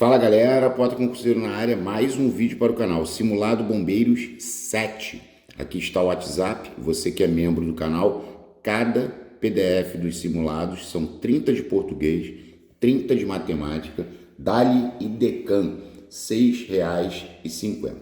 Fala galera, Porta Concurseiro na área, mais um vídeo para o canal Simulado Bombeiros 7. Aqui está o WhatsApp, você que é membro do canal, cada PDF dos simulados são 30 de português, 30 de matemática, DALI e DECAM, R$ 6,50.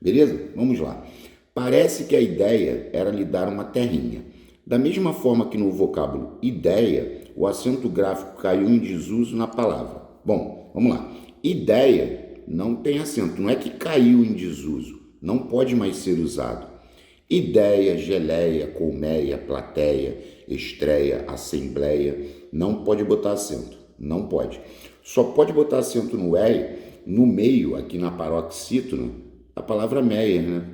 Beleza? Vamos lá. Parece que a ideia era lhe dar uma terrinha. Da mesma forma que no vocábulo ideia, o acento gráfico caiu em desuso na palavra. Bom, vamos lá. Ideia não tem acento, não é que caiu em desuso, não pode mais ser usado. Ideia, geleia, colmeia, plateia, estreia, assembleia, não pode botar acento, não pode. Só pode botar acento no E, no meio, aqui na paroxítona, a palavra Meyer, né?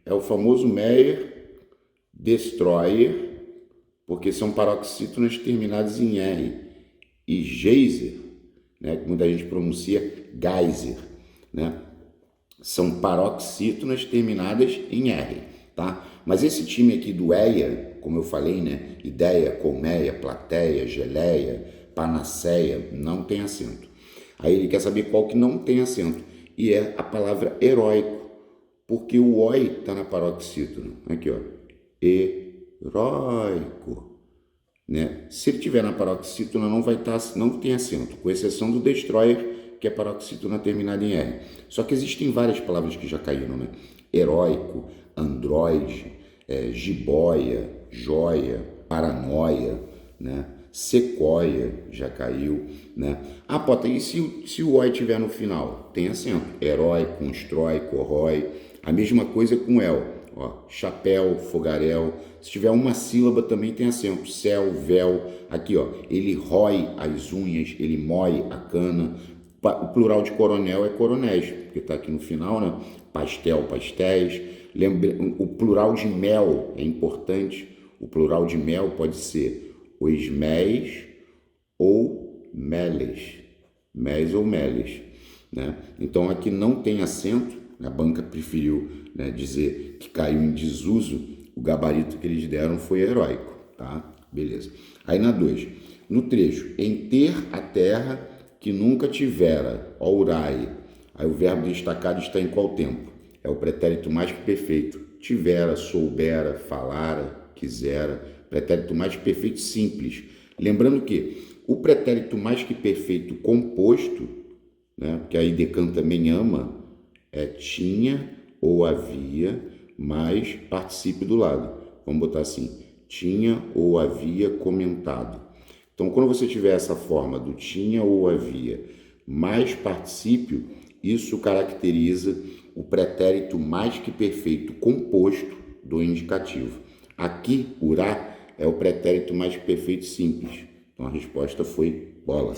É o famoso Meyer, destroyer, porque são paroxítonas terminadas em R, e geyser, né, que muita gente pronuncia geyser, né? São paroxítonas terminadas em R, tá? Mas esse time aqui do EIA, como eu falei, né? Ideia, colmeia, plateia, geleia, panaceia, não tem acento. Aí ele quer saber qual que não tem acento, e é a palavra heróico, porque o OI está na paroxítona. Aqui, ó, heróico. Né? Se ele tiver na paroxítona, não vai estar, não tem acento, com exceção do destroyer, que é paroxítona terminada em R. Só que existem várias palavras que já caíram, né? Heróico, androide, jiboia, joia, paranoia, né? Sequoia já caiu, né? Ah, pota, e se o oi tiver no final? Tem acento. Herói, constrói, corrói. A mesma coisa com el. Ó, chapéu, fogaréu. Se tiver uma sílaba também tem acento. Céu, véu. Aqui, ó, ele rói as unhas, ele mói a cana. O plural de coronel é coronéis, porque está aqui no final, né? Pastel, pastéis. O plural de mel é importante. O plural de mel pode ser os méis ou meles. Méis ou meles, né? Então aqui não tem acento. A banca preferiu, né, dizer que caiu em desuso. O gabarito que eles deram foi heróico, tá? Beleza. Aí na 2, no trecho, em ter a terra que nunca tivera, ourai. Aí o verbo destacado está em qual tempo? É o pretérito mais que perfeito. Tivera, soubera, falara, quisera. Pretérito mais que perfeito simples. Lembrando que o pretérito mais que perfeito composto, né, porque aí Decan também ama, é tinha ou havia mais particípio do lado. Vamos botar assim, tinha ou havia comentado. Então, quando você tiver essa forma do tinha ou havia mais particípio, isso caracteriza o pretérito mais que perfeito composto do indicativo. Aqui, urá é o pretérito mais que perfeito simples. Então, a resposta foi bola.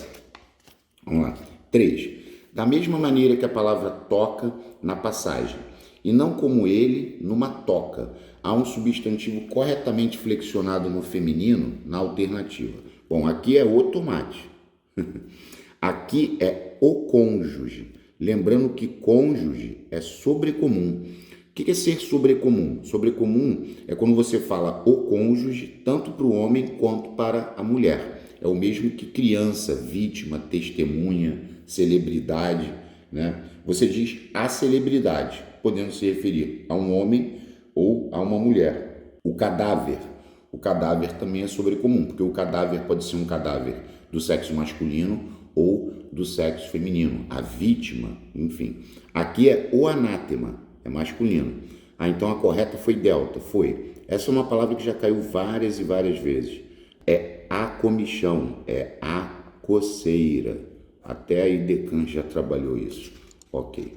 Vamos lá. 3. Da mesma maneira que a palavra toca na passagem, e não como ele numa toca, há um substantivo corretamente flexionado no feminino na alternativa. Bom, aqui é o tomate. Aqui é o cônjuge. Lembrando que cônjuge é sobrecomum. O que é ser sobrecomum? Sobrecomum é quando você fala o cônjuge tanto para o homem quanto para a mulher. É o mesmo que criança, vítima, testemunha, celebridade, né? Você diz a celebridade, podendo se referir a um homem ou a uma mulher. O cadáver também é sobrecomum, porque o cadáver pode ser um cadáver do sexo masculino ou do sexo feminino. A vítima, enfim. Aqui é o anátema, é masculino. Ah, então a correta foi delta, foi. Essa é uma palavra que já caiu várias e várias vezes. É a comichão, é a coceira. Até a IDECAN já trabalhou isso. Ok.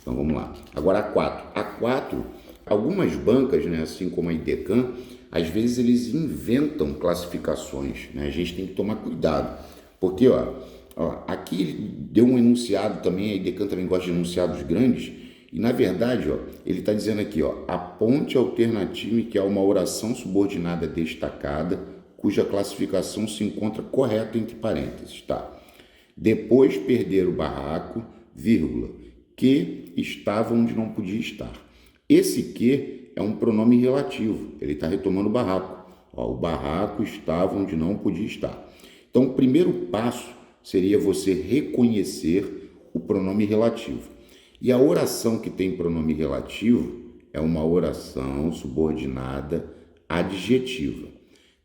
Então vamos lá. Agora a 4. A 4, algumas bancas, né, assim como a IDECAN, às vezes eles inventam classificações, né? A gente tem que tomar cuidado. Porque, ó, aqui ele deu um enunciado também, a IDECAN também gosta de enunciados grandes, e na verdade, ó, ele está dizendo aqui, ó, a ponte alternativa que é uma oração subordinada destacada, cuja classificação se encontra correta entre parênteses, tá? Depois perder o barraco, vírgula, que estava onde não podia estar. Esse que é um pronome relativo, ele está retomando o barraco. Ó, o barraco estava onde não podia estar. Então, o primeiro passo seria você reconhecer o pronome relativo. E a oração que tem pronome relativo é uma oração subordinada adjetiva.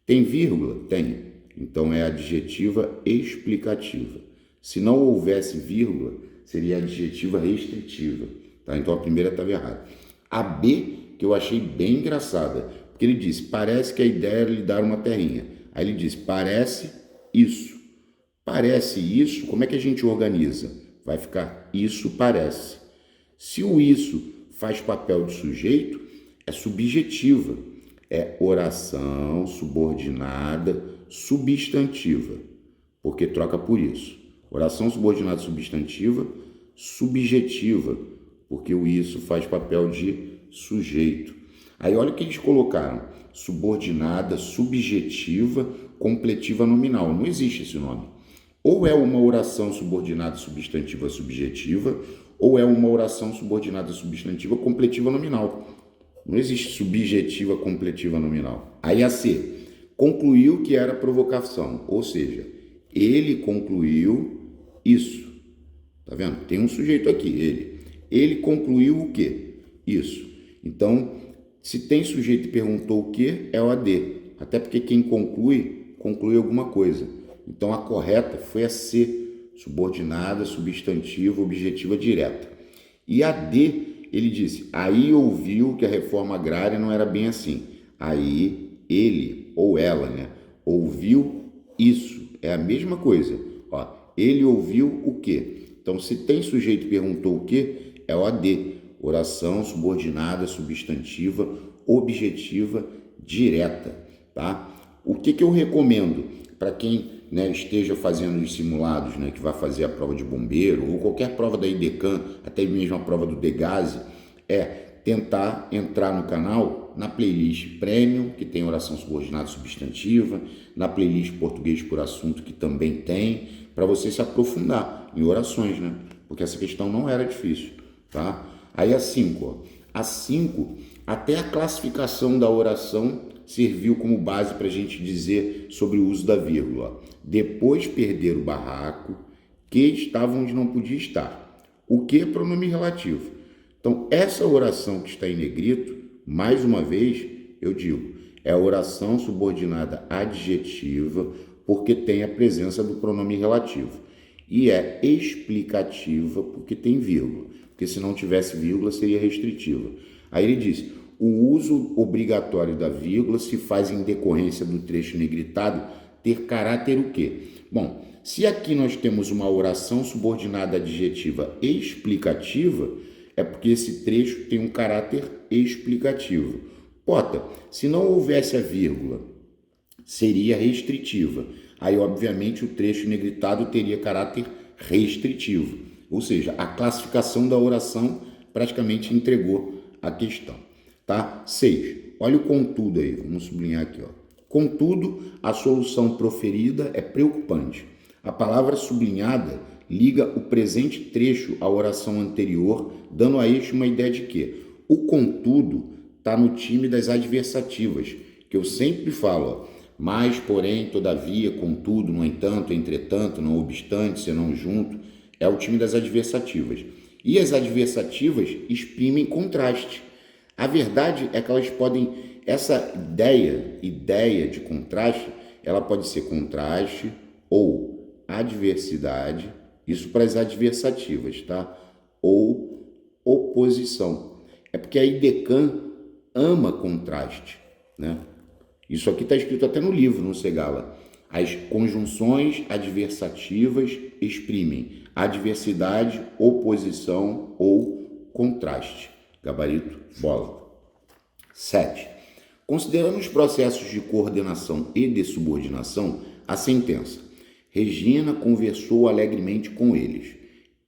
Tem vírgula? Tem. Então é adjetiva explicativa. Se não houvesse vírgula, seria adjetiva restritiva. Tá? Então a primeira estava errada. A B, que eu achei bem engraçada, porque ele disse, parece que a ideia era lhe dar uma terrinha. Aí ele diz, parece isso. Parece isso, como é que a gente organiza? Vai ficar isso parece. Se o isso faz papel de sujeito, é subjetiva. É oração subordinada substantiva, porque troca por isso. Oração subordinada substantiva, subjetiva, porque o isso faz papel de sujeito. Aí olha o que eles colocaram, subordinada subjetiva completiva nominal. Não existe esse nome. Ou é uma oração subordinada substantiva subjetiva, ou é uma oração subordinada substantiva completiva nominal. Não existe subjetiva completiva nominal. Aí a C, concluiu que era provocação, ou seja, ele concluiu isso. Tá vendo? Tem um sujeito aqui, ele. Ele concluiu o quê? Isso. Então, se tem sujeito e perguntou o quê, é o AD. Até porque quem conclui, conclui alguma coisa. Então, a correta foi a C, subordinada, substantiva, objetiva direta. E a D, ele disse, aí ouviu que a reforma agrária não era bem assim. Aí ele, ou ela, né, ouviu isso. É a mesma coisa. Ó, ele ouviu o quê? Então, se tem sujeito e perguntou o quê, é o AD. Oração subordinada, substantiva, objetiva, direta. Tá? O que eu recomendo para quem, né, esteja fazendo os simulados, né, que vai fazer a prova de bombeiro ou qualquer prova da IDECAM, até mesmo a prova do DEGASE, é tentar entrar no canal na playlist Premium, que tem oração subordinada substantiva, na playlist Português por Assunto, que também tem, para você se aprofundar em orações, né? Porque essa questão não era difícil, tá? Aí a 5, ó. A 5, até a classificação da oração serviu como base para a gente dizer sobre o uso da vírgula. Depois perder o barraco, que estava onde não podia estar. O que é pronome relativo? Então, essa oração que está em negrito, mais uma vez, eu digo, é a oração subordinada adjetiva, porque tem a presença do pronome relativo. E é explicativa, porque tem vírgula. Porque se não tivesse vírgula, seria restritiva. Aí ele diz, o uso obrigatório da vírgula se faz em decorrência do trecho negritado ter caráter o quê? Bom, se aqui nós temos uma oração subordinada adjetiva explicativa, é porque esse trecho tem um caráter explicativo. Pota, se não houvesse a vírgula, seria restritiva. Aí, obviamente, o trecho negritado teria caráter restritivo. Ou seja, a classificação da oração praticamente entregou a questão. Tá? 6. Olha o contudo aí, vamos sublinhar aqui. Ó. Contudo, a solução proferida é preocupante. A palavra sublinhada liga o presente trecho à oração anterior, dando a este uma ideia de que o contudo está no time das adversativas, que eu sempre falo, ó, mas, porém, todavia, contudo, no entanto, entretanto, não obstante, senão junto, é o time das adversativas. E as adversativas exprimem contraste. A verdade é que elas podem, essa ideia de contraste, ela pode ser contraste ou adversidade, isso para as adversativas, tá? Ou oposição. É porque a IDECAM ama contraste, né? Isso aqui está escrito até no livro, no Segala. As conjunções adversativas exprimem adversidade, oposição ou contraste. Gabarito, bola. 7. Considerando os processos de coordenação e de subordinação, a sentença. Regina conversou alegremente com eles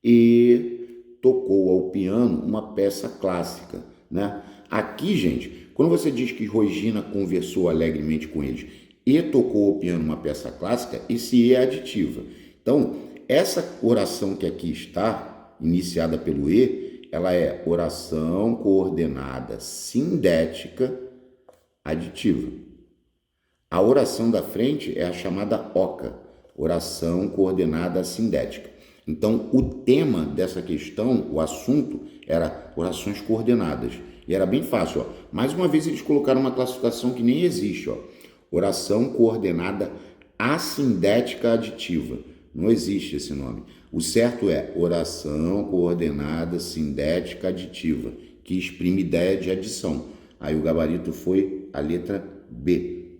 e tocou ao piano uma peça clássica, né? Aqui, gente, quando você diz que Regina conversou alegremente com eles e tocou ao piano uma peça clássica, esse é aditiva. Então, essa oração que aqui está, iniciada pelo E, ela é oração coordenada sindética aditiva. A oração da frente é a chamada OCA, oração coordenada sindética. Então, o tema dessa questão, o assunto, era orações coordenadas. E era bem fácil, ó. Mais uma vez eles colocaram uma classificação que nem existe, ó. Oração coordenada assindética aditiva. Não existe esse nome. O certo é oração coordenada sindética aditiva, que exprime ideia de adição. Aí o gabarito foi a letra B.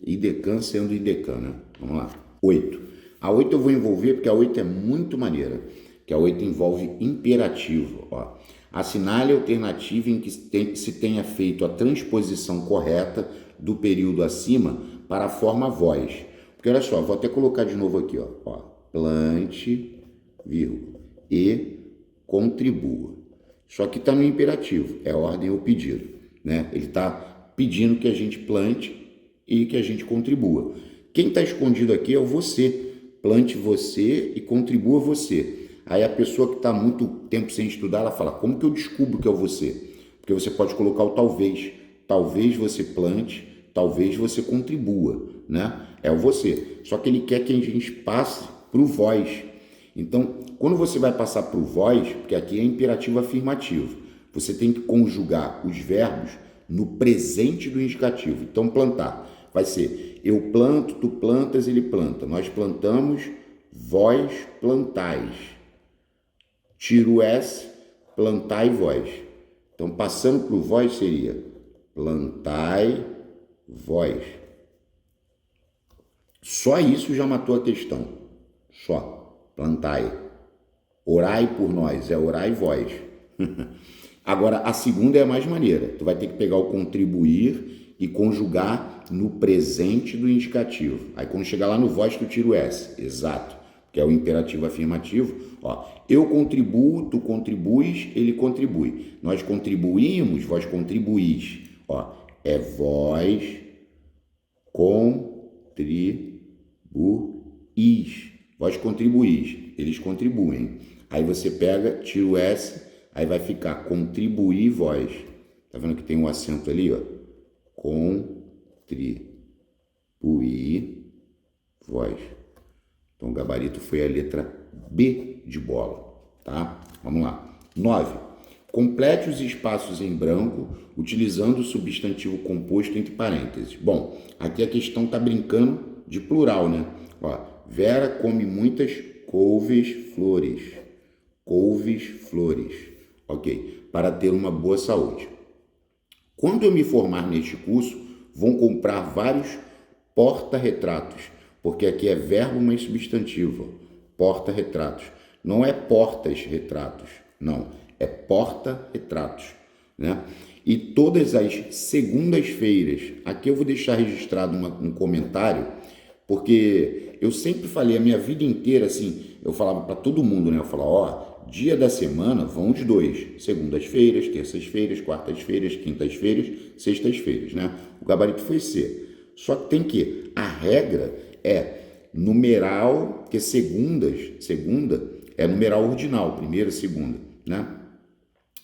IDECAN sendo IDECAN, né? Vamos lá. 8. A 8 eu vou envolver porque a 8 é muito maneira, que a 8 envolve imperativo. Ó. Assinale a alternativa em que se tenha feito a transposição correta do período acima para a forma voz. Porque olha só, vou até colocar de novo aqui, ó. Plante, vírgula, e contribua. Só que está no imperativo, é ordem ou pedido, né? Ele está pedindo que a gente plante e que a gente contribua. Quem está escondido aqui é o você. Plante você e contribua você. Aí a pessoa que está muito tempo sem estudar, ela fala, como que eu descubro que é o você? Porque você pode colocar o talvez. Talvez você plante, talvez você contribua, né? É o você. Só que ele quer que a gente passe para o vós. Então, quando você vai passar para o vós, porque aqui é imperativo afirmativo, você tem que conjugar os verbos no presente do indicativo. Então, plantar vai ser eu planto, tu plantas, ele planta. Nós plantamos, vós plantais. Tiro o S, plantai vós. Então, passando para o vós seria plantai vós. Só isso já matou a questão. Só. Plantai. Orai por nós. É orai vós. Agora, a segunda é a mais maneira. Tu vai ter que pegar o contribuir e conjugar no presente do indicativo. Aí, quando chegar lá no vós, tu tira o S. Exato. Que é o imperativo afirmativo. Ó, eu contribuo, tu contribuis, ele contribui. Nós contribuímos, vós contribuís. Ó, é vós contribuís. Vós contribuís, eles contribuem. Aí você pega, tira o S, aí vai ficar contribuir vós. Tá vendo que tem um acento ali, ó? Contribuir vós. Então o gabarito foi a letra B de bola, tá? Vamos lá. 9. Complete os espaços em branco utilizando o substantivo composto entre parênteses. Bom, aqui a questão tá brincando de plural, né? Ó, Vera come muitas couves-flores. Couves-flores. Ok. Para ter uma boa saúde. Quando eu me formar neste curso, vão comprar vários porta-retratos. Porque aqui é verbo, mas substantivo. Porta-retratos. Não é portas-retratos. Não. É porta-retratos. Né? E todas as segundas-feiras, aqui eu vou deixar registrado um comentário, porque eu sempre falei a minha vida inteira assim, eu falava para todo mundo, né? Eu falava, ó, dia da semana vão os dois, segundas-feiras, terças-feiras, quartas-feiras, quintas-feiras, sextas-feiras, né? O gabarito foi C. Só que tem que, a regra é numeral, que segunda é numeral ordinal, primeira, segunda, né?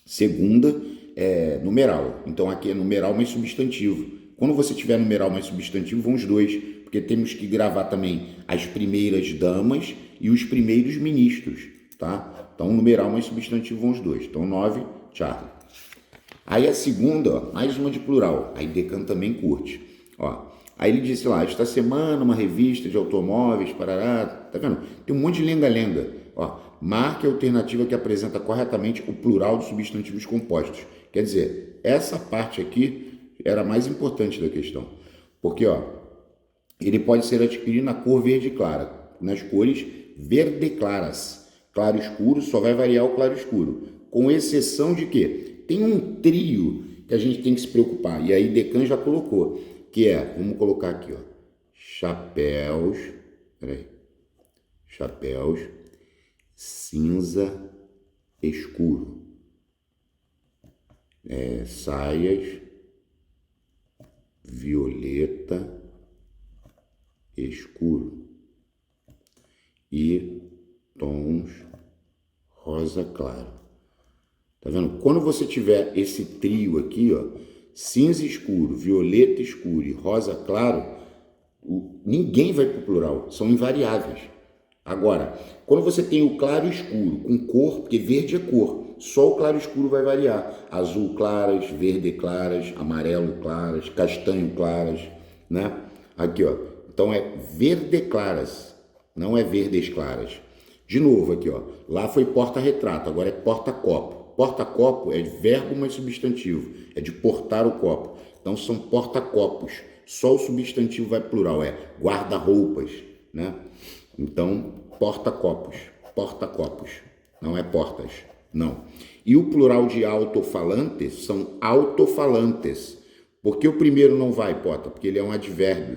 Segunda é numeral, então aqui é numeral mais substantivo. Quando você tiver numeral mais substantivo, vão os dois, porque temos que gravar também as primeiras damas e os primeiros ministros, tá? Então, numeral mais substantivo vão os dois. Então, 9, Charlie. Aí a segunda, ó, mais uma de plural. Aí Decan também curte. Ó, aí ele disse lá, esta semana uma revista de automóveis, parará, tá vendo? Tem um monte de lenga-lenga. Ó, marque a alternativa que apresenta corretamente o plural dos substantivos compostos. Quer dizer, essa parte aqui era a mais importante da questão. Porque, ó, ele pode ser adquirido na cor verde clara, nas cores verde claras. Claro escuro só vai variar o claro escuro. Com exceção de que tem um trio que a gente tem que se preocupar. E aí Decan já colocou, que é, vamos colocar aqui, ó, chapéus, peraí, chapéus cinza escuro. Saias violeta escuro e tons rosa claro. Tá vendo? Quando você tiver esse trio aqui, ó, cinza escuro, violeta escuro e rosa claro, ninguém vai pro plural, são invariáveis. Agora, quando você tem o claro e escuro, com cor, porque verde é cor, só o claro e escuro vai variar. Azul claras, verde claras, amarelo claras, castanho claras, né? Aqui, ó. Então é verde claras, não é verdes claras. De novo aqui, ó. Lá foi porta-retrato, agora é porta-copo. Porta-copo é verbo mais substantivo, é de portar o copo. Então são porta-copos. Só o substantivo vai plural, é guarda-roupas, né? Então, porta-copos, porta-copos, não é portas, não. E o plural de alto-falantes são alto-falantes. Por que o primeiro não vai, Pota? Porque ele é um advérbio.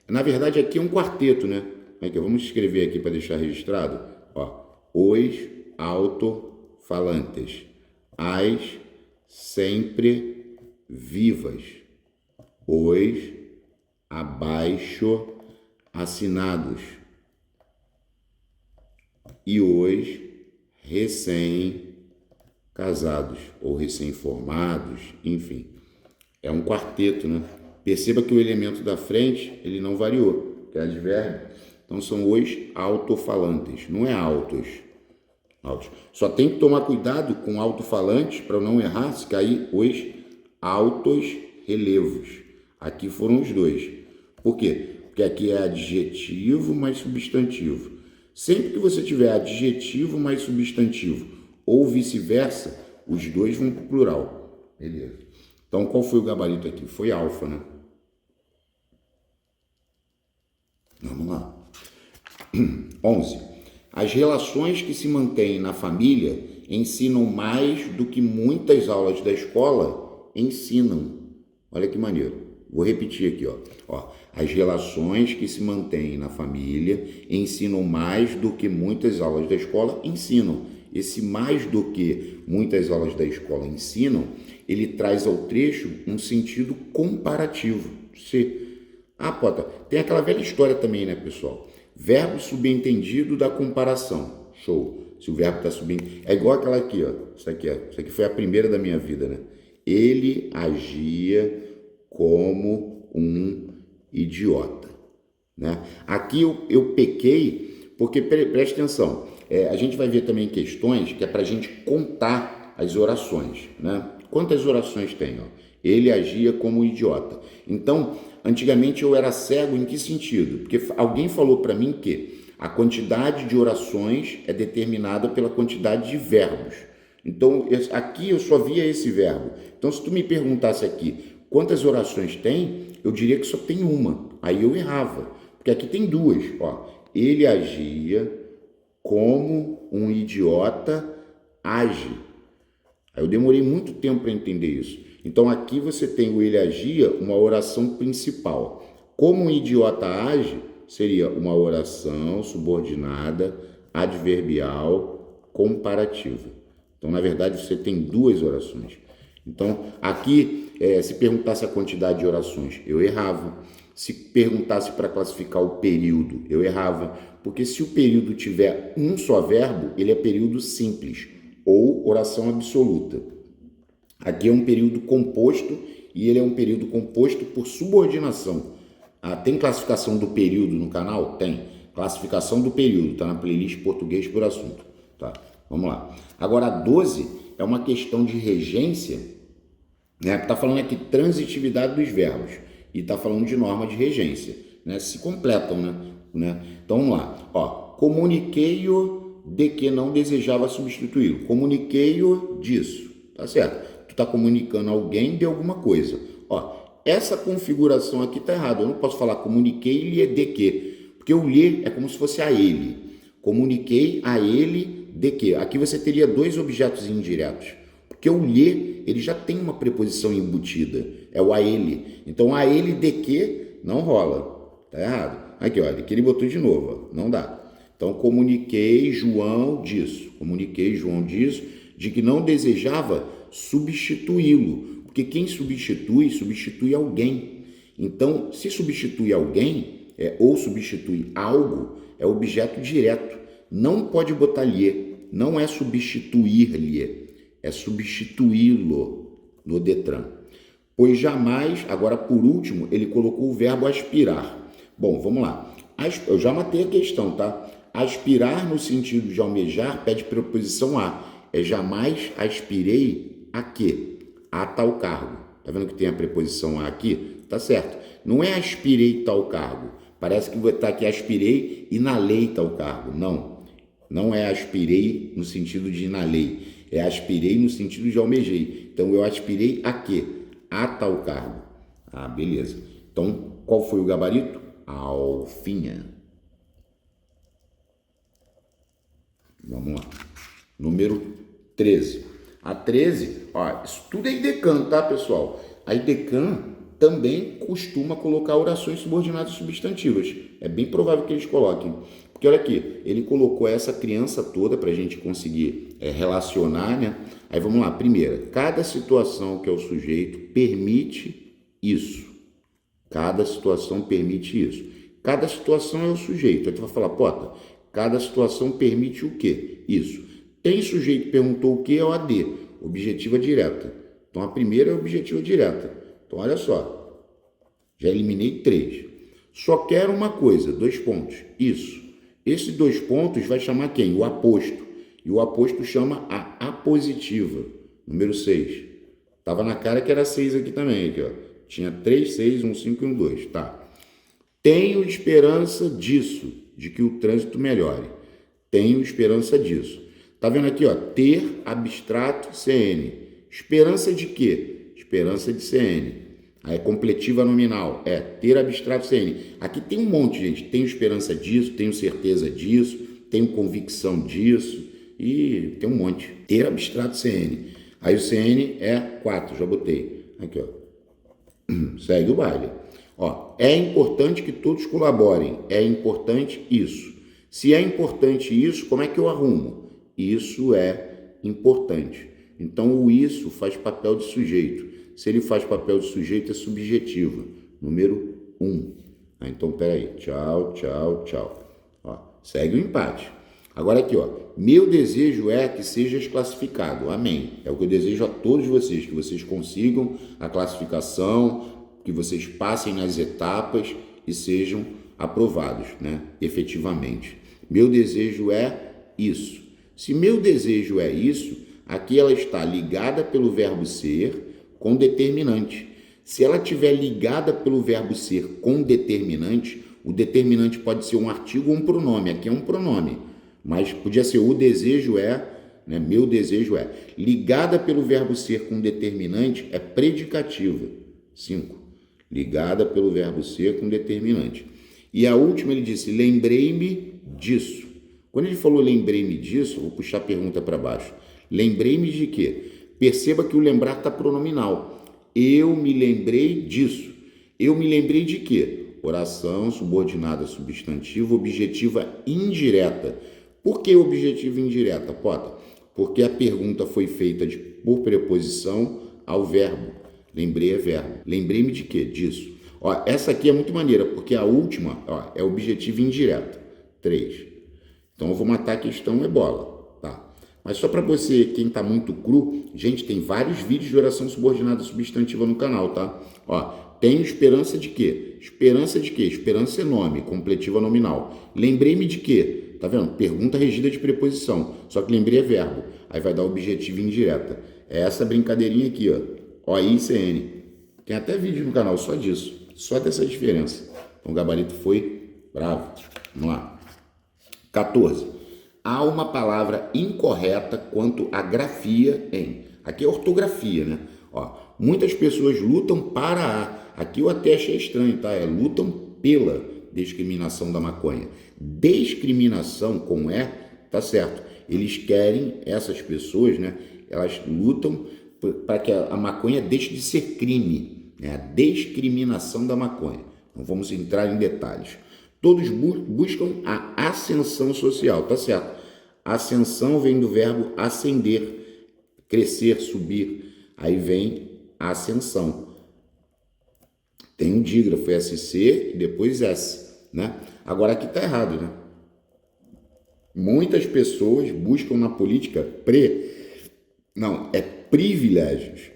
Na verdade, aqui é um quarteto, né? Aqui, vamos escrever aqui para deixar registrado. Ó, os alto-falantes, as sempre vivas, os abaixo assinados e os recém-casados ou recém-formados, enfim. É um quarteto, né? Perceba que o elemento da frente, ele não variou, que é advérbio. Então, são os altofalantes, não é altos. Só tem que tomar cuidado com altofalantes para não errar, se cair os altos relevos. Aqui foram os dois. Por quê? Porque aqui é adjetivo mais substantivo. Sempre que você tiver adjetivo mais substantivo ou vice-versa, os dois vão para o plural. Beleza. Então, qual foi o gabarito aqui? Foi alfa, né? Vamos lá. 11. As relações que se mantêm na família ensinam mais do que muitas aulas da escola ensinam. Olha que maneiro. Vou repetir aqui, ó. As relações que se mantêm na família ensinam mais do que muitas aulas da escola ensinam. Esse mais do que muitas aulas da escola ensinam, ele traz ao trecho um sentido comparativo. Pota, tem aquela velha história também, né, pessoal? Verbo subentendido da comparação. Show. Se o verbo está subentendido. É igual aquela aqui, ó. Isso aqui foi a primeira da minha vida, né? Ele agia como um idiota, né? Aqui eu pequei, porque preste atenção, a gente vai ver também questões que é para a gente contar as orações, né? Quantas orações tem? Ó? Ele agia como um idiota. Então, antigamente eu era cego em que sentido? Porque alguém falou para mim que a quantidade de orações é determinada pela quantidade de verbos. Então, aqui eu só via esse verbo. Então, se tu me perguntasse aqui quantas orações tem, eu diria que só tem uma. Aí eu errava, porque aqui tem duas. Ó. Ele agia como um idiota age. Aí eu demorei muito tempo para entender isso. Então aqui você tem o ele agia, uma oração principal. Como um idiota age, seria uma oração subordinada, adverbial, comparativa. Então, na verdade, você tem duas orações. Então, aqui, se perguntasse a quantidade de orações, eu errava. Se perguntasse para classificar o período, eu errava. Porque se o período tiver um só verbo, ele é período simples ou oração absoluta. Aqui é um período composto e ele é um período composto por subordinação. Tem classificação do período no canal? Tem. Classificação do período, está na playlist Português por Assunto. Tá? Vamos lá. Agora, a 12 é uma questão de regência, né? Está falando aqui transitividade dos verbos e está falando de norma de regência, né? Se completam, né? Então, vamos lá. Ó, comuniquei-o de que não desejava substituí-lo. Comuniquei-o disso. Tá certo? Tu está comunicando alguém de alguma coisa. Ó, essa configuração aqui está errada. Eu não posso falar comuniquei-lhe de que, porque o lhe é como se fosse a ele. Comuniquei a ele de que. Aqui você teria dois objetos indiretos. Porque o lhe, ele já tem uma preposição embutida. É o a ele. Então, a ele de que não rola. Tá errado. Aqui, olha, aqui ele botou de novo. Ó. Não dá. Então, comuniquei João disso. Comuniquei João disso, de que não desejava substituí-lo. Porque quem substitui alguém. Então, se substitui alguém, ou substitui algo, é objeto direto. Não pode botar lhe. Não é substituir-lhe. É substituí-lo no Detran. Pois jamais, agora por último, ele colocou o verbo aspirar. Bom, vamos lá. Eu já matei a questão, tá? Aspirar no sentido de almejar pede preposição a. É jamais aspirei a quê? A tal cargo. Tá vendo que tem a preposição a aqui? Tá certo. Não é aspirei tal cargo. Parece que está aqui aspirei e na lei tal cargo. Não. Não é aspirei no sentido de ir na lei. É aspirei no sentido de almejei. Então, eu aspirei a quê? A tal cargo. Ah, beleza. Então, qual foi o gabarito? Alfinha. Vamos lá. Número 13. A 13, ó, isso tudo é IDECAN, tá, pessoal? A IDECAN também costuma colocar orações subordinadas substantivas. É bem provável que eles coloquem. Porque olha aqui, ele colocou essa criança toda para a gente conseguir relacionar, né? Aí vamos lá, primeira, cada situação que é o sujeito permite isso. Cada situação permite isso. Cada situação é o sujeito. Aí tu vai falar, Pota, cada situação permite o quê? Isso. Tem sujeito que perguntou o que é o AD? Objetiva direta. Então a primeira é objetiva direta. Então olha só, já eliminei 3. Só quero uma coisa, 2 pontos. Isso. Esses 2 pontos vai chamar quem? O aposto. E o aposto chama a apositiva. Número 6. Tava na cara que era 6 aqui também. Aqui, ó. Tinha 3, 6, 1, 5 e 1, 2. Tá. Tenho esperança disso, de que o trânsito melhore. Tenho esperança disso. Tá vendo aqui, ó? Ter abstrato CN. Esperança de quê? Esperança de CN. Aí completiva nominal. É ter abstrato CN. Aqui tem um monte, gente. Tenho esperança disso, tenho certeza disso, tenho convicção disso e tem um monte. Ter abstrato CN. Aí o CN é 4, já botei. Aqui, ó. Segue o baile. Ó, é importante que todos colaborem. É importante isso. Se é importante isso, como é que eu arrumo? Isso é importante. Então, o isso faz papel de sujeito. Se ele faz papel de sujeito, é subjetivo. Número 1. Então, peraí. Tchau, tchau, tchau. Ó, segue o empate. Agora aqui, ó. Meu desejo é que sejas classificado. Amém. É o que eu desejo a todos vocês, que vocês consigam a classificação, que vocês passem nas etapas e sejam aprovados, né? Efetivamente. Meu desejo é isso. Se meu desejo é isso, aqui ela está ligada pelo verbo ser com determinante. Se ela estiver ligada pelo verbo ser com determinante, o determinante pode ser um artigo ou um pronome. Aqui é um pronome, mas podia ser o desejo é, né? Meu desejo é. Ligada pelo verbo ser com determinante é predicativa. 5. Ligada pelo verbo ser com determinante. E a última ele disse, lembrei-me disso. Quando ele falou lembrei-me disso, vou puxar a pergunta para baixo. Lembrei-me de quê? Perceba que o lembrar está pronominal. Eu me lembrei disso. Eu me lembrei de quê? Oração subordinada substantiva, objetiva indireta. Por que objetiva indireta, Pota? Porque a pergunta foi feita por preposição ao verbo. Lembrei é verbo. Lembrei-me de quê? Disso. Ó, essa aqui é muito maneira, porque a última, ó, é objetiva indireta. 3. Então eu vou matar a questão é bola, tá? Mas só para você, quem tá muito cru, gente, tem vários vídeos de oração subordinada substantiva no canal, tá? Ó, tenho esperança de quê? Esperança de quê? Esperança é nome, completiva nominal. Lembrei-me de quê? Tá vendo? Pergunta regida de preposição, só que lembrei é verbo. Aí vai dar objetivo indireta. É essa brincadeirinha aqui, ó. OICN. Tem até vídeo no canal só disso, só dessa diferença. Então o gabarito foi bravo. Vamos lá. 14. Há uma palavra incorreta quanto à grafia em. Aqui é ortografia, né? Ó, muitas pessoas lutam para a. Aqui eu até achei estranho, tá? É lutam pela discriminação da maconha. Discriminação com E, tá certo. Eles querem, essas pessoas, né? Elas lutam para que a maconha deixe de ser crime, né? A discriminação da maconha. Não vamos entrar em detalhes. Todos buscam a ascensão social, tá certo? Ascensão vem do verbo ascender, crescer, subir. Aí vem a ascensão. Tem um dígrafo, SC e depois S, né? Agora aqui tá errado, né? Muitas pessoas buscam na política privilégios.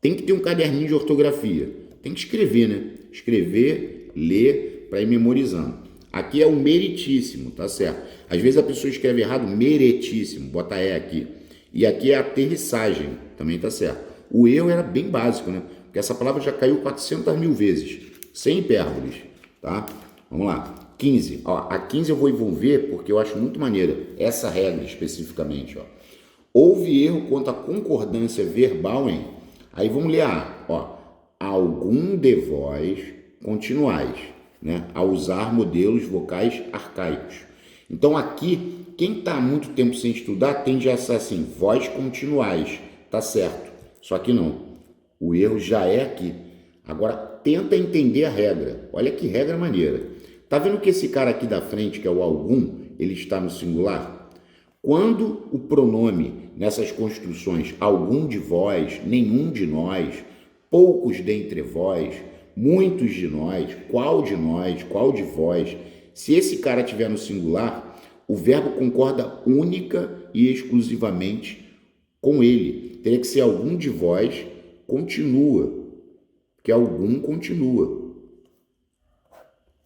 Tem que ter um caderninho de ortografia. Tem que escrever, né? Escrever, ler para ir memorizando. Aqui é o meritíssimo, tá certo? Às vezes a pessoa escreve errado, meretíssimo, bota E aqui. E aqui é aterrissagem, também tá certo. O erro era bem básico, né? Porque essa palavra já caiu 400 mil vezes, sem hipérboles, tá? Vamos lá. 15. Ó, a 15 eu vou envolver porque eu acho muito maneira essa regra especificamente, ó. Houve erro quanto à concordância verbal em... Aí vamos ler a ó. Algum de vós continuais, né, a usar modelos vocais arcaicos. Então aqui, quem está muito tempo sem estudar tende a ser assim, vós continuais, tá certo. Só que não, o erro já é aqui. Agora tenta entender a regra. Olha que regra maneira. Tá vendo que esse cara aqui da frente, que é o algum, ele está no singular? Quando o pronome nessas construções, algum de vós, nenhum de nós, poucos dentre vós, muitos de nós, qual de vós, se esse cara estiver no singular, o verbo concorda única e exclusivamente com ele. Teria que ser algum de vós continua, que algum continua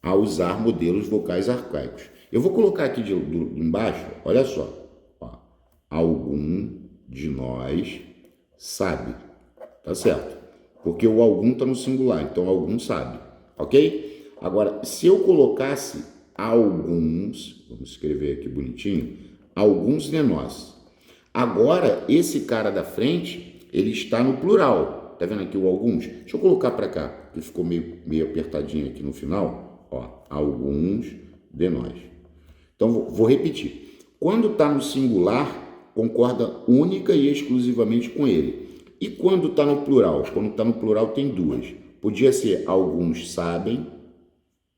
a usar modelos vocais arcaicos. Eu vou colocar aqui de embaixo, olha só, ó, algum de nós sabe, tá certo? Porque o algum está no singular, então algum sabe, ok? Agora, se eu colocasse alguns, vamos escrever aqui bonitinho, alguns de nós. Agora, esse cara da frente, ele está no plural. Tá vendo aqui o alguns? Deixa eu colocar para cá, que ficou meio apertadinho aqui no final. Ó, alguns de nós. Então, vou repetir. Quando está no singular, concorda única e exclusivamente com ele. E quando está no plural? Quando está no plural tem duas. Podia ser alguns sabem,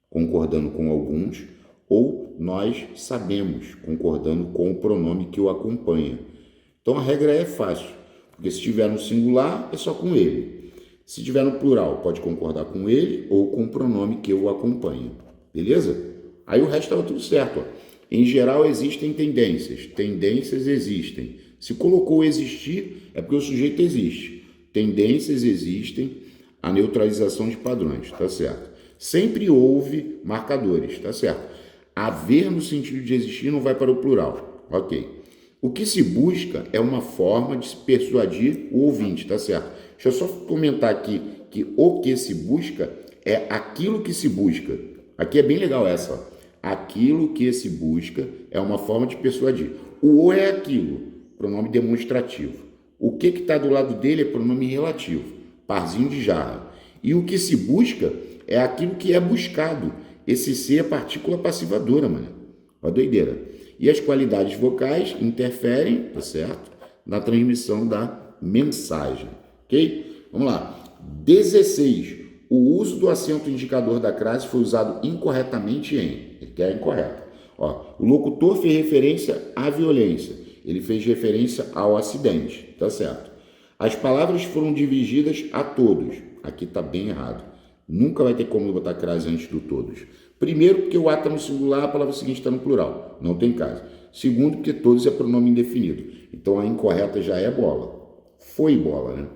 concordando com alguns, ou nós sabemos, concordando com o pronome que o acompanha. Então a regra é fácil, porque se estiver no singular é só com ele. Se estiver no plural, pode concordar com ele ou com o pronome que o acompanha. Beleza? Aí o resto estava tudo certo. Ó. Em geral existem tendências. Tendências existem. Se colocou existir, é porque o sujeito existe. Tendências existem, a neutralização de padrões, tá certo? Sempre houve marcadores, tá certo? Haver no sentido de existir não vai para o plural, ok? O que se busca é uma forma de se persuadir o ouvinte, tá certo? Deixa eu só comentar aqui que o que se busca é aquilo que se busca. Aqui é bem legal essa, ó. Aquilo que se busca é uma forma de persuadir. O é aquilo. Pronome demonstrativo. O que está do lado dele é pronome relativo, parzinho de jarra. E o que se busca é aquilo que é buscado. Esse ser é partícula passivadora, mano. Ó, doideira. E as qualidades vocais interferem, tá certo? Na transmissão da mensagem, ok? Vamos lá. 16. O uso do acento indicador da crase foi usado incorretamente em. Ele quer incorreto. Ó, o locutor fez referência à violência. Ele fez referência ao acidente, tá certo? As palavras foram dirigidas a todos. Aqui tá bem errado. Nunca vai ter como botar crase antes do todos. Primeiro, porque o A está no singular, a palavra seguinte está no plural. Não tem caso. Segundo, porque todos é pronome indefinido. Então a incorreta já é bola. Foi bola, né?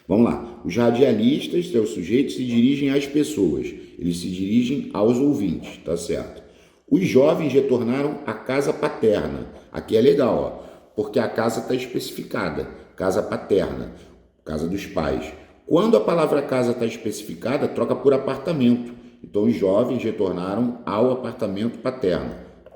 Vamos lá. Os radialistas, que é o sujeito, se dirigem às pessoas. Eles se dirigem aos ouvintes, tá certo? Os jovens retornaram à casa paterna. Aqui é legal, ó, porque a casa está especificada. Casa paterna, casa dos pais. Quando a palavra casa está especificada, troca por apartamento. Então, os jovens retornaram ao apartamento paterno,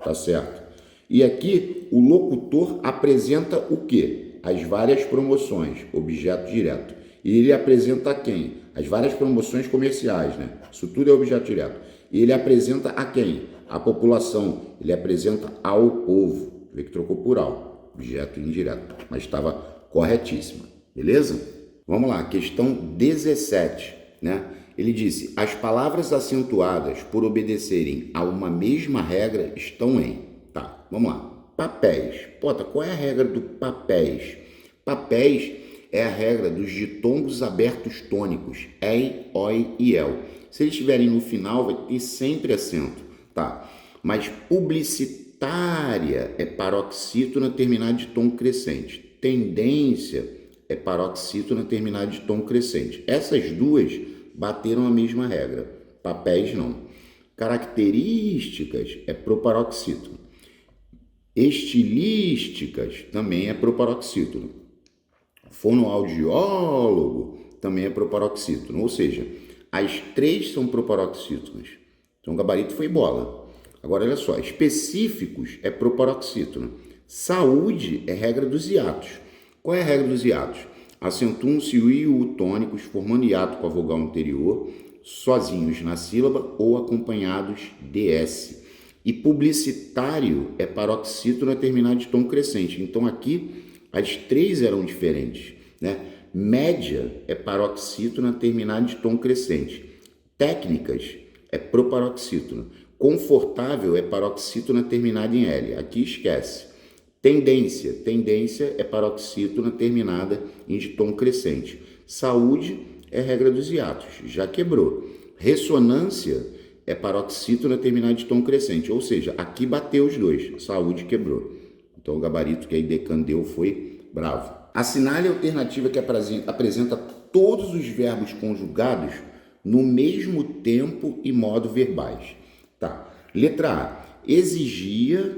tá certo? E aqui, o locutor apresenta o quê? As várias promoções, objeto direto. E ele apresenta a quem? As várias promoções comerciais, né? Isso tudo é objeto direto. E ele apresenta a quem? A população. Ele apresenta ao povo. Vê que trocou por ao, objeto indireto, mas estava corretíssima, beleza? Vamos lá, questão 17, né? Ele disse, as palavras acentuadas por obedecerem a uma mesma regra estão em... Tá, vamos lá. Papéis. Pota, qual é a regra do papéis? Papéis é a regra dos ditongos abertos tônicos, ei, oi e el. Se eles estiverem no final, vai ter sempre acento, tá? Mas publicitária é paroxítona terminada de tom crescente. Tendência é paroxítona terminada de tom crescente. Essas duas bateram a mesma regra. Papéis não. Características é proparoxítono. Estilísticas também é proparoxítono. Fonoaudiólogo também é proparoxítono. Ou seja, as três são proparoxítonos. Então o gabarito foi bola. Agora olha só, específicos é proparoxítono. Saúde é regra dos hiatos. Qual é a regra dos hiatos? Acentuam-se o i e o u tônicos, formando hiato com a vogal anterior, sozinhos na sílaba ou acompanhados de S. E publicitário é paroxítono a terminar de tom crescente. Então aqui as três eram diferentes, né? Média é paroxítono a terminar de tom crescente. Técnicas é proparoxítono. Confortável é paroxítono a terminar em L. Aqui esquece. Tendência é paroxítona terminada em de tom crescente. Saúde é regra dos hiatos, já quebrou. Ressonância é paroxítona terminada de tom crescente, ou seja, aqui bateu os dois, saúde quebrou. Então o gabarito que a Idecan deu foi bravo. Assinale a alternativa que apresenta todos os verbos conjugados no mesmo tempo e modo verbais. Tá. Letra A, exigia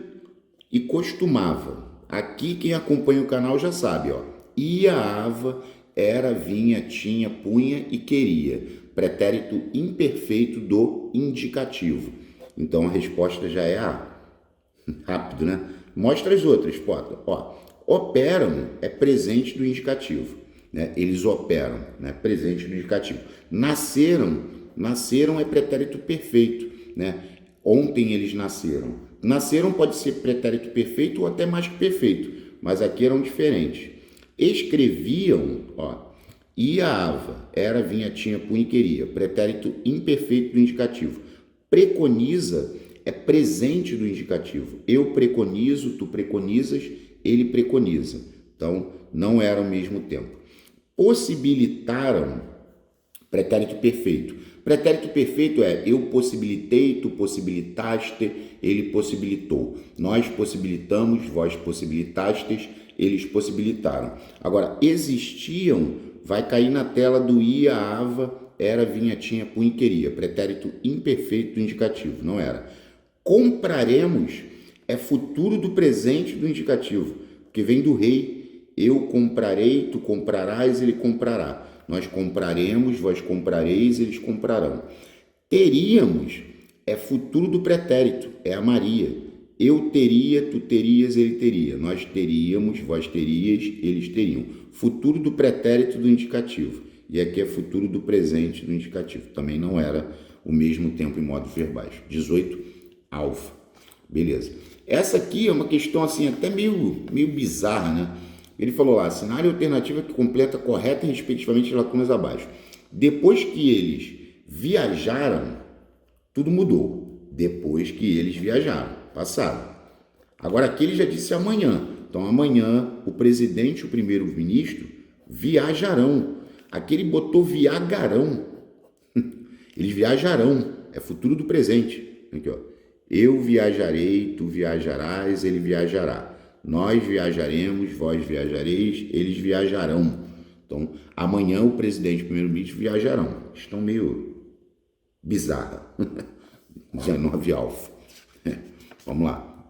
e costumava. Aqui quem acompanha o canal já sabe, ó. Ia, ava, era, vinha, tinha, punha e queria. Pretérito imperfeito do indicativo. Então a resposta já é A. Rápido, né? Mostra as outras, Pota. Ó, operam é presente do indicativo, né? Eles operam, né? Presente do indicativo. Nasceram é pretérito perfeito, né? Ontem eles nasceram. Nasceram pode ser pretérito perfeito ou até mais que perfeito, mas aqui eram diferentes. Escreviam, ó, ia, ava, era, vinha, tinha, punha e queria. Pretérito imperfeito do indicativo. Preconiza é presente do indicativo. Eu preconizo, tu preconizas, ele preconiza. Então, não era ao mesmo tempo. Possibilitaram, pretérito perfeito. Pretérito perfeito é eu possibilitei, tu possibilitaste, ele possibilitou. Nós possibilitamos, vós possibilitastes, eles possibilitaram. Agora, existiam, vai cair na tela do ia, ava, era, vinha, tinha, punha e queria. Pretérito imperfeito do indicativo, não era. Compraremos é futuro do presente do indicativo, que vem do rei. Eu comprarei, tu comprarás, ele comprará. Nós compraremos, vós comprareis, eles comprarão. Teríamos é futuro do pretérito, é a Maria. Eu teria, tu terias, ele teria. Nós teríamos, vós terias, eles teriam. Futuro do pretérito do indicativo. E aqui é futuro do presente do indicativo. Também não era o mesmo tempo em modos verbais. 18, alfa. Beleza. Essa aqui é uma questão assim até meio bizarra, né? Ele falou lá, assinale a alternativa que completa correta e respectivamente as lacunas abaixo. Depois que eles viajaram, tudo mudou. Depois que eles viajaram, passado. Agora aqui ele já disse amanhã. Então amanhã o presidente e o primeiro-ministro viajarão. Aqui ele botou viagarão. Eles viajarão. É futuro do presente. Aqui, ó. Eu viajarei, tu viajarás, ele viajará. Nós viajaremos, vós viajareis, eles viajarão. Então, amanhã o presidente e o primeiro-ministro viajarão. Estão meio bizarra. 19 alfa. Vamos lá.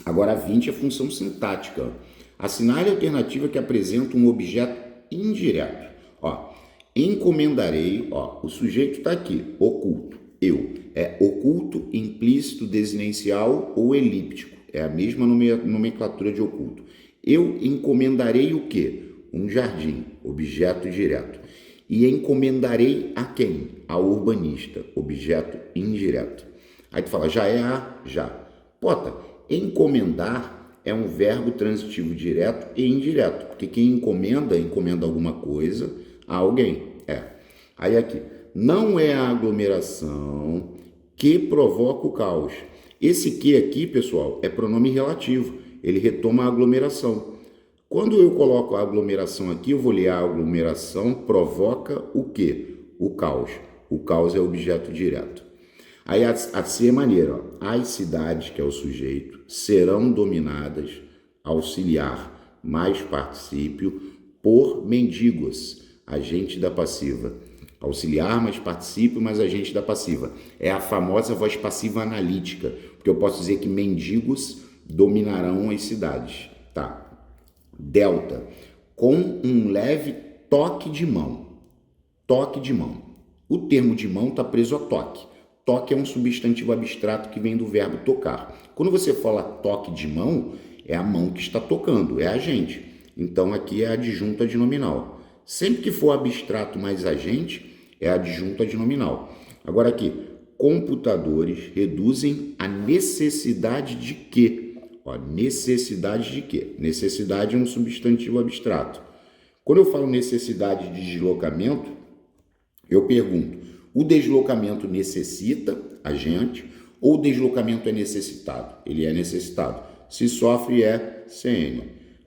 Agora, a 20 é função sintática. Assinale a alternativa que apresenta um objeto indireto. Ó, encomendarei, ó, o sujeito está aqui, oculto. Eu. É oculto, implícito, desinencial ou elíptico. É a mesma nomenclatura de oculto. Eu encomendarei o quê? Um jardim, objeto direto. E encomendarei a quem? Ao urbanista, objeto indireto. Aí tu fala, já é a, já. Pota, encomendar é um verbo transitivo direto e indireto. Porque quem encomenda alguma coisa a alguém. Aí aqui, não é a aglomeração que provoca o caos. Esse que aqui, pessoal, é pronome relativo. Ele retoma a aglomeração. Quando eu coloco a aglomeração aqui, eu vou ler a aglomeração provoca o quê? O caos. O caos é objeto direto. Aí a C é maneira. Ó. As cidades, que é o sujeito, serão dominadas, auxiliar, mais particípio, por mendigos, agente da passiva. Auxiliar mais particípio mais agente da passiva. É a famosa voz passiva analítica, porque eu posso dizer que mendigos dominarão as cidades. Tá. Delta, com um leve toque de mão. Toque de mão. O termo de mão está preso a toque. Toque é um substantivo abstrato que vem do verbo tocar. Quando você fala toque de mão, é a mão que está tocando, é a gente. Então aqui é a adjunta adnominal. Sempre que for abstrato mais agente, é a adjunta adnominal. Agora aqui, computadores reduzem a necessidade de quê? Ó, necessidade de quê? Necessidade é um substantivo abstrato. Quando eu falo necessidade de deslocamento, eu pergunto, o deslocamento necessita agente ou o deslocamento é necessitado? Ele é necessitado. Se sofre é CN.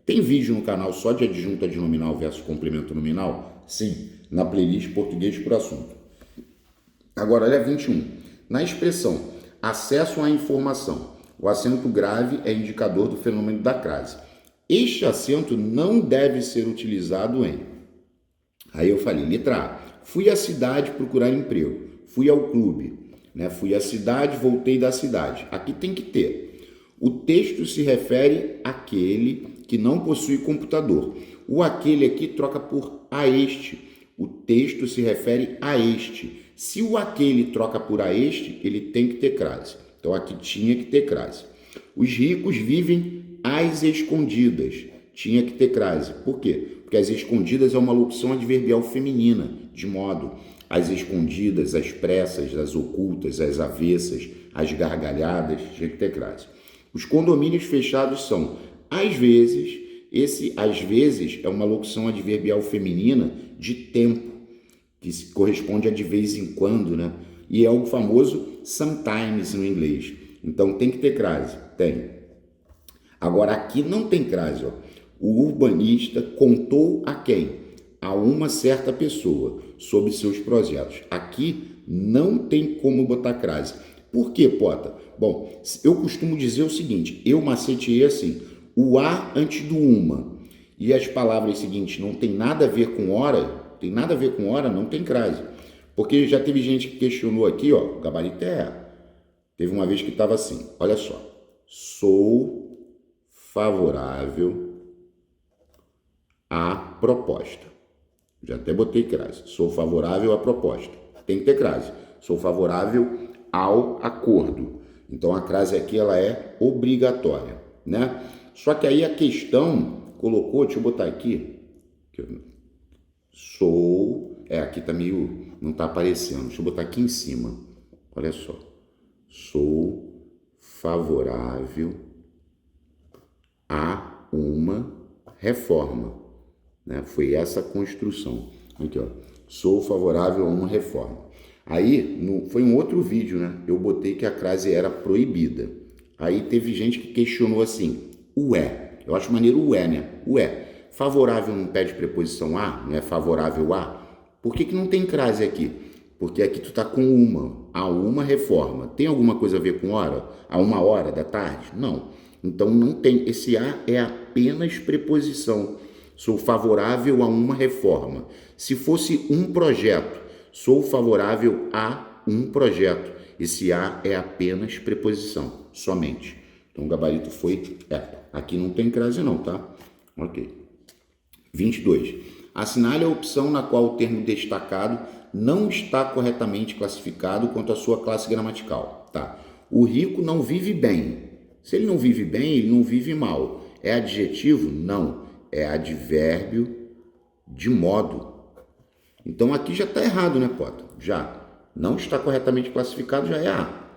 Tem vídeo no canal só de adjunta adnominal versus complemento nominal? Sim, na playlist Português por Assunto. Agora, olha 21. Na expressão acesso à informação, o acento grave é indicador do fenômeno da crase. Este acento não deve ser utilizado em... Aí eu falei, letra A. Fui à cidade procurar emprego. Fui ao clube. Né? Fui à cidade, voltei da cidade. Aqui tem que ter. O texto se refere àquele que não possui computador. O aquele aqui troca por a este. O texto se refere a este. Se o aquele troca por a este, ele tem que ter crase. Então aqui tinha que ter crase. Os ricos vivem às escondidas. Tinha que ter crase. Por quê? Porque as escondidas é uma locução adverbial feminina, de modo as escondidas, as pressas, as ocultas, as avessas, as gargalhadas, tinha que ter crase. Os condomínios fechados são, às vezes, esse às vezes é uma locução adverbial feminina de tempo, que corresponde a de vez em quando, né? E é o famoso sometimes no inglês. Então tem que ter crase, tem. Agora aqui não tem crase, ó. O urbanista contou a quem? A uma certa pessoa sobre seus projetos. Aqui não tem como botar crase. Por quê, Pota? Bom, eu costumo dizer o seguinte, eu maceteei assim, o a antes do uma e as palavras seguintes não tem nada a ver com hora, não tem crase. Porque já teve gente que questionou aqui, ó, gabarito é. Teve uma vez que estava assim, olha só, sou favorável à proposta. Já até botei crase. Sou favorável à proposta. Tem que ter crase. Sou favorável ao acordo. Então a crase aqui ela é obrigatória, né? Só que aí a questão colocou, deixa eu botar aqui. Aqui tá meio, não tá aparecendo. Deixa eu botar aqui em cima. Olha só. Sou favorável a uma reforma. Né? Foi essa construção. Aqui, ó. Sou favorável a uma reforma. Aí, foi um outro vídeo, né? Eu botei que a crase era proibida. Aí teve gente que questionou assim, o é. Eu acho maneiro o é, né? O é. Favorável não pede preposição a, não é favorável a? Por que não tem crase aqui? Porque aqui tu tá com a uma reforma. Tem alguma coisa a ver com hora? A 1h da tarde? Não. Então não tem. Esse a é apenas preposição. Sou favorável a uma reforma. Se fosse um projeto, sou favorável a um projeto. Esse a é apenas preposição, somente. Então o gabarito foi Aqui não tem crase não, tá? Ok. 22. Assinale a opção na qual o termo destacado não está corretamente classificado quanto à sua classe gramatical. Tá? O rico não vive bem. Se ele não vive bem, ele não vive mal. É adjetivo? Não. É advérbio de modo. Então aqui já está errado, né, Pota? Já. Não está corretamente classificado, já é A.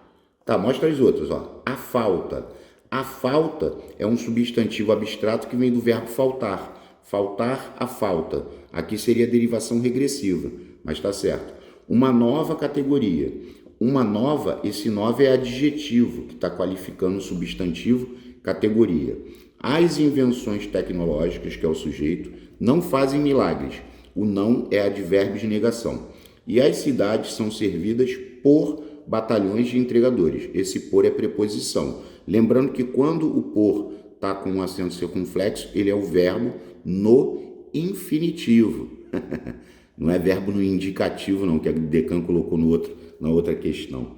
Tá, mostra as outras, ó. A falta. A falta é um substantivo abstrato que vem do verbo faltar. Faltar a falta. Aqui seria a derivação regressiva, mas está certo. Uma nova categoria. Uma nova, esse nova é adjetivo, que está qualificando o substantivo categoria. As invenções tecnológicas, que é o sujeito, não fazem milagres. O não é advérbio de negação. E as cidades são servidas por batalhões de entregadores. Esse por é preposição. Lembrando que quando o por está com um acento circunflexo, ele é o verbo no infinitivo. Não é verbo no indicativo, não, que a Decan colocou na outra questão.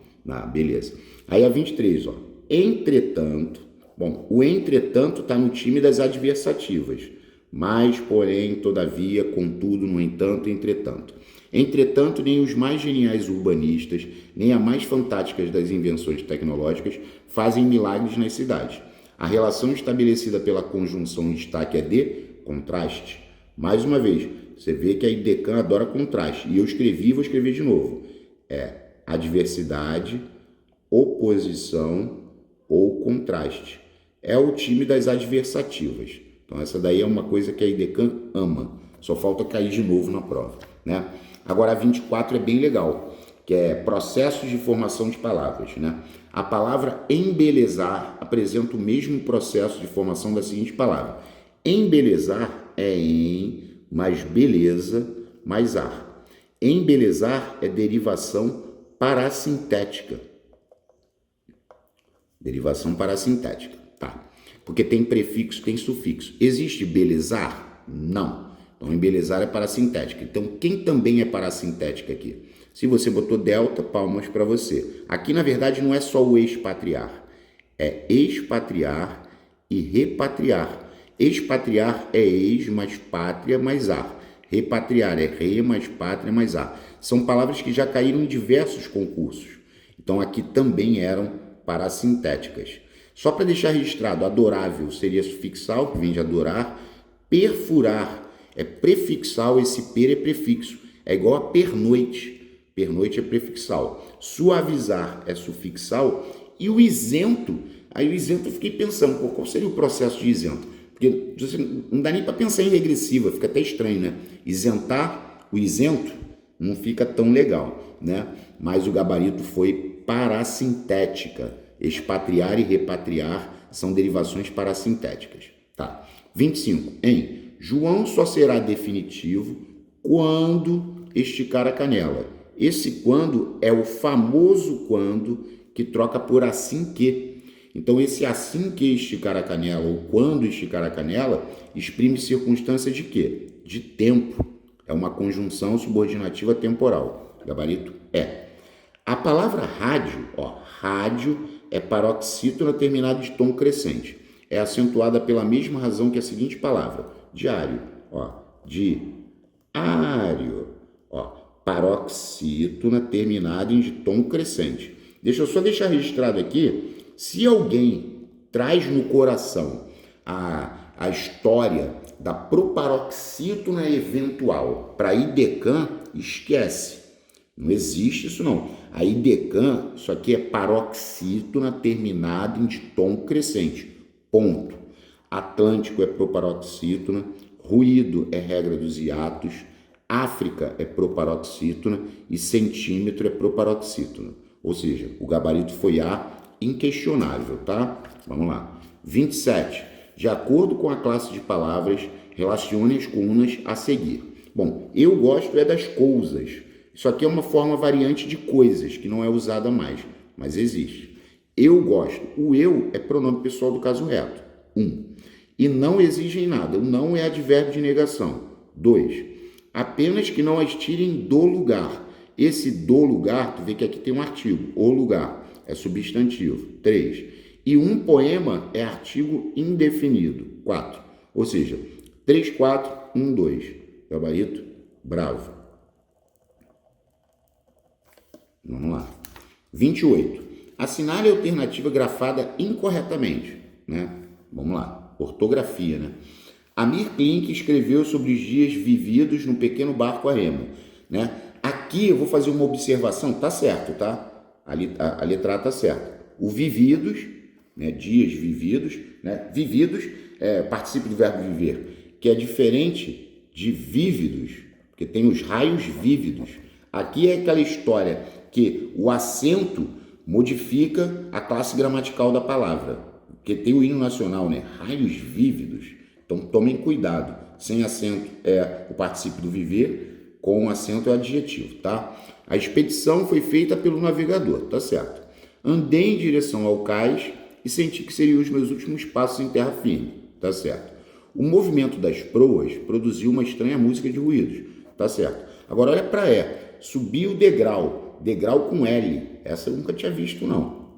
Beleza. Aí a 23, ó. Entretanto, bom, o entretanto está no time das adversativas. Mas, porém, todavia, contudo, no entanto, entretanto. Entretanto, nem os mais geniais urbanistas, nem as mais fantásticas das invenções tecnológicas fazem milagres nas cidades. A relação estabelecida pela conjunção em destaque é de contraste. Mais uma vez, você vê que a Decan adora contraste. E eu escrevi e vou escrever de novo. Adversidade, oposição ou contraste. É o time das adversativas. Então, essa daí é uma coisa que a Decan ama. Só falta cair de novo na prova, né? Agora, a 24 é bem legal, que é processos de formação de palavras, né? A palavra embelezar apresenta o mesmo processo de formação da seguinte palavra. Embelezar é em mais beleza mais ar. Embelezar é derivação parasintética. Derivação parasintética, tá? Porque tem prefixo, tem sufixo. Existe belezar? Não. Então, embelezar é parasintética. Então, quem também é parasintética aqui? Se você botou delta, palmas para você. Aqui, na verdade, não é só o expatriar. É expatriar e repatriar. Expatriar é ex mais pátria mais ar. Repatriar é re mais pátria mais ar. São palavras que já caíram em diversos concursos. Então, aqui também eram parasintéticas. Só para deixar registrado, adorável seria sufixal, que vem de adorar. Perfurar é prefixal, esse per é prefixo. É igual a pernoite. Pernoite é prefixal. Suavizar é sufixal. E o isento, aí o isento eu fiquei pensando, qual seria o processo de isento? Porque não dá nem para pensar em regressiva, fica até estranho, né? Isentar, o isento, não fica tão legal, né? Mas o gabarito foi parasintética. Expatriar e repatriar são derivações parasintéticas. Tá. 25. João só será definitivo quando esticar a canela. Esse quando é o famoso quando que troca por assim que. Então, esse assim que esticar a canela ou quando esticar a canela exprime circunstância de quê? De tempo. É uma conjunção subordinativa temporal. Gabarito é. A palavra rádio, rádio é paroxítona terminada de tom crescente. É acentuada pela mesma razão que a seguinte palavra. Diário, diário, paroxítona terminada em tom crescente. Deixa eu só deixar registrado aqui, se alguém traz no coração a história da proparoxítona eventual para a Decan, esquece. Não existe isso não. A Decan, isso aqui é paroxítona terminada em tom crescente. Ponto. Atlântico é proparoxítona, ruído é regra dos hiatos, África é proparoxítona e centímetro é proparoxítona. Ou seja, o gabarito foi A, inquestionável, tá? Vamos lá. 27. De acordo com a classe de palavras, relacione as colunas a seguir. Bom, eu gosto das coisas. Isso aqui é uma forma variante de coisas, que não é usada mais, mas existe. Eu gosto. O eu é pronome pessoal do caso reto. 1. E não exigem nada. O não é advérbio de negação. 2. Apenas que não as tirem do lugar. Esse do lugar, tu vê que aqui tem um artigo. O lugar é substantivo. 3. E um poema é artigo indefinido. 4. Ou seja, 3, 4, 1, 2. Gabarito, bravo. Vamos lá. 28. Assinale a alternativa grafada incorretamente, né? Vamos lá. Ortografia, né? Amir Klink escreveu sobre os dias vividos no pequeno barco a remo, né? Aqui eu vou fazer uma observação, tá certo, tá? A letra A tá certa. O vividos, né? Dias vividos, né? Vividos é participo do verbo viver, que é diferente de vívidos, porque tem os raios vívidos. Aqui é aquela história que o acento modifica a classe gramatical da palavra, porque tem o hino nacional, né? Raios vívidos. Então, tomem cuidado. Sem acento é o particípio do viver, com acento é o adjetivo, tá? A expedição foi feita pelo navegador, tá certo? Andei em direção ao cais e senti que seriam os meus últimos passos em terra firme, tá certo? O movimento das proas produziu uma estranha música de ruídos, tá certo? Agora olha para E. Subir o degrau. Degrau com L. Essa eu nunca tinha visto, não.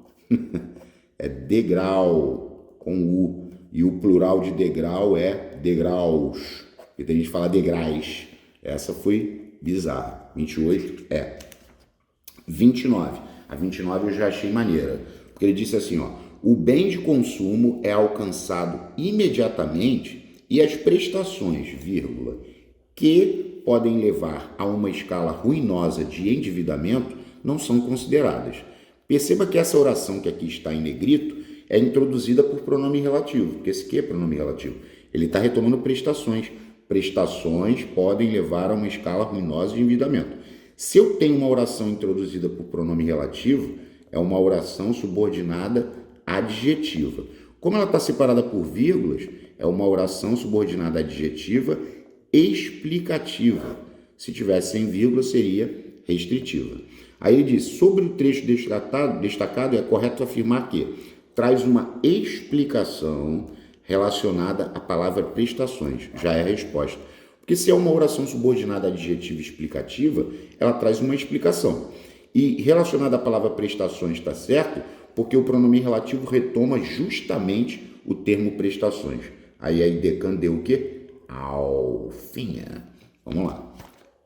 É degrau com U. E o plural de degrau é degraus. E tem gente que fala degraus. Essa foi bizarra. 28 é. 29. A 29 eu já achei maneira. Porque ele disse assim, ó. O bem de consumo é alcançado imediatamente e as prestações, vírgula, que podem levar a uma escala ruinosa de endividamento não são consideradas. Perceba que essa oração que aqui está em negrito é introduzida por pronome relativo, porque esse aqui é pronome relativo. Ele está retomando prestações. Prestações podem levar a uma escala ruinosa de endividamento. Se eu tenho uma oração introduzida por pronome relativo, é uma oração subordinada adjetiva. Como ela está separada por vírgulas, é uma oração subordinada adjetiva explicativa. Se tivesse sem vírgula, seria restritiva. Aí ele diz, sobre o trecho destacado, é correto afirmar que traz uma explicação relacionada à palavra prestações. Já é a resposta. Porque se é uma oração subordinada adjetiva explicativa, ela traz uma explicação. E relacionada à palavra prestações, está certo? Porque o pronome relativo retoma justamente o termo prestações. Aí a IDECAN deu o quê? Alfinha. Vamos lá.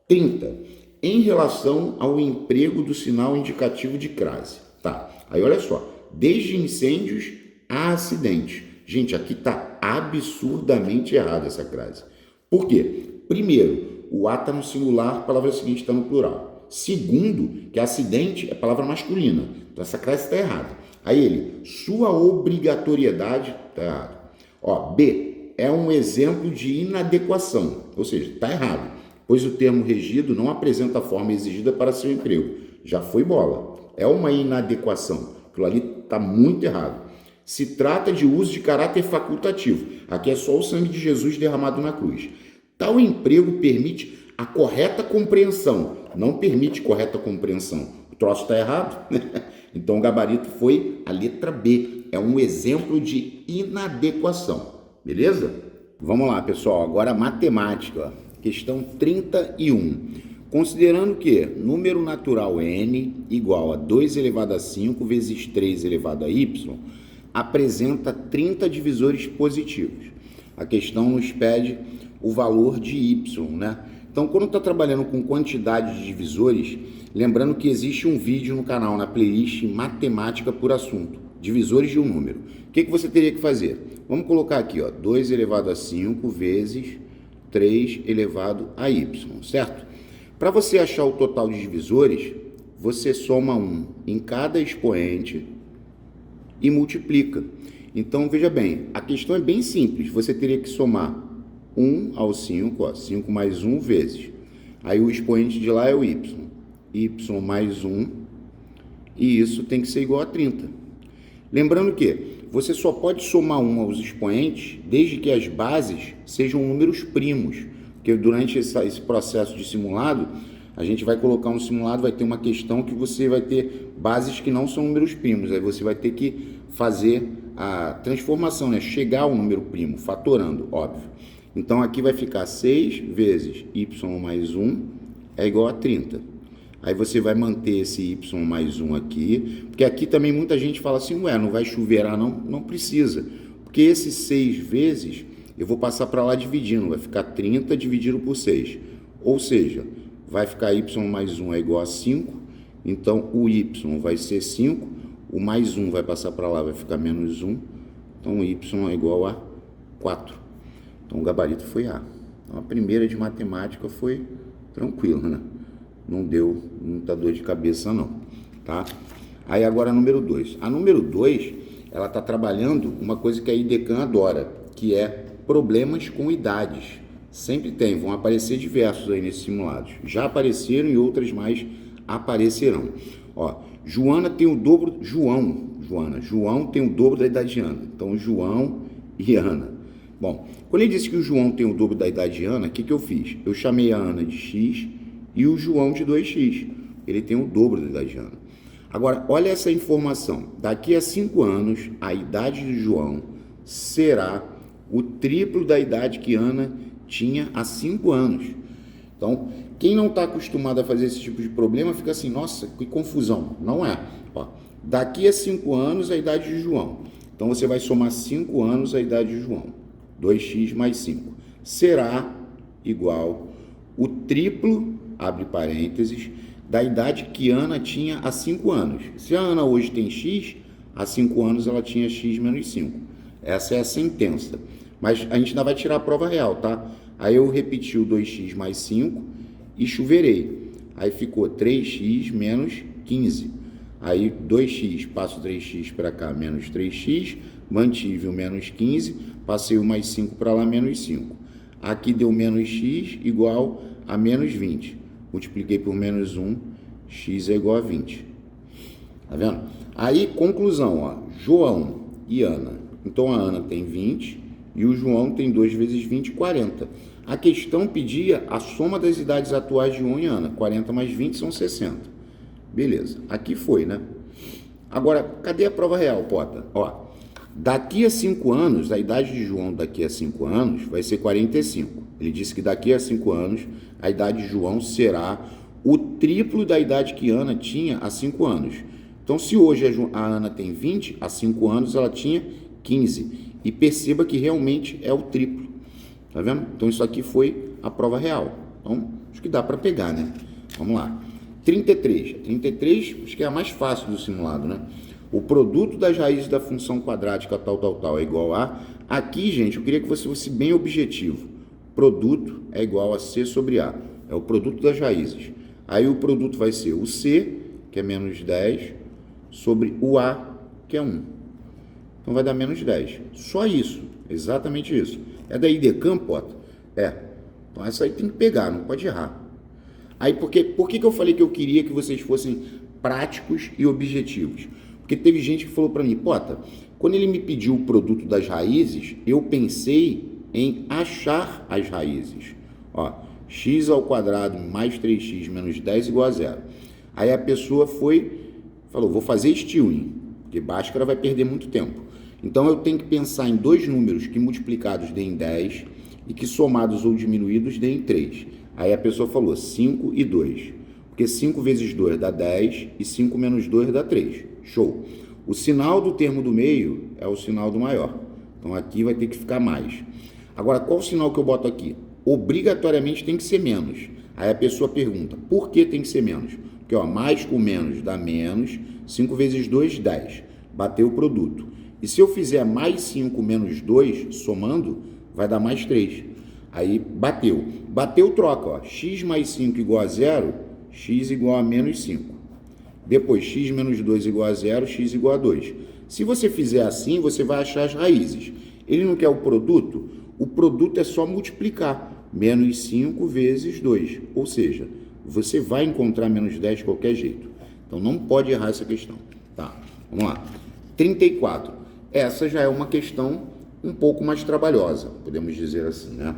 30. Em relação ao emprego do sinal indicativo de crase. Tá. Aí olha só. Desde incêndios a acidentes. Gente, aqui está absurdamente errada essa crase. Por quê? Primeiro, o A está no singular, a palavra seguinte está no plural. Segundo, que acidente é palavra masculina. Então essa crase está errada. Aí ele, sua obrigatoriedade está errado. Ó, B, é um exemplo de inadequação. Ou seja, está errado. Pois o termo regido não apresenta a forma exigida para seu emprego. Já foi bola. É uma inadequação. Aquilo ali está muito errado. Se trata de uso de caráter facultativo. Aqui é só o sangue de Jesus derramado na cruz. Tal emprego permite a correta compreensão. Não permite correta compreensão. O troço está errado. Então o gabarito foi a letra B. É um exemplo de inadequação. Beleza? Vamos lá, pessoal. Agora matemática. Questão 31. Considerando que número natural n igual a 2 elevado a 5 vezes 3 elevado a y, apresenta 30 divisores positivos. A questão nos pede o valor de y, né? Então, quando está trabalhando com quantidade de divisores, lembrando que existe um vídeo no canal, na playlist Matemática por Assunto, divisores de um número. O que você teria que fazer? Vamos colocar aqui, ó, 2 elevado a 5 vezes 3 elevado a y, certo? Para você achar o total de divisores, você soma 1 em cada expoente e multiplica. Então, veja bem, a questão é bem simples. Você teria que somar 1 ao 5, ó, 5 mais 1 vezes. Aí o expoente de lá é o y. Y mais 1, e isso tem que ser igual a 30. Lembrando que você só pode somar 1 aos expoentes desde que as bases sejam números primos. Porque durante esse processo de simulado, a gente vai colocar um simulado, vai ter uma questão que você vai ter bases que não são números primos. Aí você vai ter que fazer a transformação, né? Chegar ao número primo, fatorando, óbvio. Então aqui vai ficar 6 vezes y mais 1 é igual a 30. Aí você vai manter esse y mais 1 aqui, porque aqui também muita gente fala assim, ué, não vai chuveirar não? Não precisa, porque esses 6 vezes eu vou passar para lá dividindo, vai ficar 30 dividido por 6. Ou seja, vai ficar y mais 1 é igual a 5, então o y vai ser 5, o mais 1 vai passar para lá, vai ficar menos 1, então o y é igual a 4. Então o gabarito foi A. Então a primeira de matemática foi tranquila, né? Não deu muita dor de cabeça não, tá? Aí agora a número 2. A número 2, ela está trabalhando uma coisa que a IDECAN adora, que é problemas com idades. Sempre tem, vão aparecer diversos aí nesses simulados. Já apareceram e outras mais aparecerão. Ó, João tem o dobro da idade de Ana. Então, João e Ana. Bom, quando ele disse que o João tem o dobro da idade de Ana, o que eu fiz? Eu chamei a Ana de X e o João de 2x. Ele tem o dobro da idade de Ana. Agora, olha essa informação. Daqui a 5 anos, a idade de João será o triplo da idade que Ana tinha há 5 anos. Então, Quem não está acostumado a fazer esse tipo de problema fica assim, nossa, que confusão. Não é. Ó, daqui a 5 anos a idade de João. Então você vai somar 5 anos a idade de João. 2x mais 5. Será igual o triplo, abre parênteses, da idade que Ana tinha há 5 anos. Se a Ana hoje tem x, há 5 anos ela tinha x menos 5. Essa é a sentença. Mas a gente ainda vai tirar a prova real, tá? Aí eu repeti o 2x mais 5 e chuveirei. Aí ficou 3x menos 15. Aí 2x, passo 3x para cá, menos 3x, mantive o menos 15, passei o mais 5 para lá, menos 5. Aqui deu menos x igual a menos 20. Multipliquei por menos 1, x é igual a 20. Tá vendo? Aí, conclusão, ó, João e Ana. Então, a Ana tem 20 e o João tem 2 vezes 20, 40. A questão pedia a soma das idades atuais de João e Ana. 40 mais 20 são 60. Beleza, aqui foi, né? Agora, cadê a prova real, Pota? Ó, daqui a 5 anos, a idade de João daqui a 5 anos vai ser 45. Ele disse que daqui a 5 anos, a idade de João será o triplo da idade que Ana tinha há 5 anos. Então, se hoje a Ana tem 20, há 5 anos ela tinha 15. E perceba que realmente é o triplo. Tá vendo? Então, isso aqui foi a prova real. Então, acho que dá para pegar, né? Vamos lá. 33. 33, acho que é a mais fácil do simulado, né? O produto das raízes da função quadrática tal é igual a... Aqui, gente, eu queria que você fosse bem objetivo. Produto é igual a C sobre A. É o produto das raízes. Aí o produto vai ser o C, que é menos 10, sobre o A, que é 1. Então vai dar menos 10. Só isso. Exatamente isso. É da IDECAM, Pota? É. Então essa aí tem que pegar, não pode errar. Aí por que eu falei que eu queria que vocês fossem práticos e objetivos? Porque teve gente que falou para mim, Pota, quando ele me pediu o produto das raízes, eu pensei em achar as raízes. Ó, x ao quadrado mais 3x menos 10 igual a 0. Aí a pessoa falou, vou fazer Stilling, porque Bhaskara vai perder muito tempo. Então eu tenho que pensar em 2 números que multiplicados deem 10 e que somados ou diminuídos deem 3. Aí a pessoa falou 5 e 2, porque 5 vezes 2 dá 10 e 5 menos 2 dá 3. Show! O sinal do termo do meio é o sinal do maior. Então aqui vai ter que ficar mais. Agora, qual o sinal que eu boto aqui? Obrigatoriamente tem que ser menos. Aí a pessoa pergunta, por que tem que ser menos? Porque ó, mais com menos dá menos, 5 vezes 2, 10. Bateu o produto. E se eu fizer mais 5 menos 2, somando, vai dar mais 3. Aí bateu. Bateu, troca. Ó. X mais 5 igual a 0, x igual a menos 5. Depois, x menos 2 igual a 0, x igual a 2. Se você fizer assim, você vai achar as raízes. Ele não quer o produto? O produto é só multiplicar. Menos 5 vezes 2. Ou seja, você vai encontrar menos 10 de qualquer jeito. Então, não pode errar essa questão. Tá, vamos lá. 34. Essa já é uma questão um pouco mais trabalhosa, podemos dizer assim, né?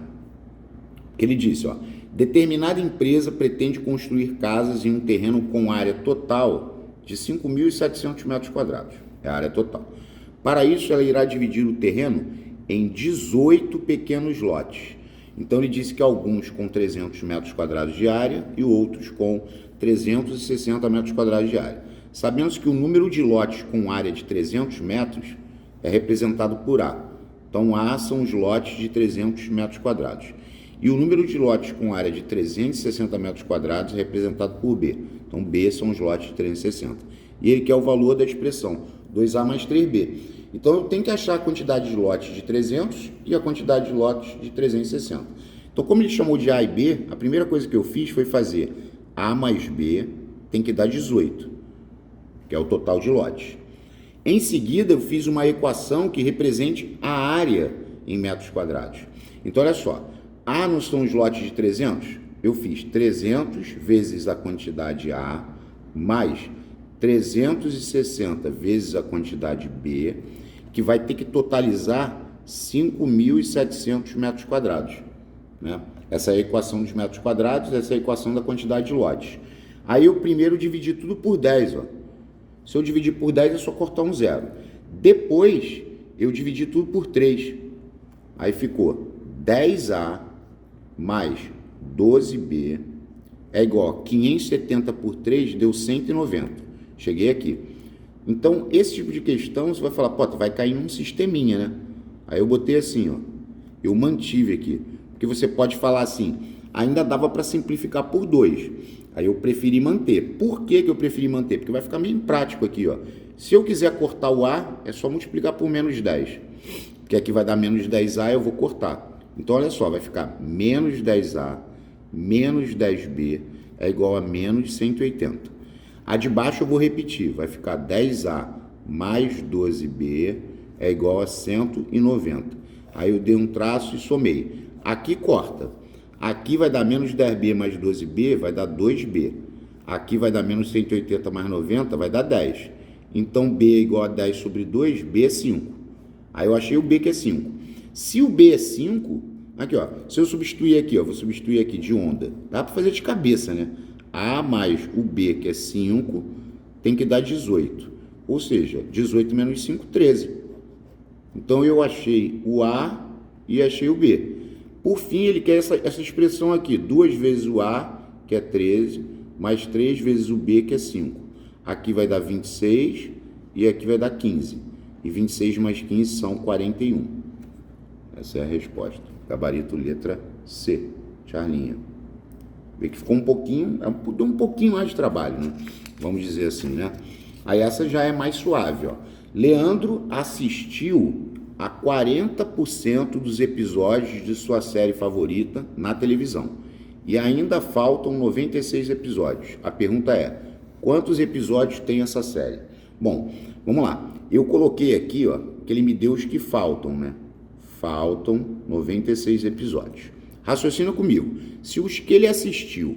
Ele disse, ó, determinada empresa pretende construir casas em um terreno com área total de 5.700 metros quadrados. É a área total. Para isso, ela irá dividir o terreno em 18 pequenos lotes. Então, ele disse que alguns com 300 metros quadrados de área e outros com 360 metros quadrados de área. Sabemos que o número de lotes com área de 300 metros é representado por A. Então, A são os lotes de 300 metros quadrados. E o número de lotes com área de 360 metros quadrados é representado por B. Então, B são os lotes de 360. E ele quer o valor da expressão 2A mais 3B. Então, eu tenho que achar a quantidade de lotes de 300 e a quantidade de lotes de 360. Então, como ele chamou de A e B, a primeira coisa que eu fiz foi fazer A mais B tem que dar 18, que é o total de lotes. Em seguida, eu fiz uma equação que represente a área em metros quadrados. Então, olha só, A não são os lotes de 300? Eu fiz 300 vezes a quantidade A, mais 360 vezes a quantidade B, que vai ter que totalizar 5.700 metros quadrados. Né? Essa é a equação dos metros quadrados, essa é a equação da quantidade de lotes. Aí eu primeiro dividi tudo por 10, ó. Se eu dividir por 10, é só cortar um zero. Depois, eu dividi tudo por 3. Aí ficou 10A mais 12B é igual a 570 por 3 deu 190. Cheguei aqui. Então, esse tipo de questão, você vai falar, pô, vai cair num sisteminha, né? Aí eu botei assim, ó. Eu mantive aqui. Porque você pode falar assim, ainda dava para simplificar por 2. Aí eu preferi manter. Por que eu preferi manter? Porque vai ficar meio prático aqui, ó. Se eu quiser cortar o A, é só multiplicar por menos 10. Porque aqui vai dar menos 10A, eu vou cortar. Então, olha só, vai ficar menos 10A menos 10B é igual a menos 180. A de baixo eu vou repetir, vai ficar 10A mais 12B é igual a 190. Aí eu dei um traço e somei. Aqui corta. Aqui vai dar menos 10B mais 12B, vai dar 2B. Aqui vai dar menos 180 mais 90, vai dar 10. Então, B é igual a 10 sobre 2, B é 5. Aí eu achei o B que é 5. Se o B é 5, aqui ó, se eu substituir aqui, ó, vou substituir aqui de onda. Dá para fazer de cabeça, né? A mais o B, que é 5, tem que dar 18. Ou seja, 18 menos 5, 13. Então eu achei o A e achei o B. Por fim, ele quer essa expressão aqui. 2 vezes o A, que é 13, mais 3 vezes o B, que é 5. Aqui vai dar 26 e aqui vai dar 15. E 26 mais 15 são 41. Essa é a resposta. Gabarito letra C. Charlinha. Vê que ficou um pouquinho, deu um pouquinho mais de trabalho, né? Vamos dizer assim, né? Aí essa já é mais suave, ó. Leandro assistiu a 40% dos episódios de sua série favorita na televisão. E ainda faltam 96 episódios. A pergunta é, quantos episódios tem essa série? Bom, vamos lá. Eu coloquei aqui, ó, que ele me deu os que faltam, né? Faltam 96 episódios. Raciocina comigo. Se os que ele assistiu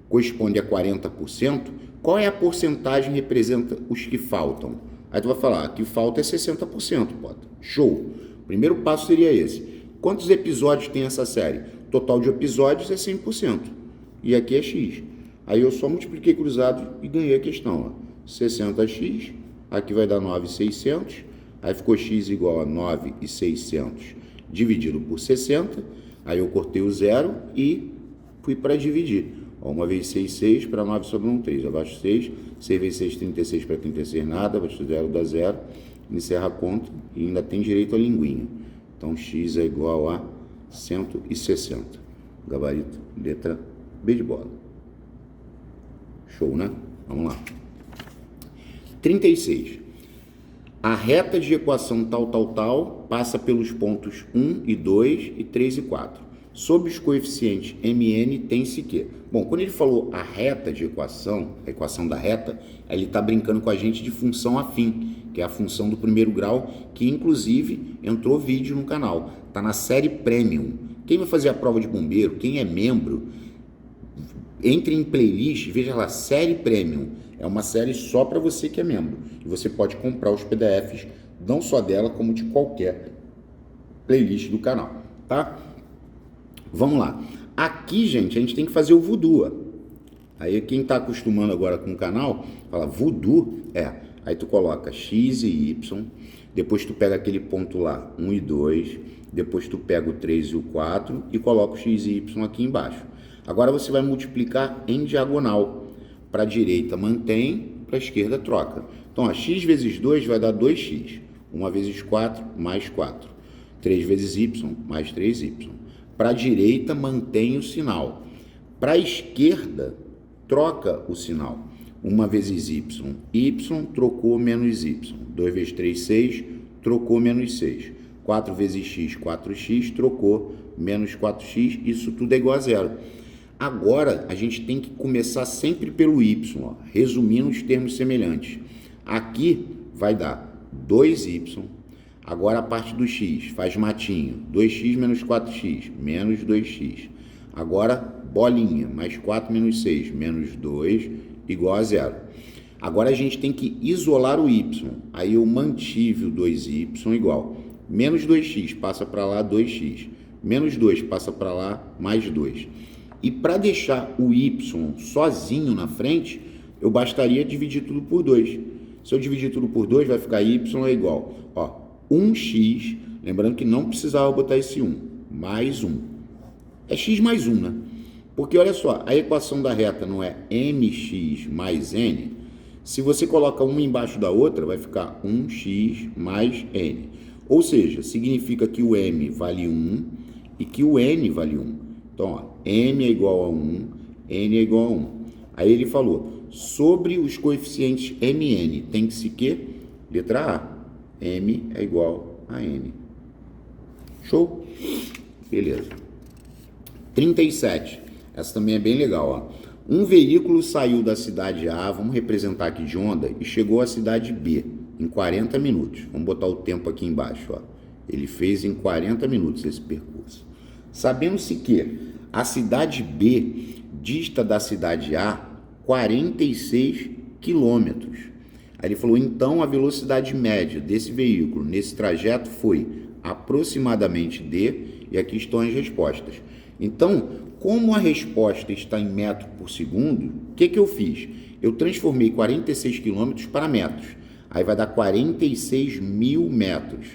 corresponde a 40%, qual é a porcentagem que representa os que faltam? Aí tu vai falar, que falta é 60%, Pota. Show. O primeiro passo seria esse. Quantos episódios tem essa série? Total de episódios é 100%. E aqui é X. Aí eu só multipliquei cruzado e ganhei a questão. Ó. 60x, aqui vai dar 9,600. Aí ficou x igual a 9,600 dividido por 60. Aí eu cortei o zero e fui para dividir. Ó, 1 vezes 6, 6, para 9 sobra um 3. Abaixo 6, 6 vezes 6, 36, para 36 nada. Abaixo 0 dá 0. Encerra a conta e ainda tem direito à linguinha. Então, x é igual a 160. Gabarito, letra B de bola. Show, né? Vamos lá. 36. A reta de equação tal passa pelos pontos 1 e 2 e 3 e 4. Sob os coeficientes mn tem-se que... Bom, quando ele falou a reta de equação, a equação da reta, ele está brincando com a gente de função afim, que é a função do primeiro grau, que inclusive entrou vídeo no canal. Está na série Premium. Quem vai fazer a prova de bombeiro, quem é membro, entre em playlist, veja lá, série Premium. É uma série só para você que é membro. E você pode comprar os PDFs, não só dela, como de qualquer playlist do canal, tá? Vamos lá. Aqui, gente, a gente tem que fazer o voodoo. Aí quem está acostumando agora com o canal, fala voodoo, aí tu coloca x e y, depois tu pega aquele ponto lá, 1 e 2, depois tu pega o 3 e o 4 e coloca o x e y aqui embaixo. Agora você vai multiplicar em diagonal. Para a direita mantém, para a esquerda troca. Então, ó, x vezes 2 vai dar 2x. 1 vezes 4, mais 4. 3 vezes y, mais 3y. Para a direita mantém o sinal. Para a esquerda, troca o sinal. 1 vezes y, trocou menos y. 2 vezes 3, 6, trocou menos 6. 4 vezes x, 4x, trocou menos 4x. Isso tudo é igual a zero. Agora, a gente tem que começar sempre pelo y, ó, resumindo os termos semelhantes. Aqui vai dar 2y, agora a parte do x, faz matinho, 2x menos 4x, menos 2x. Agora, bolinha, mais 4 menos 6, menos 2, igual a zero. Agora a gente tem que isolar o y, aí eu mantive o 2y igual. Menos 2x passa para lá, 2x. Menos 2 passa para lá, mais 2. E para deixar o y sozinho na frente, eu bastaria dividir tudo por 2. Se eu dividir tudo por 2, vai ficar y é igual, ó, 1x, lembrando que não precisava botar esse 1, mais 1. É x mais 1, né? Porque olha só, a equação da reta não é mx mais n? Se você coloca uma embaixo da outra, vai ficar 1x mais n. Ou seja, significa que o m vale 1 e que o n vale 1. Então, ó, m é igual a 1, n é igual a 1. Aí ele falou, sobre os coeficientes mn, tem que se quê? Letra A, m é igual a n. Show? Beleza. 37. Essa também é bem legal, ó. Um veículo saiu da cidade A, vamos representar aqui de onda, e chegou à cidade B em 40 minutos. Vamos botar o tempo aqui embaixo, ó. Ele fez em 40 minutos esse percurso. Sabendo-se que a cidade B dista da cidade A 46 quilômetros. Aí ele falou, então a velocidade média desse veículo nesse trajeto foi aproximadamente D, e aqui estão as respostas. Então, como a resposta está em metro por segundo, o que eu fiz? Eu transformei 46 quilômetros para metros. Aí vai dar 46 mil metros.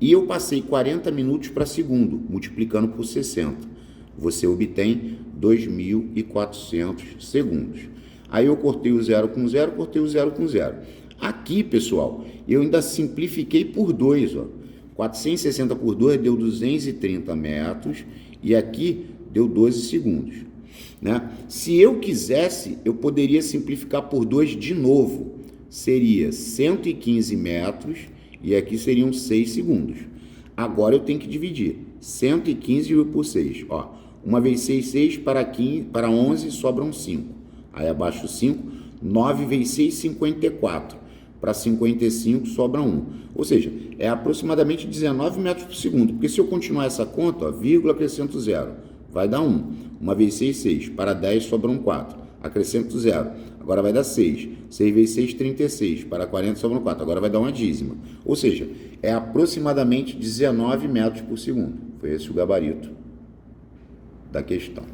E eu passei 40 minutos para segundo, multiplicando por 60. Você obtém 2.400 segundos. Aí eu cortei o zero com zero, cortei o zero com zero. Aqui, pessoal, eu ainda simplifiquei por 2, ó. 460 por 2 deu 230 metros e aqui deu 12 segundos, né? Se eu quisesse, eu poderia simplificar por 2 de novo. Seria 115 metros e aqui seriam 6 segundos. Agora eu tenho que dividir 115 por 6. Ó, uma vez 6, 6, para 11 sobram 5. Aí abaixo 5, 9 vezes 6, 54. Para 55 sobra 1. Ou seja, é aproximadamente 19 metros por segundo. Porque se eu continuar essa conta, ó, vírgula, acrescento 0, vai dar 1. Uma vez 6, 6. Para 10 sobram 4. Acrescento 0. Agora vai dar 6. 6 vezes 6, 36. Para 40 sobram 4. Agora vai dar uma dízima. Ou seja, é aproximadamente 19 metros por segundo. Foi esse o gabarito da questão.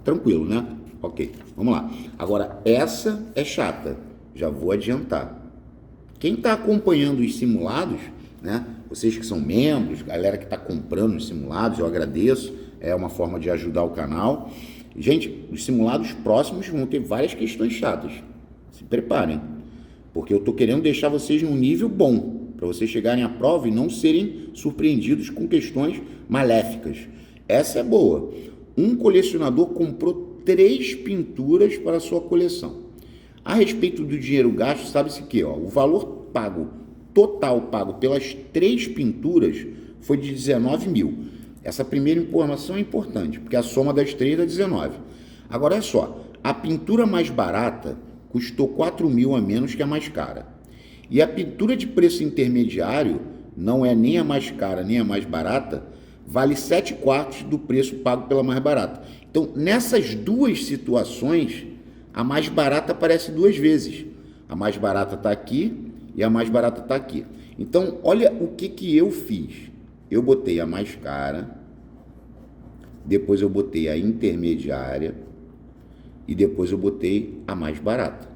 Tranquilo, né? Ok, vamos lá. Agora, essa é chata. Já vou adiantar. Quem está acompanhando os simulados, né? Vocês que são membros, galera que está comprando os simulados, eu agradeço. É uma forma de ajudar o canal. Gente, os simulados próximos vão ter várias questões chatas. Se preparem, porque eu estou querendo deixar vocês num nível bom, para vocês chegarem à prova e não serem surpreendidos com questões maléficas. Essa é boa. Um colecionador comprou 3 pinturas para a sua coleção. A respeito do dinheiro gasto, sabe-se que o valor total pago pelas 3 pinturas foi de 19 mil. Essa primeira informação é importante, porque a soma das 3 dá 19. Agora é só, a pintura mais barata custou 4 mil a menos que a mais cara. E a pintura de preço intermediário, não é nem a mais cara nem a mais barata, vale 7/4 do preço pago pela mais barata. Então, nessas duas situações, a mais barata aparece 2 vezes. A mais barata está aqui e a mais barata está aqui. Então, olha o que eu fiz. Eu botei a mais cara, depois eu botei a intermediária e depois eu botei a mais barata.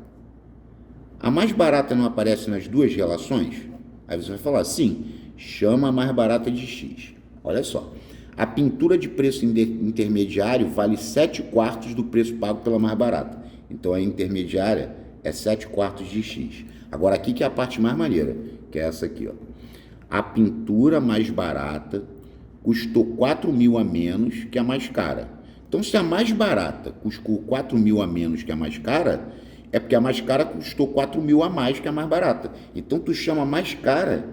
A mais barata não aparece nas duas relações? Aí você vai falar, sim, chama a mais barata de X. Olha só, a pintura de preço intermediário vale 7/4 do preço pago pela mais barata. Então, a intermediária é 7/4 de X. Agora, aqui que é a parte mais maneira, que é essa aqui, ó. A pintura mais barata custou 4 mil a menos que a mais cara. Então, se a mais barata custou 4 mil a menos que a mais cara, é porque a mais cara custou 4 mil a mais que a mais barata. Então, tu chama a mais cara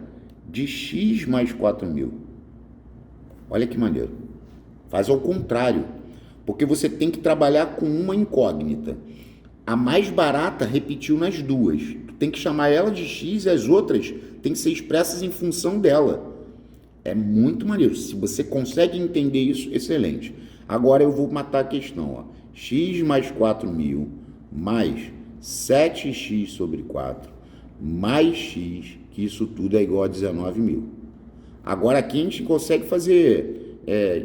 de X mais 4 mil. Olha que maneiro. Faz ao contrário, porque você tem que trabalhar com uma incógnita. A mais barata repetiu nas duas. Tu tem que chamar ela de X e as outras tem que ser expressas em função dela. É muito maneiro. Se você consegue entender isso, excelente. Agora eu vou matar a questão. Ó. X mais 4 mil mais 7x sobre 4 mais x, que isso tudo é igual a 19 mil. Agora aqui a gente consegue fazer,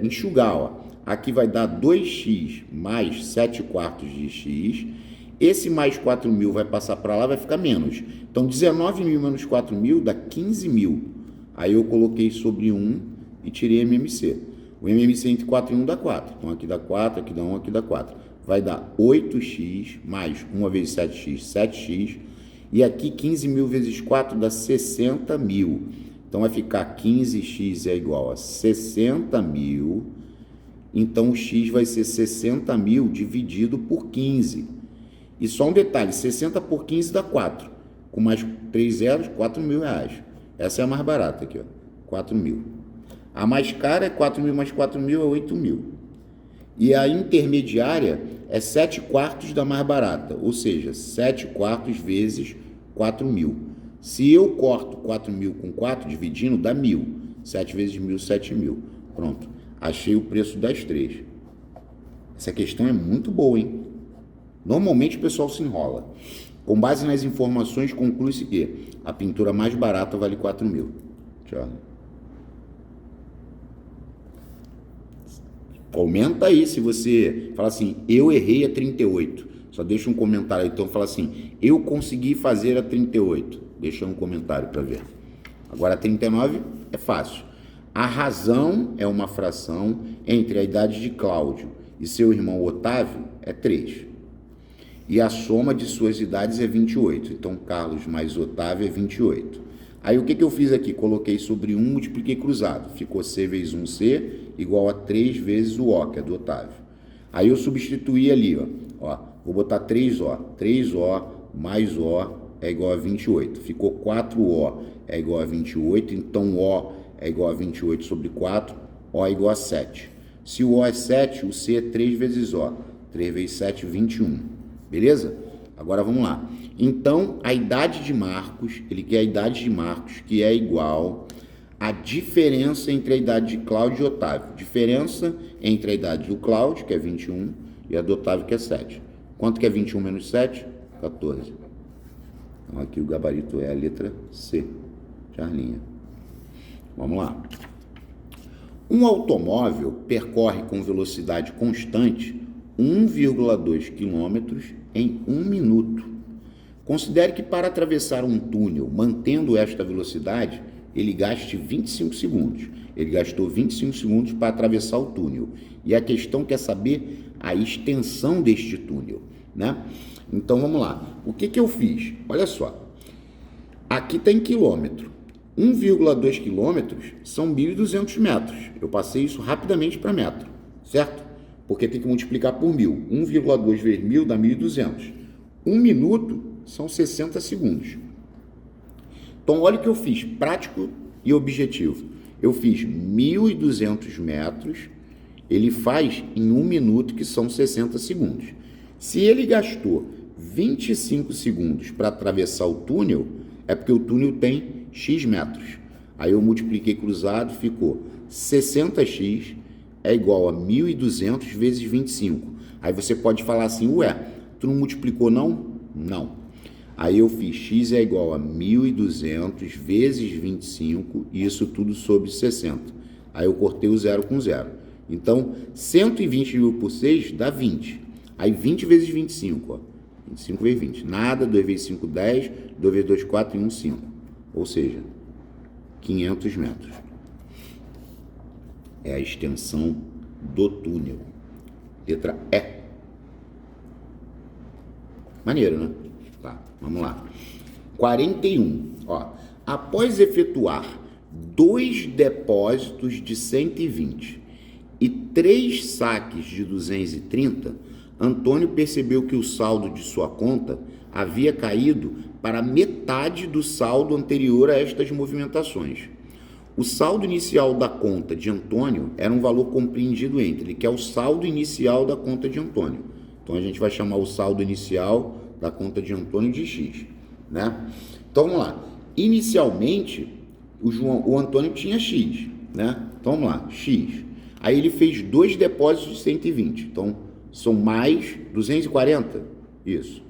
enxugar. Ó. Aqui vai dar 2x mais 7/4 de x. Esse mais 4 mil vai passar para lá, vai ficar menos. Então, 19 mil menos 4 mil dá 15 mil. Aí eu coloquei sobre 1 e tirei MMC. O MMC entre 4 e 1 dá 4. Então aqui dá 4, aqui dá 1, aqui dá 4. Vai dar 8x mais 1 vezes 7x, 7x. E aqui 15 mil vezes 4 dá 60 mil. Então vai ficar 15x é igual a 60 mil. Então o x vai ser 60 mil dividido por 15. E só um detalhe, 60 por 15 dá 4. Com mais 3 zeros, 4 mil reais. Essa é a mais barata aqui, ó, 4 mil. A mais cara é 4 mil mais 4 mil é 8 mil. E a intermediária é 7 quartos da mais barata, ou seja, 7 quartos vezes 4 mil. Se eu corto 4 mil com 4, dividindo, dá 1.000. 7 vezes 1.000, 7 mil. Pronto, achei o preço das três. Essa questão é muito boa, hein? Normalmente o pessoal se enrola. Com base nas informações, conclui-se que a pintura mais barata vale 4 mil. Tchau. Comenta aí se você fala assim, eu errei a 38. Só deixa um comentário aí. Então fala assim, eu consegui fazer a 38. Deixa um comentário para ver. Agora a 39 é fácil. A razão é uma fração entre a idade de Cláudio e seu irmão Otávio é 3. E a soma de suas idades é 28. Então, Carlos mais Otávio é 28. Aí, o que eu fiz aqui? Coloquei sobre 1, multipliquei cruzado. Ficou C vezes 1C igual a 3 vezes o O, que é do Otávio. Aí, eu substituí ali, ó. Vou botar 3O. 3O mais O é igual a 28. Ficou 4O é igual a 28. Então, O é igual a 28 sobre 4. O é igual a 7. Se o O é 7, o C é 3 vezes O. 3 vezes 7, 21. Beleza? Agora vamos lá. Então, a idade de Marcos, ele quer a idade de Marcos, que é igual à diferença entre a idade de Cláudio e Otávio. Diferença entre a idade do Cláudio, que é 21, e a do Otávio, que é 7. Quanto que é 21 menos 7? 14. Então, aqui o gabarito é a letra C, Charlinha. Vamos lá. Um automóvel percorre com velocidade constante 1,2 km em 1 minuto. Considere que para atravessar um túnel, mantendo esta velocidade, ele gaste 25 segundos. Ele gastou 25 segundos para atravessar o túnel. E a questão quer saber a extensão deste túnel, né? Então, vamos lá. O que eu fiz? Olha só. Aqui está em quilômetro. 1,2 quilômetros são 1.200 metros. Eu passei isso rapidamente para metro, certo? Porque tem que multiplicar por 1.000. 1,2 vezes 1.000 dá 1.200. 1 minuto são 60 segundos. Então, olha o que eu fiz, prático e objetivo. Eu fiz 1.200 metros, ele faz em 1 minuto, que são 60 segundos. Se ele gastou 25 segundos para atravessar o túnel, é porque o túnel tem X metros. Aí eu multipliquei cruzado, ficou 60x é igual a 1.200 vezes 25. Aí você pode falar assim, ué, tu não multiplicou não? Não. Aí eu fiz x é igual a 1.200 vezes 25, e isso tudo sobre 60. Aí eu cortei o zero com zero. Então, 120 mil por 6 dá 20. Aí 20 vezes 25, ó. 25 vezes 20. Nada, 2 vezes 5, 10. 2 vezes 2, 4 e 1, 5. Ou seja, 500 metros. É a extensão do túnel. Letra E. Maneiro, né? Tá, vamos lá. 41. Ó, após efetuar 2 depósitos de 120 e 3 saques de 230, Antônio percebeu que o saldo de sua conta havia caído para metade do saldo anterior a estas movimentações. O saldo inicial da conta de Antônio era um valor compreendido entre, ele quer o saldo inicial da conta de Antônio. Então, a gente vai chamar o saldo inicial da conta de Antônio de X, né? Então, vamos lá. Inicialmente, o Antônio tinha X, né? Então, vamos lá, X. Aí, ele fez 2 depósitos de 120. Então, são mais 240? Isso.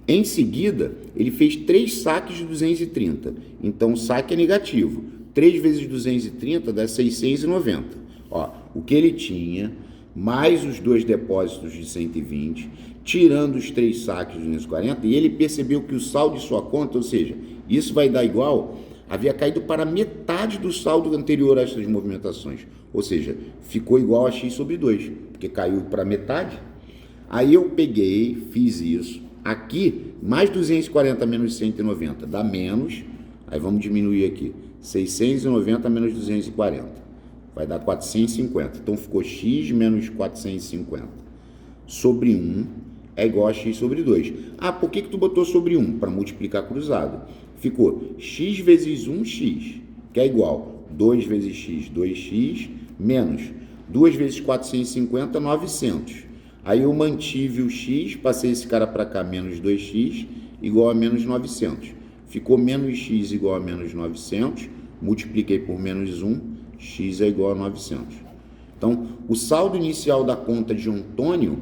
Em seguida, ele fez 3 saques de 230. Então, o saque é negativo. 3 vezes 230 dá 690. Ó, o que ele tinha, mais os 2 depósitos de 120, tirando os 3 saques de 240, e ele percebeu que o saldo de sua conta, ou seja, isso vai dar igual havia caído para metade do saldo anterior a essas movimentações. Ou seja, ficou igual a x sobre 2, porque caiu para metade. Aí eu peguei, fiz isso. Aqui, mais 240 menos 190 dá menos. Aí vamos diminuir aqui. 690 menos 240. Vai dar 450. Então ficou x menos 450 sobre 1 é igual a x sobre 2. Ah, por que tu botou sobre 1? Para multiplicar cruzado. Ficou x vezes 1x, que é igual 2 vezes x, 2x, menos 2 vezes 450, 900. Aí eu mantive o x, passei esse cara para cá, menos 2x, igual a menos 900. Ficou menos x igual a menos 900, multipliquei por menos 1, x é igual a 900. Então, o saldo inicial da conta de Antônio,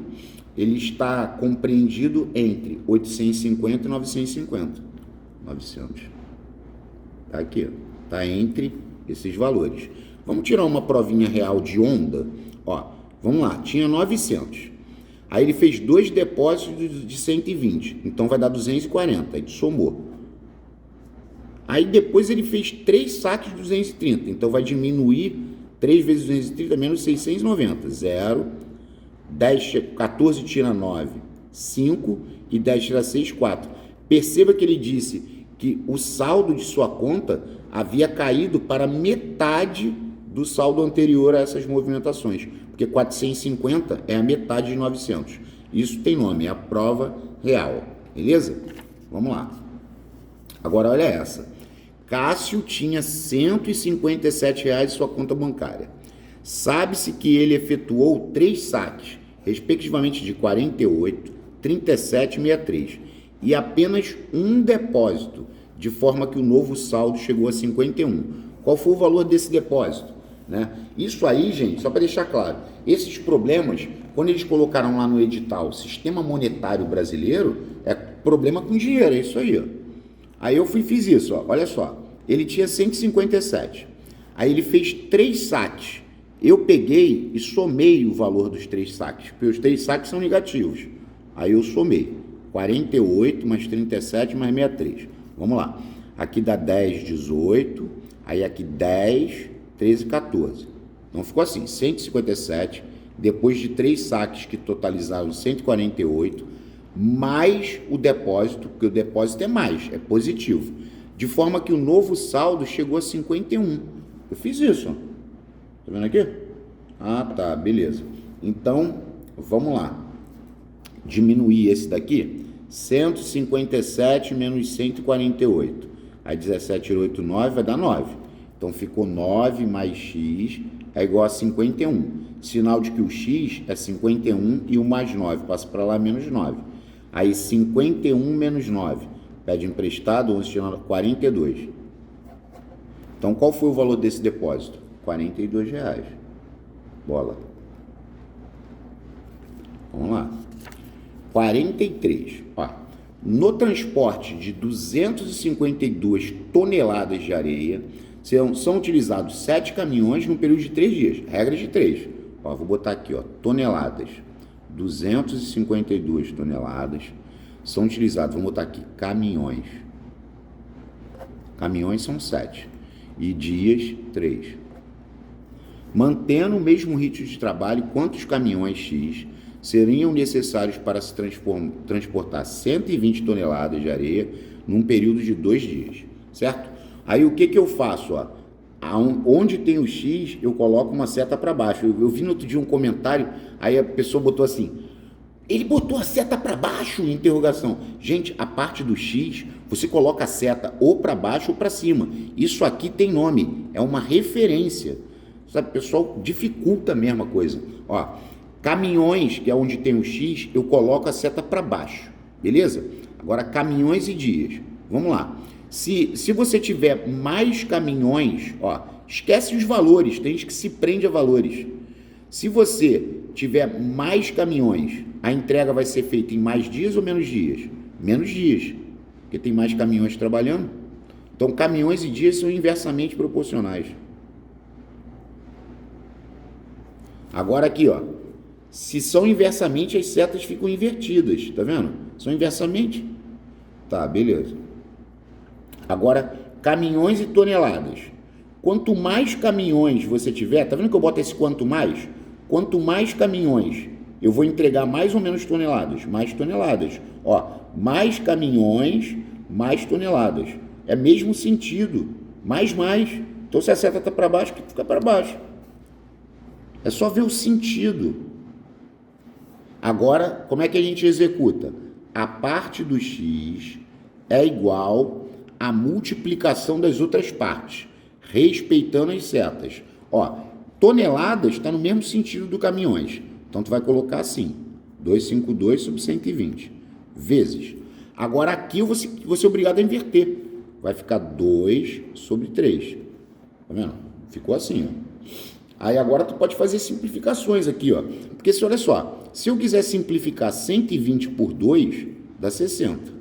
ele está compreendido entre 850 e 950. 900. Está aqui, está entre esses valores. Vamos tirar uma provinha real de onda. Ó, vamos lá, tinha 900. Aí ele fez 2 depósitos de 120, então vai dar 240, aí somou. Aí depois ele fez 3 saques de 230, então vai diminuir 3 vezes 230 menos 690, 0, 10, 14 tira 9, 5 e 10 tira 6, 4. Perceba que ele disse que o saldo de sua conta havia caído para metade do saldo anterior a essas movimentações, porque 450 é a metade de 900. Isso tem nome, é a prova real, beleza? Vamos lá. Agora olha essa. Cássio tinha R$ 157 em sua conta bancária. Sabe-se que ele efetuou 3 saques, respectivamente de 48, 37 e 63, e apenas um depósito, de forma que o novo saldo chegou a 51. Qual foi o valor desse depósito? Né? Isso aí, gente, só para deixar claro, esses problemas, quando eles colocaram lá no edital Sistema Monetário Brasileiro, é problema com dinheiro, é isso aí. Ó. Aí eu fiz isso, ó, olha só, ele tinha 157, aí ele fez 3 saques, eu peguei e somei o valor dos 3 saques, porque os 3 saques são negativos, aí eu somei, 48 mais 37 mais 63, vamos lá, aqui dá 10, 18, aí aqui 10, 13, 14, então ficou assim, 157, depois de 3 saques que totalizaram 148, mais o depósito, porque o depósito é mais, é positivo, de forma que o novo saldo chegou a 51. Eu fiz isso, ó. Tá vendo aqui? Ah, tá, beleza. Então, vamos lá. Diminuir esse daqui, 157 menos 148. Aí 17 tirou 8, 9, vai dar 9. Então, ficou 9 mais x é igual a 51. Sinal de que o x é 51 e o mais 9 passa para lá, menos 9. Aí 51 menos 9, pede emprestado, 11 tirando 42. Então, qual foi o valor desse depósito? R$42. Bola. Vamos lá. 43. Ó. No transporte de 252 toneladas de areia, são utilizados 7 caminhões no período de 3 dias. Regra de 3. Ó, vou botar aqui, ó, toneladas. 252 toneladas são utilizados, vamos botar aqui, caminhões. Caminhões são 7 e dias 3. Mantendo o mesmo ritmo de trabalho, quantos caminhões X seriam necessários para se transportar 120 toneladas de areia num período de 2 dias, certo? Aí o que eu faço? Ó? Onde tem o X, eu coloco uma seta para baixo. Eu vi no outro dia um comentário, aí a pessoa botou assim, ele botou a seta para baixo, interrogação. Gente, a parte do X, você coloca a seta ou para baixo ou para cima. Isso aqui tem nome, é uma referência. Sabe, pessoal, dificulta a mesma coisa. Ó, caminhões, que é onde tem o X, eu coloco a seta para baixo, beleza? Agora, caminhões e dias. Vamos lá. Se você tiver mais caminhões, ó, esquece os valores, tem gente que se prende a valores. Se você tiver mais caminhões, a entrega vai ser feita em mais dias ou menos dias? Menos dias, porque tem mais caminhões trabalhando. Então, caminhões e dias são inversamente proporcionais. Agora aqui, ó, se são inversamente, as setas ficam invertidas, tá vendo? São inversamente. Tá, beleza. Agora, caminhões e toneladas. Quanto mais caminhões você tiver, tá vendo que eu boto esse quanto mais? Quanto mais caminhões, eu vou entregar mais ou menos toneladas? Mais toneladas. Ó, mais caminhões, mais toneladas. É mesmo sentido. Mais. Então, se a seta está para baixo, fica para baixo. É só ver o sentido. Agora, como é que a gente executa? A parte do x é igual à multiplicação das outras partes, respeitando as setas. Ó, toneladas está no mesmo sentido do caminhões. Então, tu vai colocar assim, 252 sobre 120, vezes. Agora, aqui eu vou ser obrigado a inverter. Vai ficar 2 sobre 3. Tá vendo? Ficou assim, ó. Aí agora tu pode fazer simplificações aqui, ó. Porque se olha só, se eu quiser simplificar 120 por 2, dá 60.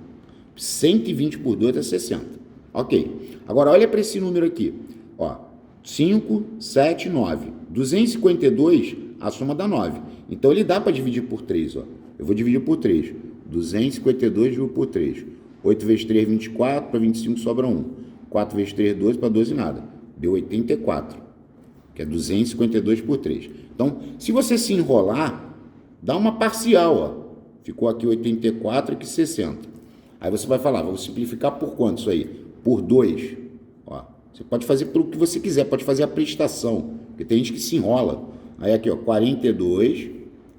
120 por 2 dá 60. Ok. Agora olha para esse número aqui. Ó, 5, 7, 9. 252, a soma dá 9. Então ele dá para dividir por 3, ó. Eu vou dividir por 3. 252 dividido por 3. 8 vezes 3, 24. Para 25 sobra 1. 4 vezes 3, 12. Para 12, nada. Deu 84. Que é 252 por 3. Então, se você se enrolar, dá uma parcial, ó. Ficou aqui 84 e aqui 60. Aí você vai falar, vou simplificar por quanto isso aí? Por 2. Ó, você pode fazer pelo que você quiser, pode fazer a prestação, porque tem gente que se enrola. Aí aqui, ó, 42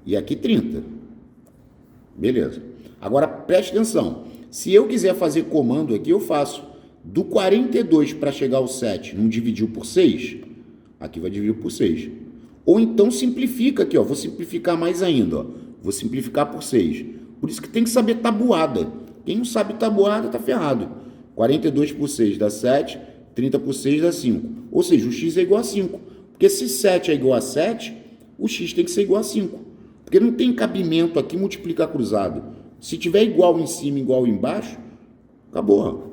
e aqui 30. Beleza. Agora, preste atenção. Se eu quiser fazer comando aqui, eu faço. Do 42 para chegar ao 7, não dividiu por 6? Aqui vai dividir por 6. Ou então simplifica aqui, ó. Vou simplificar mais ainda, ó. Vou simplificar por 6. Por isso que tem que saber tabuada. Quem não sabe tabuada tá ferrado. 42 por 6 dá 7, 30 por 6 dá 5. Ou seja, o x é igual a 5. Porque se 7 é igual a 7, o x tem que ser igual a 5. Porque não tem cabimento aqui multiplicar cruzado. Se tiver igual em cima e igual embaixo, acabou, ó.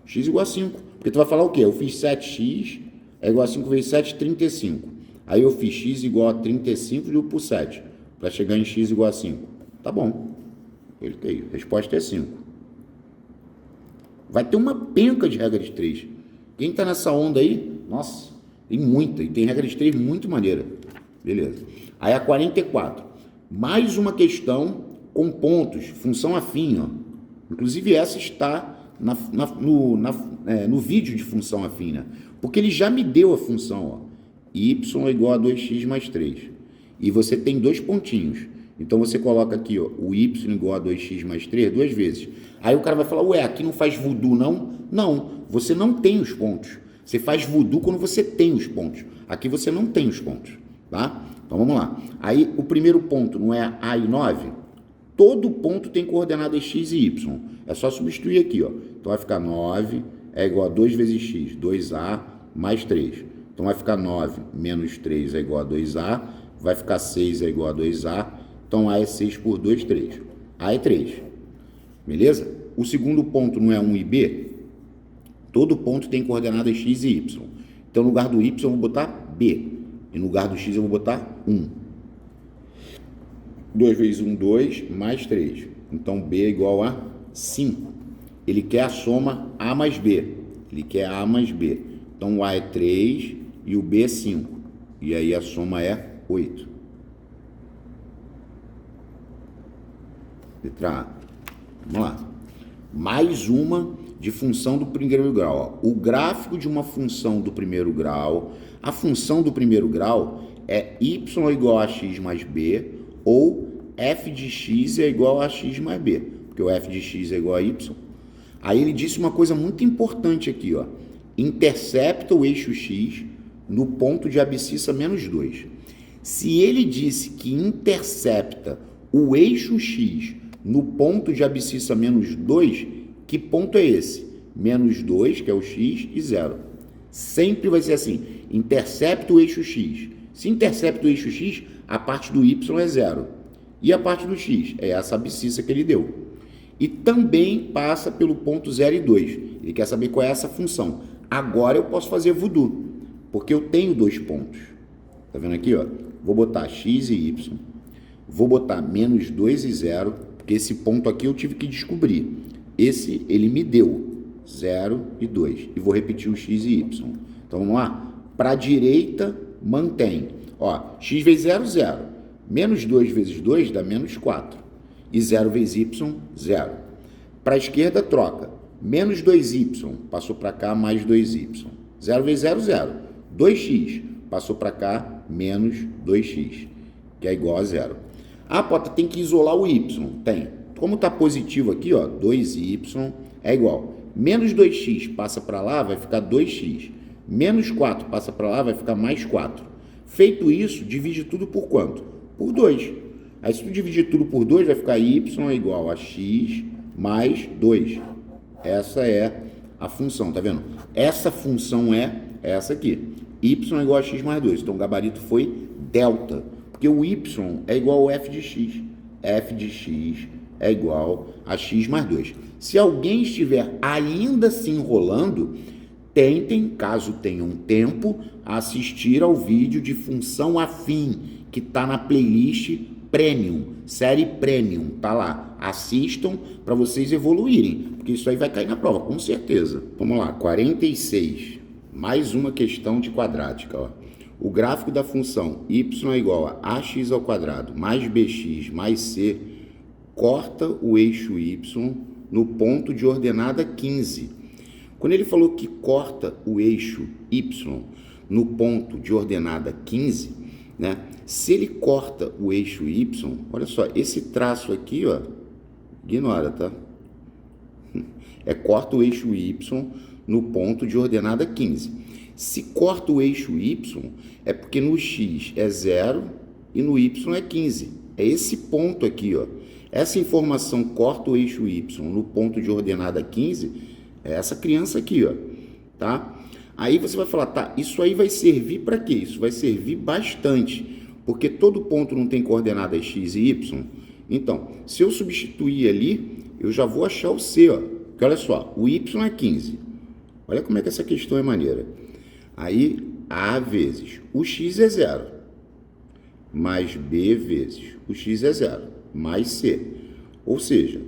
X igual a 5. Porque tu vai falar o quê? Eu fiz 7x... é igual a 5 vezes 7, 35. Aí eu fiz x igual a 35 dividido por 7. Para chegar em x igual a 5. Tá bom. Ele tem. Resposta é 5. Vai ter uma penca de regra de 3. Quem está nessa onda aí, nossa, tem muita. E tem regra de 3 muito maneira. Beleza. Aí a 44. Mais uma questão com pontos. Função afim, ó. Inclusive essa está no vídeo de função afim, né? Porque ele já me deu a função, ó, y é igual a 2x mais 3. E você tem dois pontinhos. Então, você coloca aqui, ó, o y igual a 2x mais 3 duas vezes. Aí o cara vai falar, ué, aqui não faz voodoo, não? Não, você não tem os pontos. Você faz voodoo quando você tem os pontos. Aqui você não tem os pontos, tá? Então, vamos lá. Aí, o primeiro ponto não é A e 9? Todo ponto tem coordenadas x e y. É só substituir aqui, ó. Então, vai ficar 9 é igual a 2 vezes x, 2a mais 3. Então, vai ficar 9 menos 3 é igual a 2a, vai ficar 6 é igual a 2a, então A é 6 por 2, 3. A é 3. Beleza? O segundo ponto não é 1 e B? Todo ponto tem coordenadas x e y. Então, no lugar do y eu vou botar B. E no lugar do x eu vou botar 1. 2 vezes 1, 2, mais 3. Então, B é igual a 5. Ele quer a soma A mais B. Ele quer A mais B. Então, o A é 3 e o B é 5. E aí, a soma é 8. Letra A. Vamos lá. Mais uma de função do primeiro grau. Ó. O gráfico de uma função do primeiro grau. A função do primeiro grau é y igual a x mais b ou f de x é igual a x mais b. Porque o f de x é igual a y. Aí ele disse uma coisa muito importante aqui, ó. Intercepta o eixo x no ponto de abscissa menos 2. Se ele disse que intercepta o eixo x no ponto de abscissa menos 2, que ponto é esse? Menos 2, que é o x, e 0. Sempre vai ser assim. Intercepta o eixo x. Se intercepta o eixo x, a parte do y é 0. E a parte do x? É essa abscissa que ele deu. E também passa pelo ponto 0 e 2. Ele quer saber qual é essa função. Agora eu posso fazer voodoo, porque eu tenho dois pontos. Tá vendo aqui, ó? Vou botar x e y. Vou botar menos 2 e 0, porque esse ponto aqui eu tive que descobrir. Esse ele me deu. 0 e 2. E vou repetir o x e y. Então, vamos lá? Para a direita, mantém. Ó, x vezes 0, 0. Menos 2 vezes 2 dá menos 4. E 0 vezes y, 0. Para a esquerda, troca. Menos 2y, passou para cá, mais 2y. 0 vezes 0, 0. 2x, passou para cá, menos 2x, que é igual a 0. Ah, Pota, tem que isolar o y. Tem. Como está positivo aqui, ó, 2y é igual. Menos 2x passa para lá, vai ficar 2x. Menos 4 passa para lá, vai ficar mais 4. Feito isso, divide tudo por quanto? Por 2. Aí, se tu dividir tudo por 2, vai ficar y é igual a x mais 2. Essa é a função, tá vendo? Essa função é essa aqui. Y é igual a x mais 2. Então, o gabarito foi delta. Porque o y é igual ao f de x. F de x é igual a x mais 2. Se alguém estiver ainda se enrolando, tentem, caso tenham tempo, assistir ao vídeo de função afim, que está na playlist Premium, série Premium, tá lá. Assistam para vocês evoluírem, porque isso aí vai cair na prova, com certeza. Vamos lá, 46, mais uma questão de quadrática, ó. O gráfico da função y é igual a ax ao quadrado mais bx mais c corta o eixo y no ponto de ordenada 15. Quando ele falou que corta o eixo y no ponto de ordenada 15, né? Se ele corta o eixo y, olha só, esse traço aqui, ó, ignora, tá? Corta o eixo y no ponto de ordenada 15. Se corta o eixo y, é porque no x é 0 e no y é 15. É esse ponto aqui, ó. Essa informação corta o eixo y no ponto de ordenada 15, é essa criança aqui, ó, tá? Aí você vai falar, tá, isso aí vai servir para quê? Isso vai servir bastante, porque todo ponto não tem coordenadas x e y. Então, se eu substituir ali, eu já vou achar o c, ó. Porque olha só, o y é 15. Olha como é que essa questão é maneira. Aí, a vezes o x é 0, mais b vezes o x é 0, mais c. Ou seja,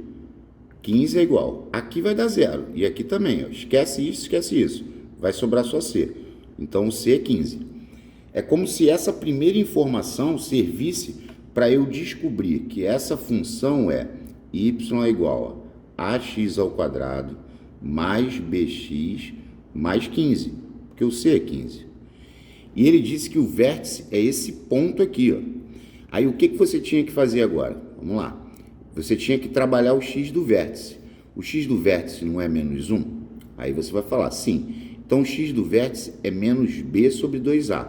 15 é igual. Aqui vai dar 0. E aqui também, ó. Esquece isso. Vai sobrar só c. Então, o c é 15. É como se essa primeira informação servisse para eu descobrir que essa função é y é igual a ax ao quadrado mais bx mais 15, porque o c é 15. E ele disse que o vértice é esse ponto aqui, ó. Aí o que você tinha que fazer agora? Vamos lá. Você tinha que trabalhar o x do vértice. O x do vértice não é menos 1? Aí você vai falar, sim. Então, o x do vértice é menos b sobre 2a,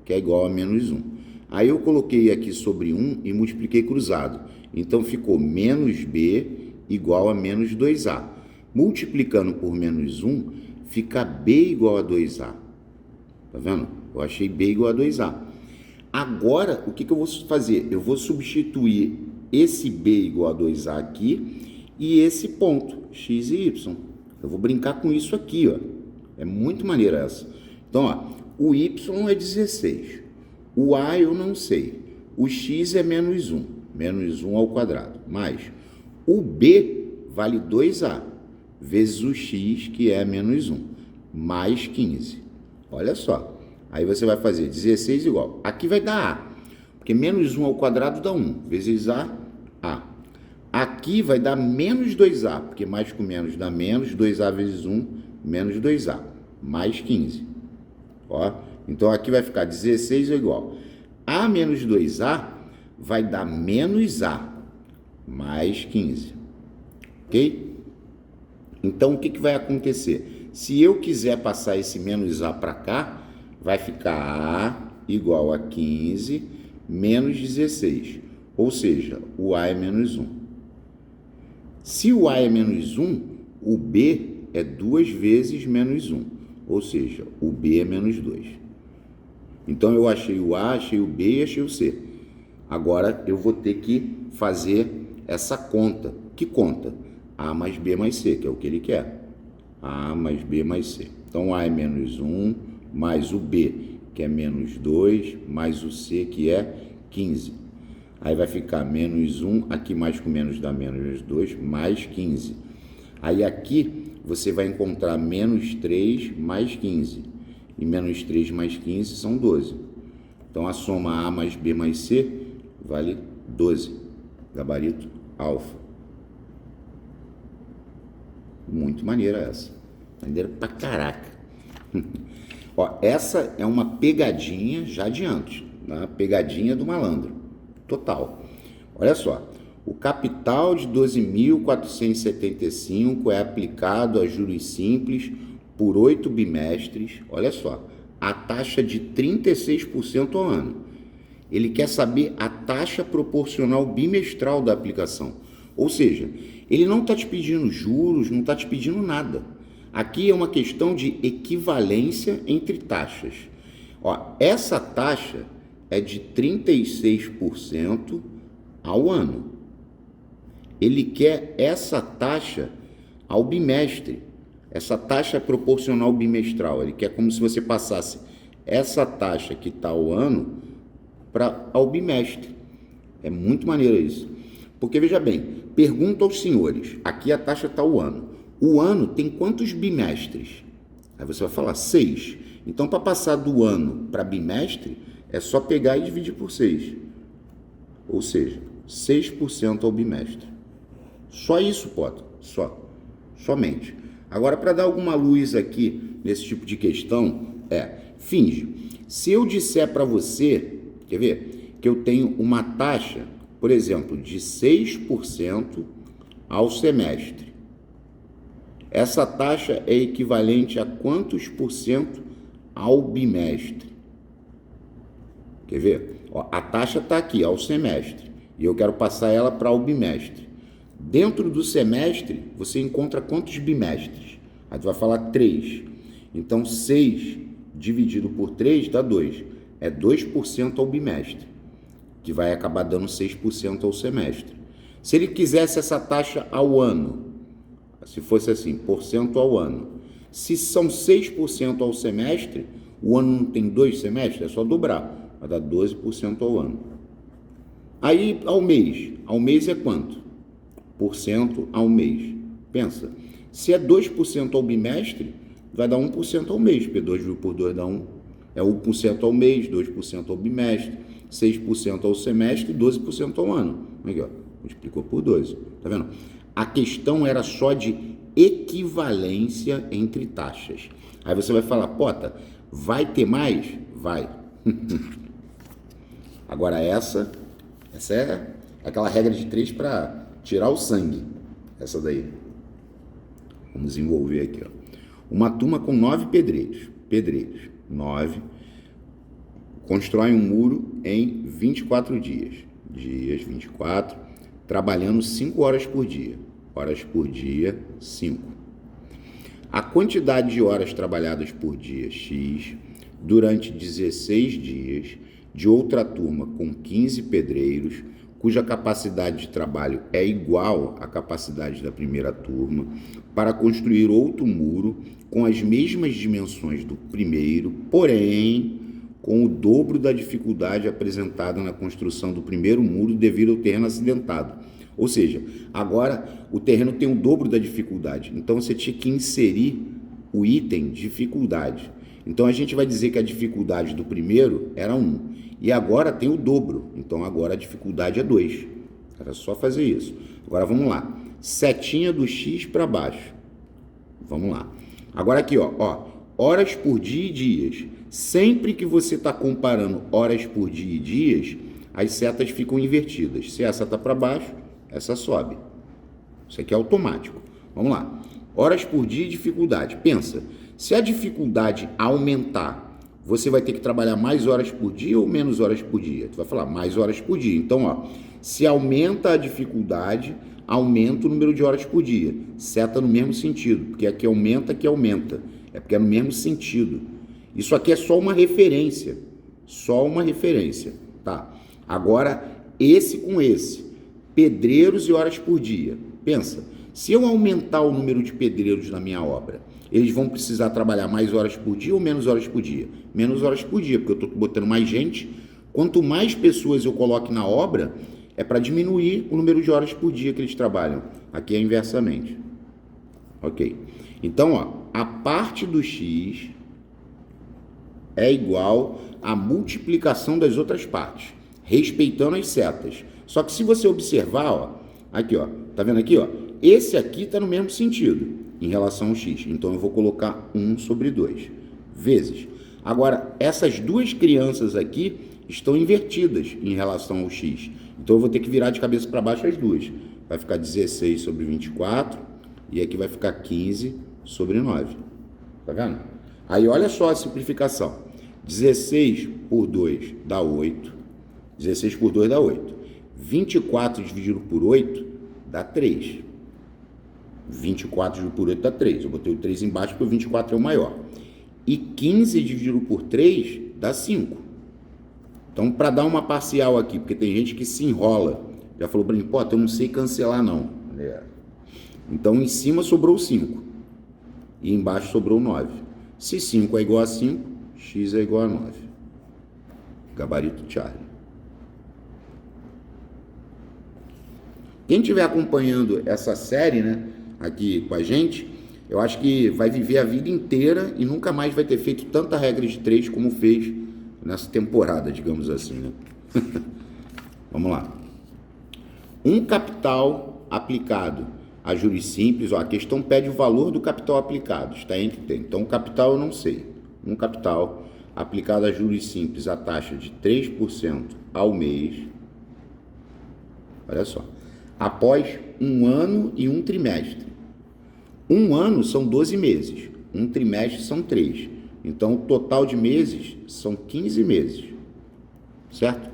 que é igual a menos 1. Aí eu coloquei aqui sobre 1 e multipliquei cruzado. Então, ficou menos b igual a menos 2a. Multiplicando por menos 1, fica b igual a 2a. Tá vendo? Eu achei b igual a 2a. Agora, o que eu vou fazer? Eu vou substituir esse b igual a 2a aqui e esse ponto, x e y. Eu vou brincar com isso aqui, ó. É muito maneira essa. Então, ó, o y é 16. O a eu não sei. O x é menos 1. Menos 1 ao quadrado. Mais o b vale 2a. Vezes o x, que é menos 1. Mais 15. Olha só. Aí você vai fazer 16 igual. Aqui vai dar a. Porque menos 1 ao quadrado dá 1. Vezes a. Aqui vai dar menos 2a. Porque mais com menos dá menos. 2a vezes 1, menos 2a. Mais 15. Ó. Então, aqui vai ficar 16 é igual. A menos 2a vai dar menos a. Mais 15. Ok? Então, o que vai acontecer? Se eu quiser passar esse menos a para cá, vai ficar a igual a 15 menos 16. Ou seja, o a é menos 1. Se o a é menos 1, o b é 2 vezes menos 1. Ou seja, o b é menos 2. Então, eu achei o a, achei o b e achei o c. Agora, eu vou ter que fazer essa conta. Que conta? A mais b mais c, que é o que ele quer. A mais b mais c. Então, a é menos 1, mais o b, que é menos 2, mais o c, que é 15. Aí vai ficar menos 1, aqui mais com menos dá menos 2, mais 15. Aí aqui você vai encontrar menos 3 mais 15. E menos 3 mais 15 são 12. Então, a soma A mais B mais C vale 12. Gabarito alfa. Muito maneira essa. Maneira pra caraca. Ó, essa é uma pegadinha, já adianto, né? Pegadinha do malandro. Total. Olha só. O capital de 12.475 é aplicado a juros simples por 8 bimestres. Olha só. A taxa de 36% ao ano. Ele quer saber a taxa proporcional bimestral da aplicação. Ou seja, ele não está te pedindo juros, não está te pedindo nada. Aqui é uma questão de equivalência entre taxas. Ó, essa taxa é de 36% ao ano. Ele quer essa taxa ao bimestre. Essa taxa é proporcional bimestral. Ele quer como se você passasse essa taxa que está ao ano ao bimestre. É muito maneiro isso. Porque, veja bem, pergunta aos senhores, aqui a taxa está ao ano. O ano tem quantos bimestres? Aí você vai falar 6. Então, para passar do ano para bimestre, é só pegar e dividir por 6. Ou seja, 6% ao bimestre. Só isso, Potter. Somente. Agora, para dar alguma luz aqui nesse tipo de questão, finge. Se eu disser para você, quer ver, que eu tenho uma taxa, por exemplo, de 6% ao semestre. Essa taxa é equivalente a quantos por cento ao bimestre? Quer ver? Ó, a taxa está aqui, ao semestre, e eu quero passar ela para o bimestre. Dentro do semestre, você encontra quantos bimestres? Aí tu vai falar 3. Então, 6 dividido por 3 dá 2. É 2% ao bimestre, que vai acabar dando 6% ao semestre. Se ele quisesse essa taxa ao ano, se fosse assim, porcento ao ano, se são 6% ao semestre, o ano não tem 2 semestres, é só dobrar, vai dar 12% ao ano. Aí, ao mês é quanto? Porcento ao mês. Pensa, se é 2% ao bimestre, vai dar 1% ao mês, porque 2 por 2 dá 1. É 1% ao mês, 2% ao bimestre, 6% ao semestre e 12% ao ano. Aqui, ó, multiplicou por 12. Tá vendo? A questão era só de equivalência entre taxas. Aí você vai falar, Pota, vai ter mais? Vai. Agora essa é aquela regra de 3 para tirar o sangue. Essa daí. Vamos desenvolver aqui, ó. Uma turma com 9 pedreiros. 9. Constrói um muro em 24 dias. 24. Trabalhando 5 horas por dia. Horas por dia, 5. A quantidade de horas trabalhadas por dia, X, durante 16 dias, de outra turma com 15 pedreiros, cuja capacidade de trabalho é igual à capacidade da primeira turma, para construir outro muro com as mesmas dimensões do primeiro, porém com o dobro da dificuldade apresentada na construção do primeiro muro devido ao terreno acidentado. Ou seja, agora o terreno tem o dobro da dificuldade, então você tinha que inserir o item dificuldade. Então a gente vai dizer que a dificuldade do primeiro era 1, e agora tem o dobro, então agora a dificuldade é 2. Era só fazer isso. Agora vamos lá, setinha do X para baixo. Vamos lá. Agora aqui, ó, horas por dia e dias. Sempre que você está comparando horas por dia e dias, as setas ficam invertidas. Se essa está para baixo, essa sobe. Isso aqui é automático. Vamos lá. Horas por dia e dificuldade. Pensa, se a dificuldade aumentar, você vai ter que trabalhar mais horas por dia ou menos horas por dia? Tu vai falar mais horas por dia. Então, ó, se aumenta a dificuldade, aumenta o número de horas por dia. Seta no mesmo sentido, porque aqui aumenta, aqui aumenta. É porque é no mesmo sentido. Isso aqui é só uma referência. Só uma referência, tá? Agora, esse com esse. Pedreiros e horas por dia. Pensa, se eu aumentar o número de pedreiros na minha obra, eles vão precisar trabalhar mais horas por dia ou menos horas por dia? Menos horas por dia, porque eu estou botando mais gente. Quanto mais pessoas eu coloque na obra, é para diminuir o número de horas por dia que eles trabalham. Aqui é inversamente. Ok. Então, ó, a parte do x é igual à multiplicação das outras partes, respeitando as setas. Só que se você observar, ó, aqui, ó, tá vendo aqui, ó? Esse aqui está no mesmo sentido em relação ao x. Então, eu vou colocar 1 sobre 2 vezes. Agora, essas duas crianças aqui estão invertidas em relação ao x. Então, eu vou ter que virar de cabeça para baixo as duas. Vai ficar 16 sobre 24 e aqui vai ficar 15 sobre 9. Tá vendo? Aí, olha só a simplificação. 16 por 2 dá 8. 16 por 2 dá 8. 24 dividido por 8 dá 3. 24 dividido por 8 dá 3. Eu botei o 3 embaixo porque o 24 é o maior. E 15 dividido por 3 dá 5. Então, para dar uma parcial aqui, porque tem gente que se enrola, já falou para mim, pô, eu não sei cancelar não. Então, em cima sobrou 5 e embaixo sobrou 9. Se 5 é igual a 5, x é igual a 9. Gabarito Charlie. Quem estiver acompanhando essa série, né, aqui com a gente, eu acho que vai viver a vida inteira e nunca mais vai ter feito tanta regra de 3 como fez nessa temporada, digamos assim, né? Vamos lá. Um capital aplicado a juros simples, ó, a questão pede o valor do capital aplicado, está entre tem. Então, o capital eu não sei. Um capital aplicado a juros simples a taxa de 3% ao mês, olha só, após um ano e um trimestre. Um ano são 12 meses, um trimestre são 3. Então, o total de meses são 15 meses, certo?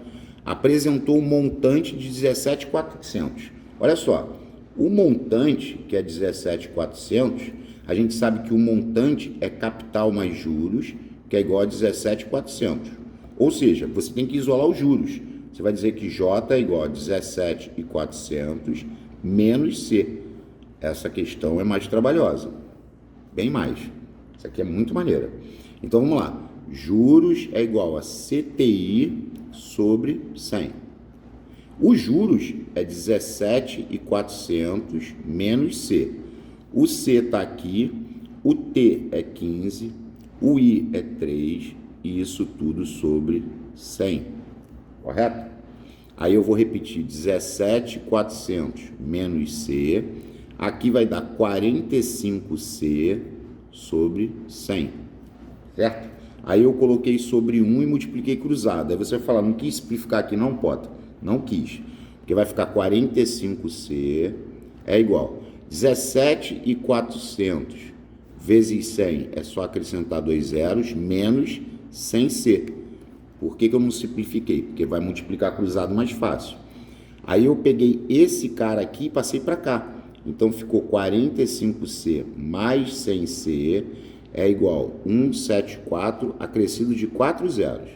Apresentou um montante de 17.400. Olha só, o montante, que é 17.400, a gente sabe que o montante é capital mais juros, que é igual a 17.400. Ou seja, você tem que isolar os juros. Você vai dizer que J é igual a 17.400 menos C. Essa questão é mais trabalhosa, bem mais. Isso aqui é muito maneira. Então, vamos lá. Juros é igual a CTI sobre 100. Os juros é 17.400 menos C. O C está aqui, o T é 15, o I é 3 e isso tudo sobre 100. Correto? Aí eu vou repetir 17.400 menos C. Aqui vai dar 45C sobre 100, certo? Aí eu coloquei sobre 1 e multipliquei cruzado. Aí você vai falar, não quis simplificar aqui não, Pota? Não quis, porque vai ficar 45C é igual 17.400 vezes 100, é só acrescentar 2 zeros, menos 100C. Por que eu não simplifiquei? Porque vai multiplicar cruzado mais fácil. Aí eu peguei esse cara aqui e passei para cá. Então, ficou 45C mais 100C é igual a 174 acrescido de 4 zeros.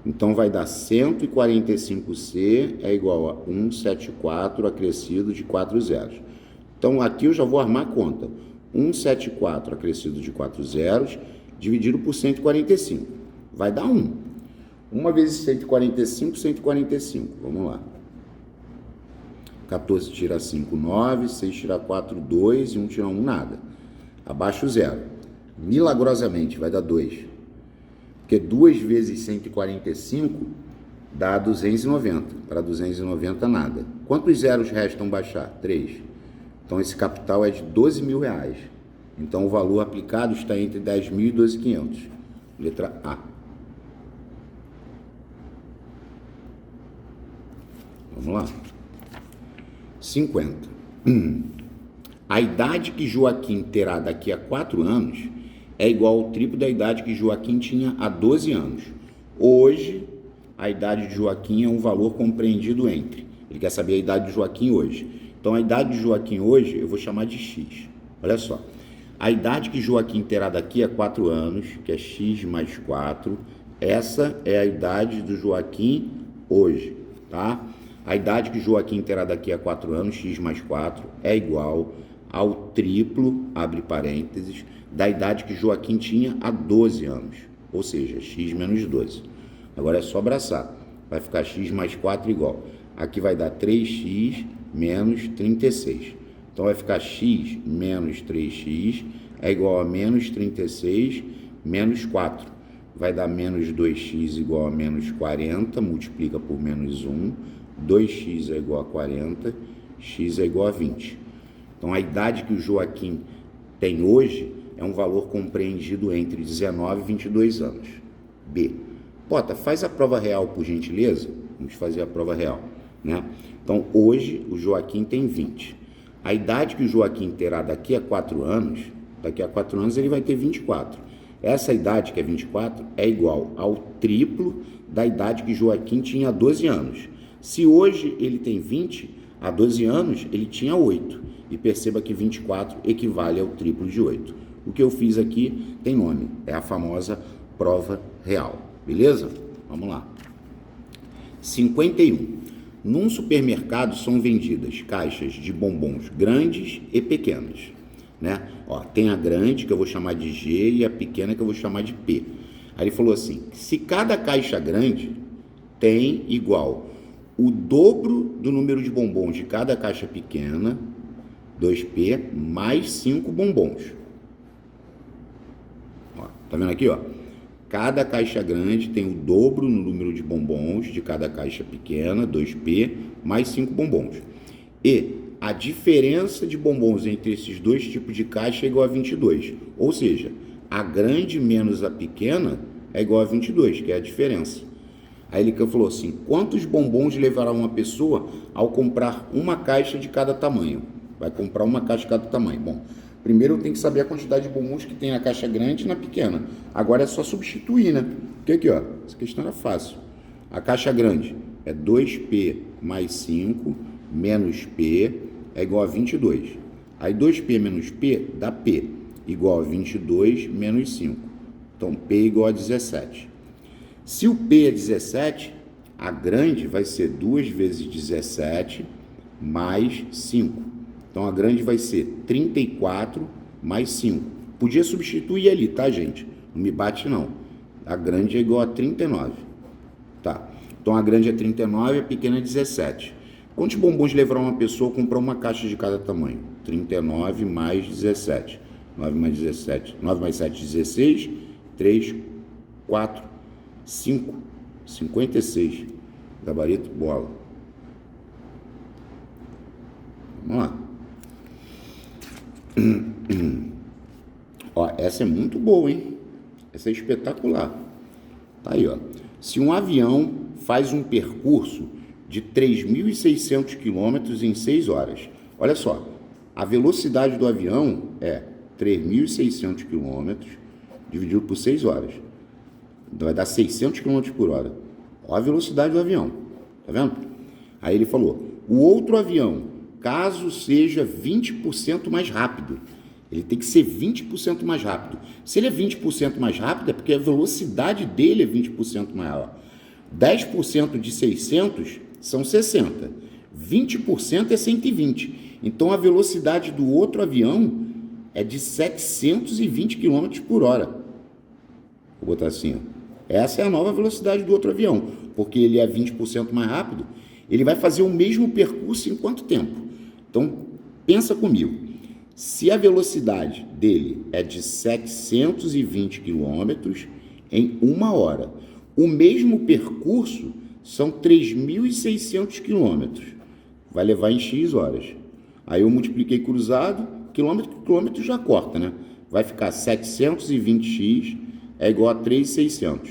Então, vai dar 145C é igual a 174 acrescido de 4 zeros. Então, aqui eu já vou armar a conta. 174 acrescido de 4 zeros dividido por 145. Vai dar 1. 1 vezes 145, 145. Vamos lá. 14 tira 5, 9, 6 tira 4, 2 e 1 tira 1, nada. Abaixo o zero. Milagrosamente vai dar 2. Porque 2 vezes 145 dá 290. Para 290, nada. Quantos zeros restam baixar? 3. Então, esse capital é de R$12.000. Então, o valor aplicado está entre 10.000 e 12.500. Letra A. Vamos lá. 50. A idade que Joaquim terá daqui a 4 anos é igual ao triplo da idade que Joaquim tinha há 12 anos. Hoje, a idade de Joaquim é um valor compreendido entre. Ele quer saber a idade de Joaquim hoje. Então, a idade de Joaquim hoje eu vou chamar de X. Olha só. A idade que Joaquim terá daqui a 4 anos, que é X mais 4, essa é a idade do Joaquim hoje, tá? A idade que Joaquim terá daqui a 4 anos, x mais 4, é igual ao triplo, abre parênteses, da idade que Joaquim tinha há 12 anos, ou seja, x menos 12. Agora é só abraçar, vai ficar x mais 4 igual. Aqui vai dar 3x menos 36. Então vai ficar x menos 3x é igual a menos 36 menos 4. Vai dar menos 2x igual a menos 40, multiplica por menos 1. 2x é igual a 40, x é igual a 20. Então a idade que o Joaquim tem hoje é um valor compreendido entre 19 e 22 anos. B. Pota, faz a prova real, por gentileza. Vamos fazer a prova real, né? Então, hoje, o Joaquim tem 20. A idade que o Joaquim terá daqui a 4 anos, ele vai ter 24. Essa idade, que é 24, é igual ao triplo da idade que Joaquim tinha há 12 anos. Se hoje ele tem 20, há 12 anos ele tinha 8. E perceba que 24 equivale ao triplo de 8. O que eu fiz aqui tem nome, é a famosa prova real. Beleza? Vamos lá. 51. Num supermercado são vendidas caixas de bombons grandes e pequenas, né? Ó, tem a grande, que eu vou chamar de G, e a pequena, que eu vou chamar de P. Aí ele falou assim, se cada caixa grande tem igual o dobro do número de bombons de cada caixa pequena, 2P, mais 5 bombons. Ó, tá vendo aqui, ó? Cada caixa grande tem o dobro no número de bombons de cada caixa pequena, 2P, mais 5 bombons. E a diferença de bombons entre esses dois tipos de caixa é igual a 22. Ou seja, a grande menos a pequena é igual a 22, que é a diferença. Aí ele falou assim, quantos bombons levará uma pessoa ao comprar uma caixa de cada tamanho? Vai comprar uma caixa de cada tamanho. Bom, primeiro eu tenho que saber a quantidade de bombons que tem na caixa grande e na pequena. Agora é só substituir, né? Porque aqui, ó, essa questão era fácil. A caixa grande é 2P mais 5 menos P é igual a 22. Aí 2P menos P dá P, igual a 22 menos 5. Então P é igual a 17. Se o P é 17, a grande vai ser 2 vezes 17 mais 5. Então, a grande vai ser 34 mais 5. Podia substituir ali, tá, gente? Não me bate, não. A grande é igual a 39. Tá. Então, a grande é 39 e a pequena é 17. Quantos bombons levará uma pessoa a comprar uma caixa de cada tamanho? 39 mais 17. 9 mais 17. 9 mais 7, 16. 3, 4, 5. 56. Gabarito, bola. Vamos lá. Ó, essa é muito boa, hein? Essa é espetacular. Tá aí, ó. Se um avião faz um percurso de 3.600 km em 6 horas, olha só, a velocidade do avião é 3.600 km dividido por 6 horas. Então vai dar 600 km por hora. Olha a velocidade do avião. Tá vendo? Aí ele falou, o outro avião, caso seja 20% mais rápido, ele tem que ser 20% mais rápido. Se ele é 20% mais rápido, é porque a velocidade dele é 20% maior. 10% de 600 são 60. 20% é 120. Então, a velocidade do outro avião é de 720 km por hora. Vou botar assim, ó. Essa é a nova velocidade do outro avião, porque ele é 20% mais rápido. Ele vai fazer o mesmo percurso em quanto tempo? Então, pensa comigo. Se a velocidade dele é de 720 km em 1 hora, o mesmo percurso são 3.600 km. Vai levar em X horas. Aí eu multipliquei cruzado, quilômetro já corta, né? Vai ficar 720x é igual a 3.600.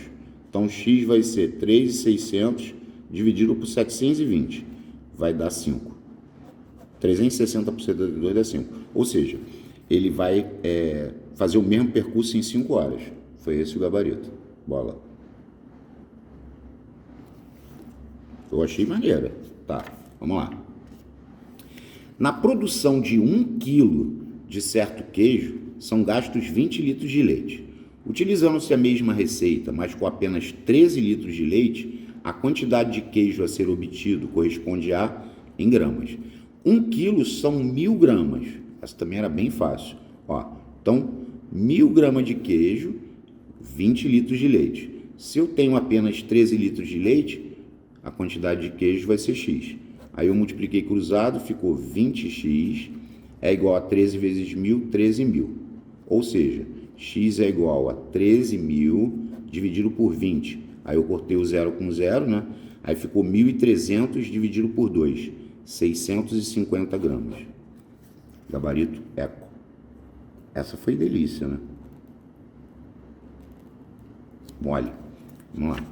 Então, X vai ser 3.600 dividido por 720. Vai dar 5. 360% de 2 dá 5. Ou seja, ele vai fazer o mesmo percurso em 5 horas. Foi esse o gabarito. Bola. Eu achei maneira. Tá, vamos lá. Na produção de 1 quilo de certo queijo, são gastos 20 litros de leite. Utilizando-se a mesma receita, mas com apenas 13 litros de leite, a quantidade de queijo a ser obtido corresponde a em gramas. 1 quilo são 1.000 gramas. Essa também era bem fácil. Ó, então, 1.000 gramas de queijo, 20 litros de leite. Se eu tenho apenas 13 litros de leite, a quantidade de queijo vai ser X. Aí eu multipliquei cruzado, ficou 20x é igual a 13 vezes 1.000, 13.000. Ou seja, x é igual a 13.000 dividido por 20. Aí eu cortei o zero com zero, né? Aí ficou 1.300 dividido por 2, 650 gramas. Gabarito eco. Essa foi delícia, né? Mole. Vamos lá.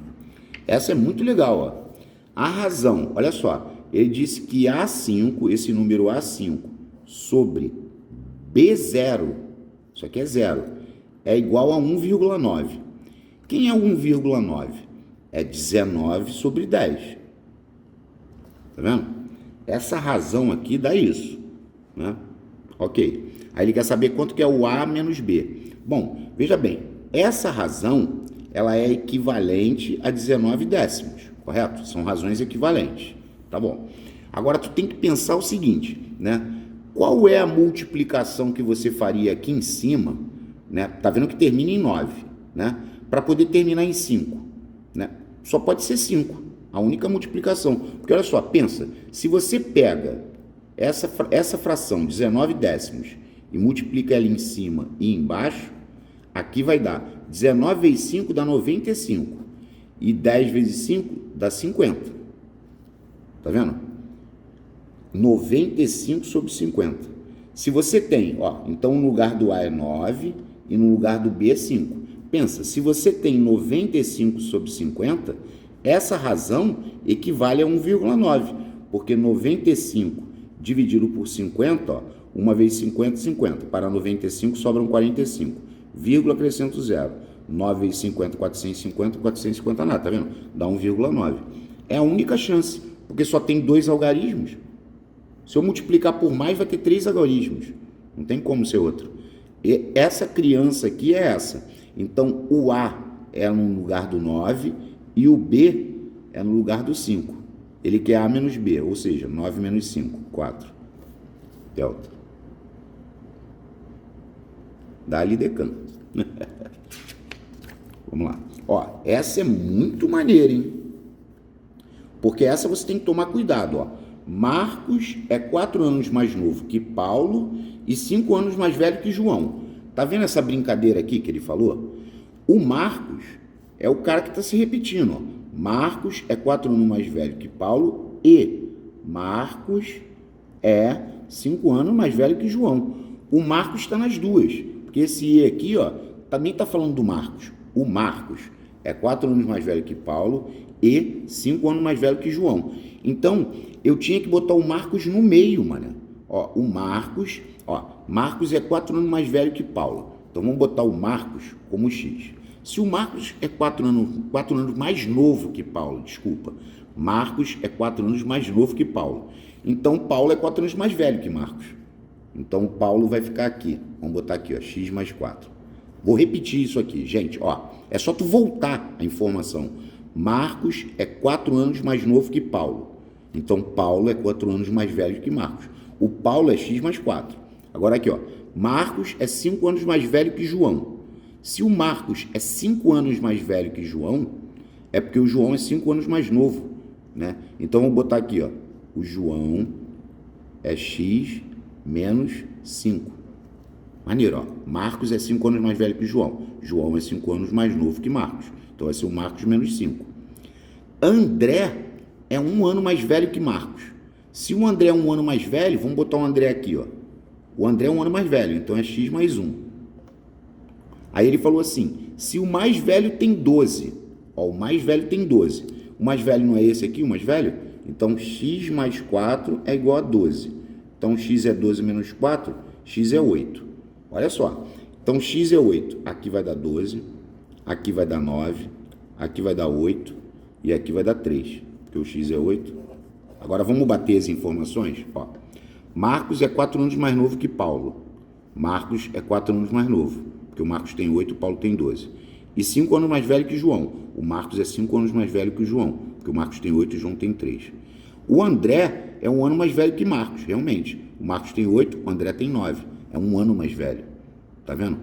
Essa é muito legal, ó. A razão, olha só, ele disse que A5, esse número A5, sobre B0, isso aqui é zero, é igual a 1,9. Quem é 1,9? É 19 sobre 10. Tá vendo? Essa razão aqui dá isso, né? Ok. Aí ele quer saber quanto que é o A menos B. Bom, veja bem, essa razão, ela é equivalente a 19 décimos, correto? São razões equivalentes, tá bom. Agora, tu tem que pensar o seguinte, né? Qual é a multiplicação que você faria aqui em cima, né? Tá vendo que termina em 9, né? Para poder terminar em 5, né? Só pode ser 5, a única multiplicação. Porque olha só, pensa, se você pega essa fração, 19 décimos, e multiplica ela em cima e embaixo, aqui vai dar 19 vezes 5 dá 95. E 10 vezes 5 dá 50. Tá vendo? 95 sobre 50. Se você tem, ó, então no lugar do A é 9 e no lugar do B é 5. Pensa, se você tem 95 sobre 50, essa razão equivale a 1,9, porque 95 dividido por 50, ó, 1 vezes 50, 50. Para 95 sobram 45. Vírgula, acrescento zero. 9 vezes 50, 450, 450 nada, tá vendo? Dá 1,9. É a única chance, porque só tem 2 algarismos. Se eu multiplicar por mais, vai ter 3 algarismos. Não tem como ser outro. E essa criança aqui é essa. Então, o A é no lugar do 9 e o B é no lugar do 5. Ele quer A menos B, ou seja, 9 menos 5, 4. Delta. Dá-lhe decan. Vamos lá. Ó, essa é muito maneira, hein? Porque essa você tem que tomar cuidado, ó. Marcos é 4 anos mais novo que Paulo e 5 anos mais velho que João. Tá vendo essa brincadeira aqui que ele falou? O Marcos é o cara que está se repetindo, ó. Marcos é 4 anos mais velho que Paulo e Marcos é 5 anos mais velho que João. O Marcos está nas duas, porque esse E aqui, ó, também está falando do Marcos. O Marcos é 4 anos mais velho que Paulo e 5 anos mais velho que João. Então, eu tinha que botar o Marcos no meio, mano. Ó, o Marcos, ó, Marcos é 4 anos mais velho que Paulo. Então, vamos botar o Marcos como X. Se o Marcos é 4 anos mais novo que Paulo, desculpa. Marcos é 4 anos mais novo que Paulo. Então, Paulo é 4 anos mais velho que Marcos. Então, Paulo vai ficar aqui. Vamos botar aqui, ó, X mais 4. Vou repetir isso aqui, gente, ó. É só tu voltar a informação. Marcos é 4 anos mais novo que Paulo. Então, Paulo é 4 anos mais velho que Marcos. O Paulo é X mais 4. Agora aqui, ó. Marcos é 5 anos mais velho que João. Se o Marcos é 5 anos mais velho que João, é porque o João é 5 anos mais novo, né? Então, vamos botar aqui, ó. O João é X menos 5. Maneiro, ó. Marcos é 5 anos mais velho que João. João é 5 anos mais novo que Marcos. Então, vai ser o Marcos menos 5. André é 1 ano mais velho que Marcos. Se o André é 1 ano mais velho, vamos botar o André aqui, ó. O André é 1 ano mais velho, então é X mais 1. Aí ele falou assim, se o mais velho tem 12, ó, o mais velho tem 12. O mais velho não é esse aqui, o mais velho? Então, X mais 4 é igual a 12. Então, X é 12 menos 4, X é 8. Olha só. Então, X é 8. Aqui vai dar 12, aqui vai dar 9, aqui vai dar 8 e aqui vai dar 3. Porque o X é 8. Agora, vamos bater as informações? Ó. Marcos é 4 anos mais novo que Paulo. Marcos é 4 anos mais novo. Porque o Marcos tem 8, o Paulo tem 12. E 5 anos mais velho que João. O Marcos é 5 anos mais velho que o João. Porque o Marcos tem 8 e o João tem 3. O André é 1 ano mais velho que Marcos, realmente. O Marcos tem 8, o André tem 9. É 1 ano mais velho. Tá vendo?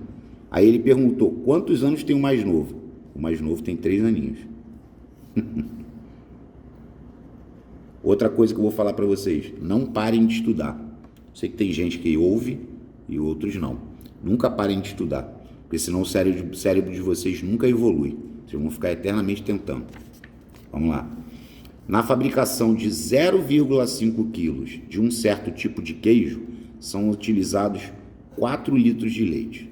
Aí ele perguntou, quantos anos tem o mais novo? O mais novo tem 3 aninhos. Outra coisa que eu vou falar para vocês, não parem de estudar. Sei que tem gente que ouve e outros não. Nunca parem de estudar, porque senão o cérebro de vocês nunca evolui. Vocês vão ficar eternamente tentando. Vamos lá. Na fabricação de 0,5 quilos de um certo tipo de queijo, são utilizados 4 litros de leite.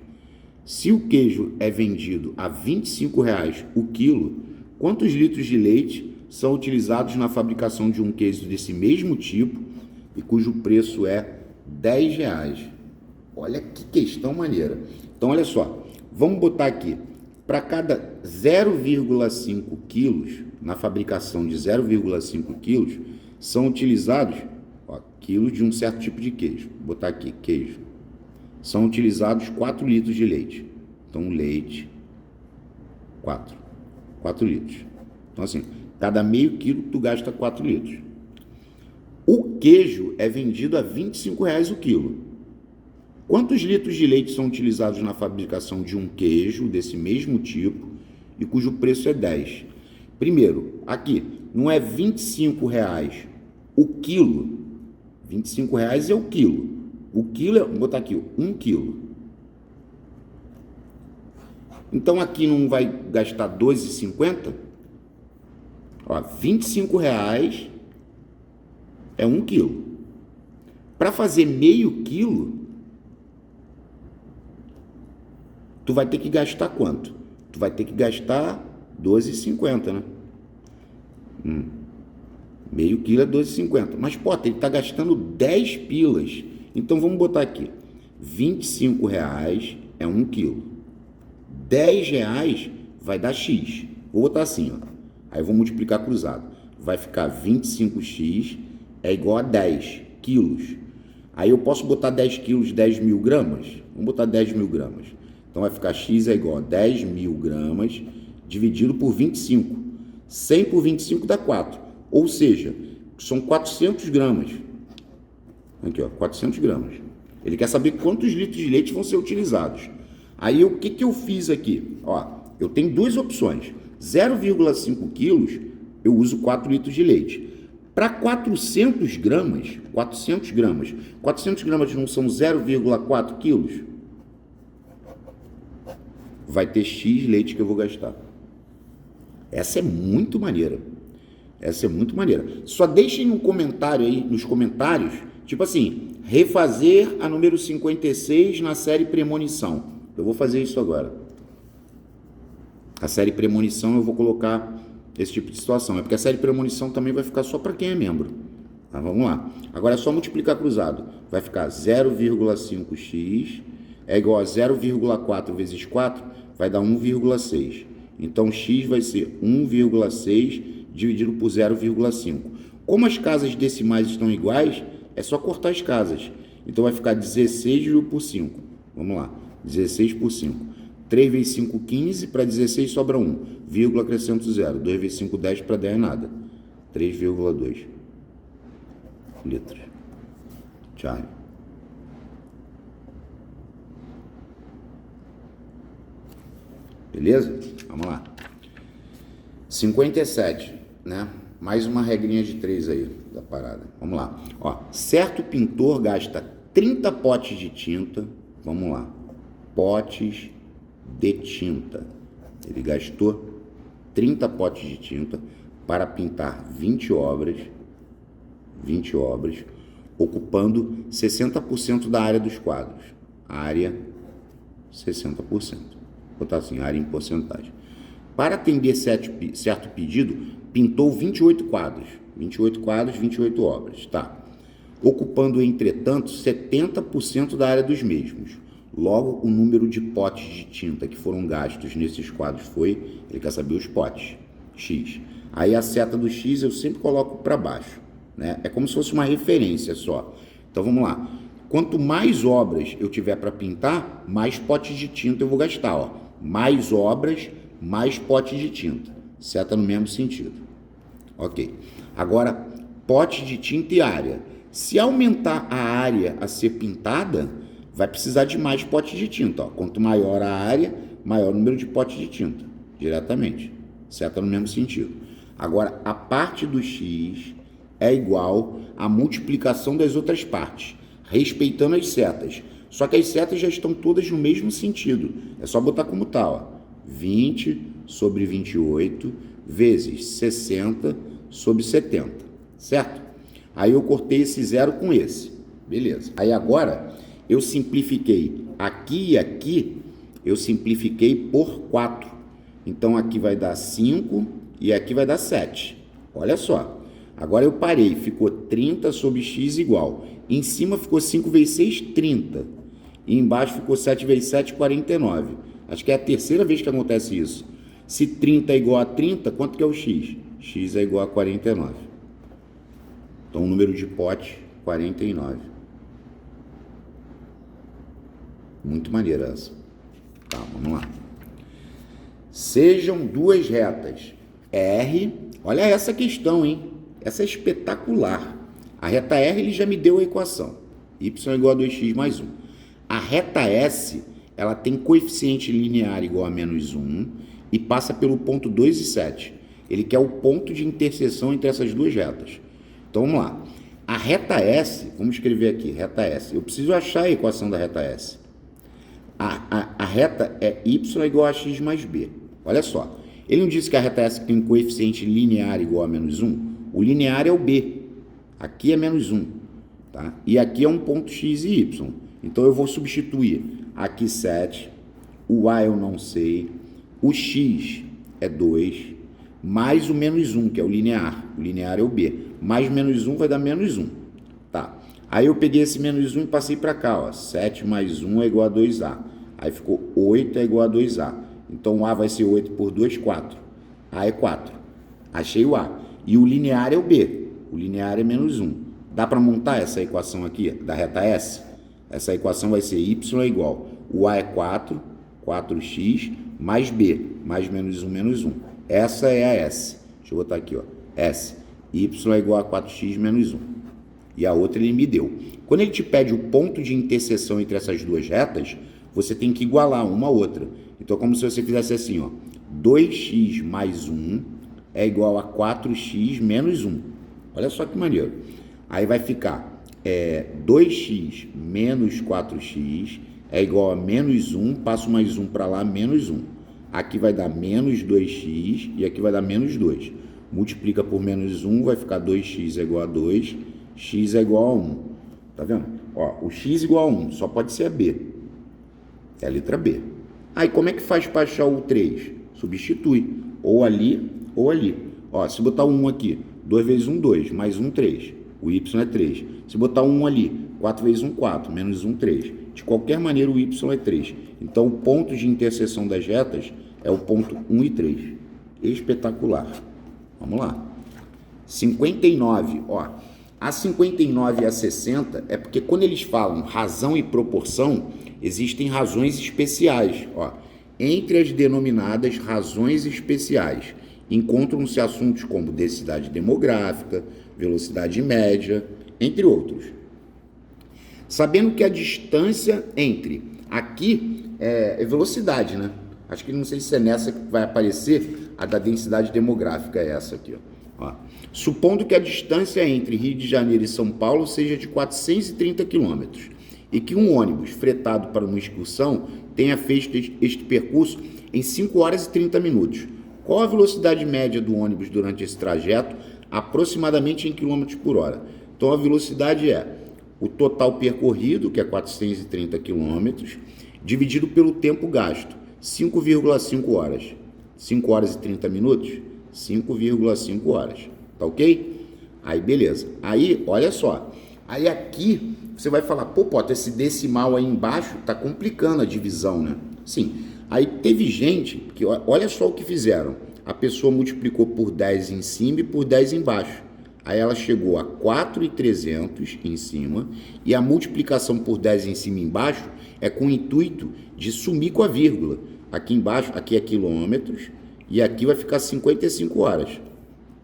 Se o queijo é vendido a R$ 25,00 o quilo, quantos litros de leite são utilizados na fabricação de um queijo desse mesmo tipo e cujo preço é R$ 10,00? Olha que questão maneira. Então, olha só, vamos botar aqui, para cada 0,5 quilos, na fabricação de 0,5 quilos, são utilizados, quilos de um certo tipo de queijo. Vou botar aqui, queijo. São utilizados 4 litros de leite. Então, leite, 4 litros. Então, assim, cada meio quilo tu gasta 4 litros. O queijo é vendido a R$ 25,00 o quilo. Quantos litros de leite são utilizados na fabricação de um queijo desse mesmo tipo e cujo preço é 10? Primeiro, aqui, não é R$ 25,00 o quilo. R$ 25,00 é o quilo. O quilo é, vou botar aqui, 1 quilo. Então, aqui não vai gastar R$ 12,50? R$ 25,00 é 1 quilo. Para fazer meio quilo, tu vai ter que gastar quanto? Tu vai ter que gastar R$ 12,50, né? Meio quilo é R$ 12,50. Mas, pô, ele tá gastando 10 pilas. Então, vamos botar aqui. R$ 25,00 é 1 quilo. R$ 10,00 vai dar X. Vou botar assim, ó. Aí eu vou multiplicar cruzado. Vai ficar 25x é igual a 10 quilos. Aí eu posso botar 10 quilos, 10 mil gramas? Vamos botar 10 mil gramas. Então vai ficar x é igual a 10 mil gramas dividido por 25. 100 por 25 dá 4. Ou seja, são 400 gramas. Aqui, ó, 400 gramas. Ele quer saber quantos litros de leite vão ser utilizados. Aí o que eu fiz aqui? Ó, eu tenho duas opções. 0,5 quilos, eu uso 4 litros de leite. Para 400 gramas não são 0,4 quilos? Vai ter X leite que eu vou gastar. Essa é muito maneira. Só deixem um comentário aí, nos comentários, tipo assim, refazer a número 56 na série Premonição. Eu vou fazer isso agora. A série Premonição eu vou colocar esse tipo de situação. É porque a série Premonição também vai ficar só para quem é membro. Tá, vamos lá. Agora é só multiplicar cruzado. Vai ficar 0,5x é igual a 0,4 vezes 4, vai dar 1,6. Então, x vai ser 1,6 dividido por 0,5. Como as casas decimais estão iguais, é só cortar as casas. Então, vai ficar 16 dividido por 5. Vamos lá. 16 por 5. 3 vezes 5, 15. Para 16 sobra 1. Vírgula acrescento 0. 2 vezes 5, 10. Para 10 é nada. 3,2 litros. Tchau. Beleza? Vamos lá. 57, né? Mais uma regrinha de 3 aí da parada. Vamos lá. Ó, certo pintor gasta 30 potes de tinta. Vamos lá. Potes de tinta. Ele gastou 30 potes de tinta para pintar 20 obras, ocupando 60% da área dos quadros. Área, 60%. Vou botar assim, área em porcentagem. Para atender certo pedido, pintou 28 quadros. 28 quadros, 28 obras, tá? Ocupando, entretanto, 70% da área dos mesmos. Logo, o número de potes de tinta que foram gastos nesses quadros foi, ele quer saber os potes, X. Aí a seta do X eu sempre coloco para baixo, né? É como se fosse uma referência só. Então vamos lá. Quanto mais obras eu tiver para pintar, mais potes de tinta eu vou gastar, ó. Mais obras, mais potes de tinta. Seta no mesmo sentido. Ok. Agora, pote de tinta e área. Se aumentar a área a ser pintada, vai precisar de mais potes de tinta. Ó. Quanto maior a área, maior o número de potes de tinta. Diretamente. Seta no mesmo sentido. Agora, a parte do X é igual à multiplicação das outras partes. respeitando as setas. Só que as setas já estão todas no mesmo sentido. É só botar como tá, ó. 20 sobre 28 vezes 60 sobre 70, certo? Aí eu cortei esse zero com esse, beleza. Aí agora eu simplifiquei aqui e aqui, eu simplifiquei por 4. Então aqui vai dar 5 e aqui vai dar 7. Olha só. Agora eu parei, ficou 30 sobre x igual. Em cima ficou 5 vezes 6, 30. E embaixo ficou 7 vezes 7, 49. Acho que é a terceira vez que acontece isso. Se 30 é igual a 30, quanto que é o x? X é igual a 49. Então o número de pote, 49. Muito maneira essa. Tá, vamos lá. Sejam duas retas R. Olha essa questão, hein? Essa é espetacular. A reta R ele já me deu a equação. Y é igual a 2x mais 1. A reta S, ela tem coeficiente linear igual a menos 1 e passa pelo ponto 2 e 7. Ele quer o ponto de interseção entre essas duas retas. Então, vamos lá. A reta S, vamos escrever aqui, reta S. Eu preciso achar a equação da reta S. A reta é y igual a x mais b. Olha só. Ele não disse que a reta S tem coeficiente linear igual a menos 1? O linear é o b. Aqui é menos 1. Tá? E aqui é um ponto x e y. Então, eu vou substituir aqui 7. O a eu não sei. O x é 2. Mais o menos 1, que é o linear. O linear é o b. Mais menos 1 vai dar menos 1. Tá. Aí eu peguei esse menos 1 e passei para cá. Ó. 7 mais 1 é igual a 2a. Aí ficou 8 é igual a 2a. Então, o a vai ser 8 por 2, 4. A é 4. Achei o a. E o linear é o b. O linear é menos 1. Dá para montar essa equação aqui da reta S? Essa equação vai ser y é igual. O a é 4, 4x, mais b, mais menos 1, menos 1. Essa é a S. Deixa eu botar aqui, ó. S. Y é igual a 4x menos 1. E a outra ele me deu. Quando ele te pede o ponto de interseção entre essas duas retas, você tem que igualar uma a outra. Então, como se você fizesse assim, ó. 2x mais 1 é igual a 4x menos 1. Olha só que maneiro. Aí vai ficar 2x menos 4x é igual a menos 1, passo mais 1 para lá, menos 1. Aqui vai dar menos 2x e aqui vai dar menos 2. Multiplica por menos 1, vai ficar 2x é igual a 2, x é igual a 1. Tá vendo? Ó, o x igual a 1 só pode ser a b. É a letra b. Aí como é que faz para achar o 3? Substitui. Ou ali, ou ali. Ó, se botar o 1 aqui, 2 vezes 1, 2, mais 1, 3. O y é 3. Se botar 1 ali, 4 vezes 1, 4, menos 1, 3. De qualquer maneira, o y é 3. Então, o ponto de interseção das retas é o ponto 1 e 3. Espetacular. Vamos lá. 59, ó. A 59 e a 60 é porque quando eles falam razão e proporção, existem razões especiais, ó. Entre as denominadas razões especiais, encontram-se assuntos como densidade demográfica, velocidade média, entre outros. Sabendo que a distância entre aqui é velocidade, né? Acho que não sei se é nessa que vai aparecer a da densidade demográfica, é essa aqui, ó. Supondo que a distância entre Rio de Janeiro e São Paulo seja de 430 quilômetros e que um ônibus fretado para uma excursão tenha feito este percurso em 5 horas e 30 minutos. Qual a velocidade média do ônibus durante esse trajeto, aproximadamente em km por hora? Então, a velocidade é o total percorrido, que é 430 km, dividido pelo tempo gasto, 5,5 horas. 5 horas e 30 minutos? 5,5 horas. Tá ok? Aí, beleza. Aí, olha só. Aí aqui, você vai falar, pô, Potter, esse decimal aí embaixo tá complicando a divisão, né? Sim. Aí teve gente que, olha só o que fizeram. A pessoa multiplicou por 10 em cima e por 10 embaixo. Aí ela chegou a 4.300 em cima e a multiplicação por 10 em cima e embaixo é com o intuito de sumir com a vírgula. Aqui embaixo, aqui é quilômetros e aqui vai ficar 55 horas.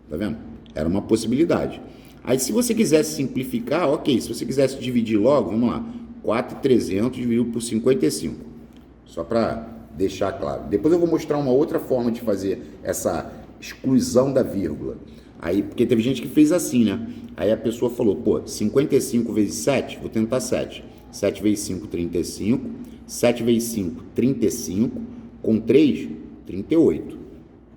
Tá vendo? Era uma possibilidade. Aí se você quisesse simplificar, ok. Se você quisesse dividir logo, vamos lá. 4.300 dividido por 55. Só para deixar claro. Depois eu vou mostrar uma outra forma de fazer essa exclusão da vírgula. Aí, porque teve gente que fez assim, né? Aí a pessoa falou, pô, 55 vezes 7, vou tentar 7. 7 vezes 5, 35. 7 vezes 5, 35. Com 3, 38.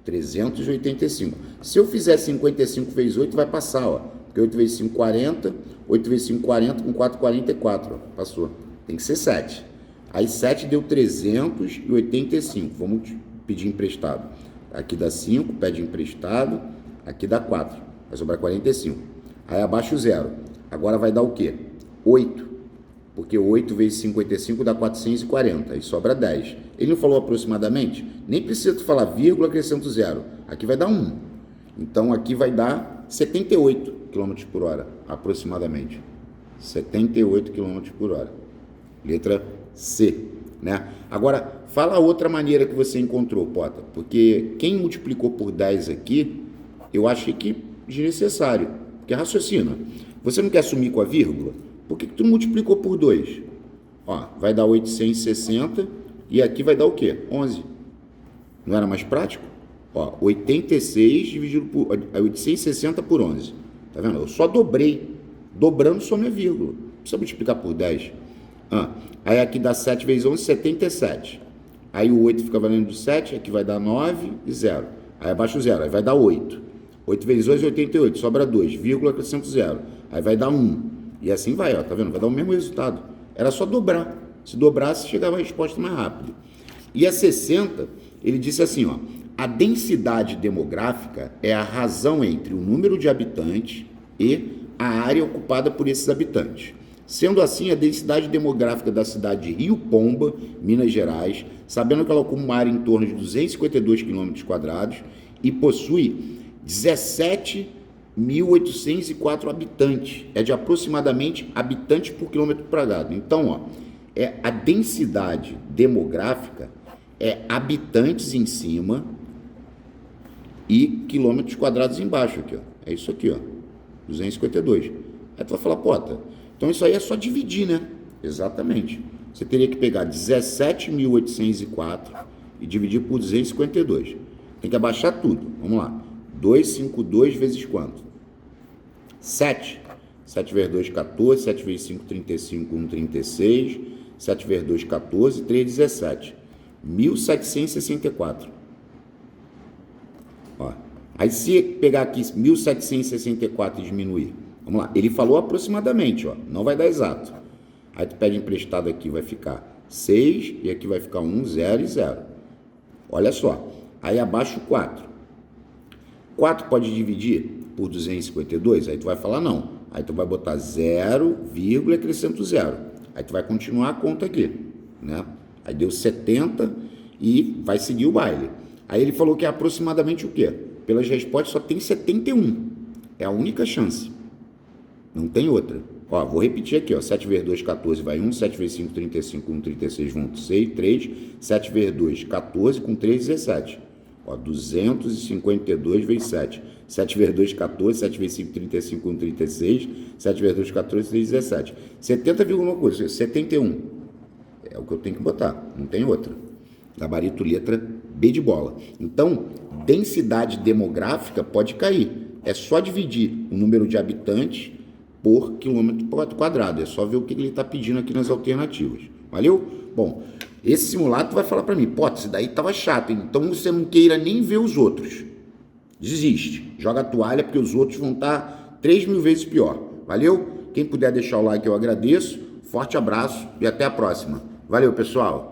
385. Se eu fizer 55 vezes 8, vai passar, ó. Porque 8 vezes 5, 40. 8 vezes 5, 40. Com 4, 44. Ó. Passou. Tem que ser 7. Aí 7 deu 385. Vamos pedir emprestado. Aqui dá 5, pede emprestado. Aqui dá 4. Vai sobrar 45. Aí abaixo o 0. Agora vai dar o quê? 8. Porque 8 vezes 55 dá 440. Aí sobra 10. Ele não falou aproximadamente? Nem precisa tu falar vírgula, acrescento 0. Aqui vai dar 1. Então aqui vai dar 78 km por hora, aproximadamente. 78 km por hora. Letra C, né? Agora, fala outra maneira que você encontrou, Pota. Porque quem multiplicou por 10 aqui, eu achei que desnecessário. Porque raciocina. Você não quer sumir com a vírgula? Por que tu multiplicou por 2? Ó, vai dar 860 e aqui vai dar o quê? 11. Não era mais prático? Ó, 86 dividido por 860 por 11. Tá vendo? Eu só dobrei. Dobrando só minha vírgula. Não precisa multiplicar por 10. Aí aqui dá 7 vezes 11, 77. Aí o 8 fica valendo de 7, aqui vai dar 9 e 0. Aí abaixo o 0, aí vai dar 8. 8 vezes 2 é 88, sobra 2, vírgula, acrescento 0. Aí vai dar 1. E assim vai, ó, tá vendo? Vai dar o mesmo resultado. Era só dobrar. Se dobrasse, chegava a resposta mais rápido. E a 60, ele disse assim, ó, a densidade demográfica é a razão entre o número de habitantes e a área ocupada por esses habitantes. Sendo assim, a densidade demográfica da cidade de Rio Pomba, Minas Gerais, sabendo que ela ocupa uma área em torno de 252 km² e possui 17.804 habitantes, é de aproximadamente habitantes por quilômetro quadrado. Então, ó, a densidade demográfica é habitantes em cima e quilômetros quadrados embaixo, aqui, ó. É isso aqui, ó, 252. Aí tu vai falar, Pota, então isso aí é só dividir, né? Exatamente. Você teria que pegar 17.804 e dividir por 252. Tem que abaixar tudo. Vamos lá. 252 vezes quanto? 7. 7 vezes 2, 14. 7 vezes 5, 35. 1, 36. 7 vezes 2, 14. 3, 17. 1.764. Ó. Aí se pegar aqui 1.764 e diminuir, vamos lá, ele falou aproximadamente, ó, não vai dar exato. Aí tu pede emprestado aqui, vai ficar 6 e aqui vai ficar 1, 0 e 0. Olha só, aí abaixo 4. 4 pode dividir por 252? Aí tu vai falar não. Aí tu vai botar 0, vírgula, acrescento 0. Aí tu vai continuar a conta aqui, né? Aí deu 70 e vai seguir o baile. Aí ele falou que é aproximadamente o quê? Pelas respostas só tem 71. É a única chance. Não tem outra. Ó, vou repetir aqui, ó. 7 vezes 2, 14, vai 1. 7 vezes 5, 35. 1, 36, vão 6, 3. 7 vezes 2, 14, com 3, 17. Ó, 252 vezes 7. 7 vezes 2, 14. 7 vezes 5, 35. 1, 36. 7 vezes 2, 14, 3, 17. 70, alguma coisa. 71. É o que eu tenho que botar. Não tem outra. Gabarito letra B de bola. Então, densidade demográfica pode cair. É só dividir o número de habitantes por quilômetro quadrado. É só ver o que ele está pedindo aqui nas alternativas. Valeu? Bom, esse simulado tu vai falar para mim, pô, isso daí estava chato, então você não queira nem ver os outros. Desiste. Joga a toalha, porque os outros vão estar 3.000 vezes pior. Valeu? Quem puder deixar o like, eu agradeço. Forte abraço e até a próxima. Valeu, pessoal!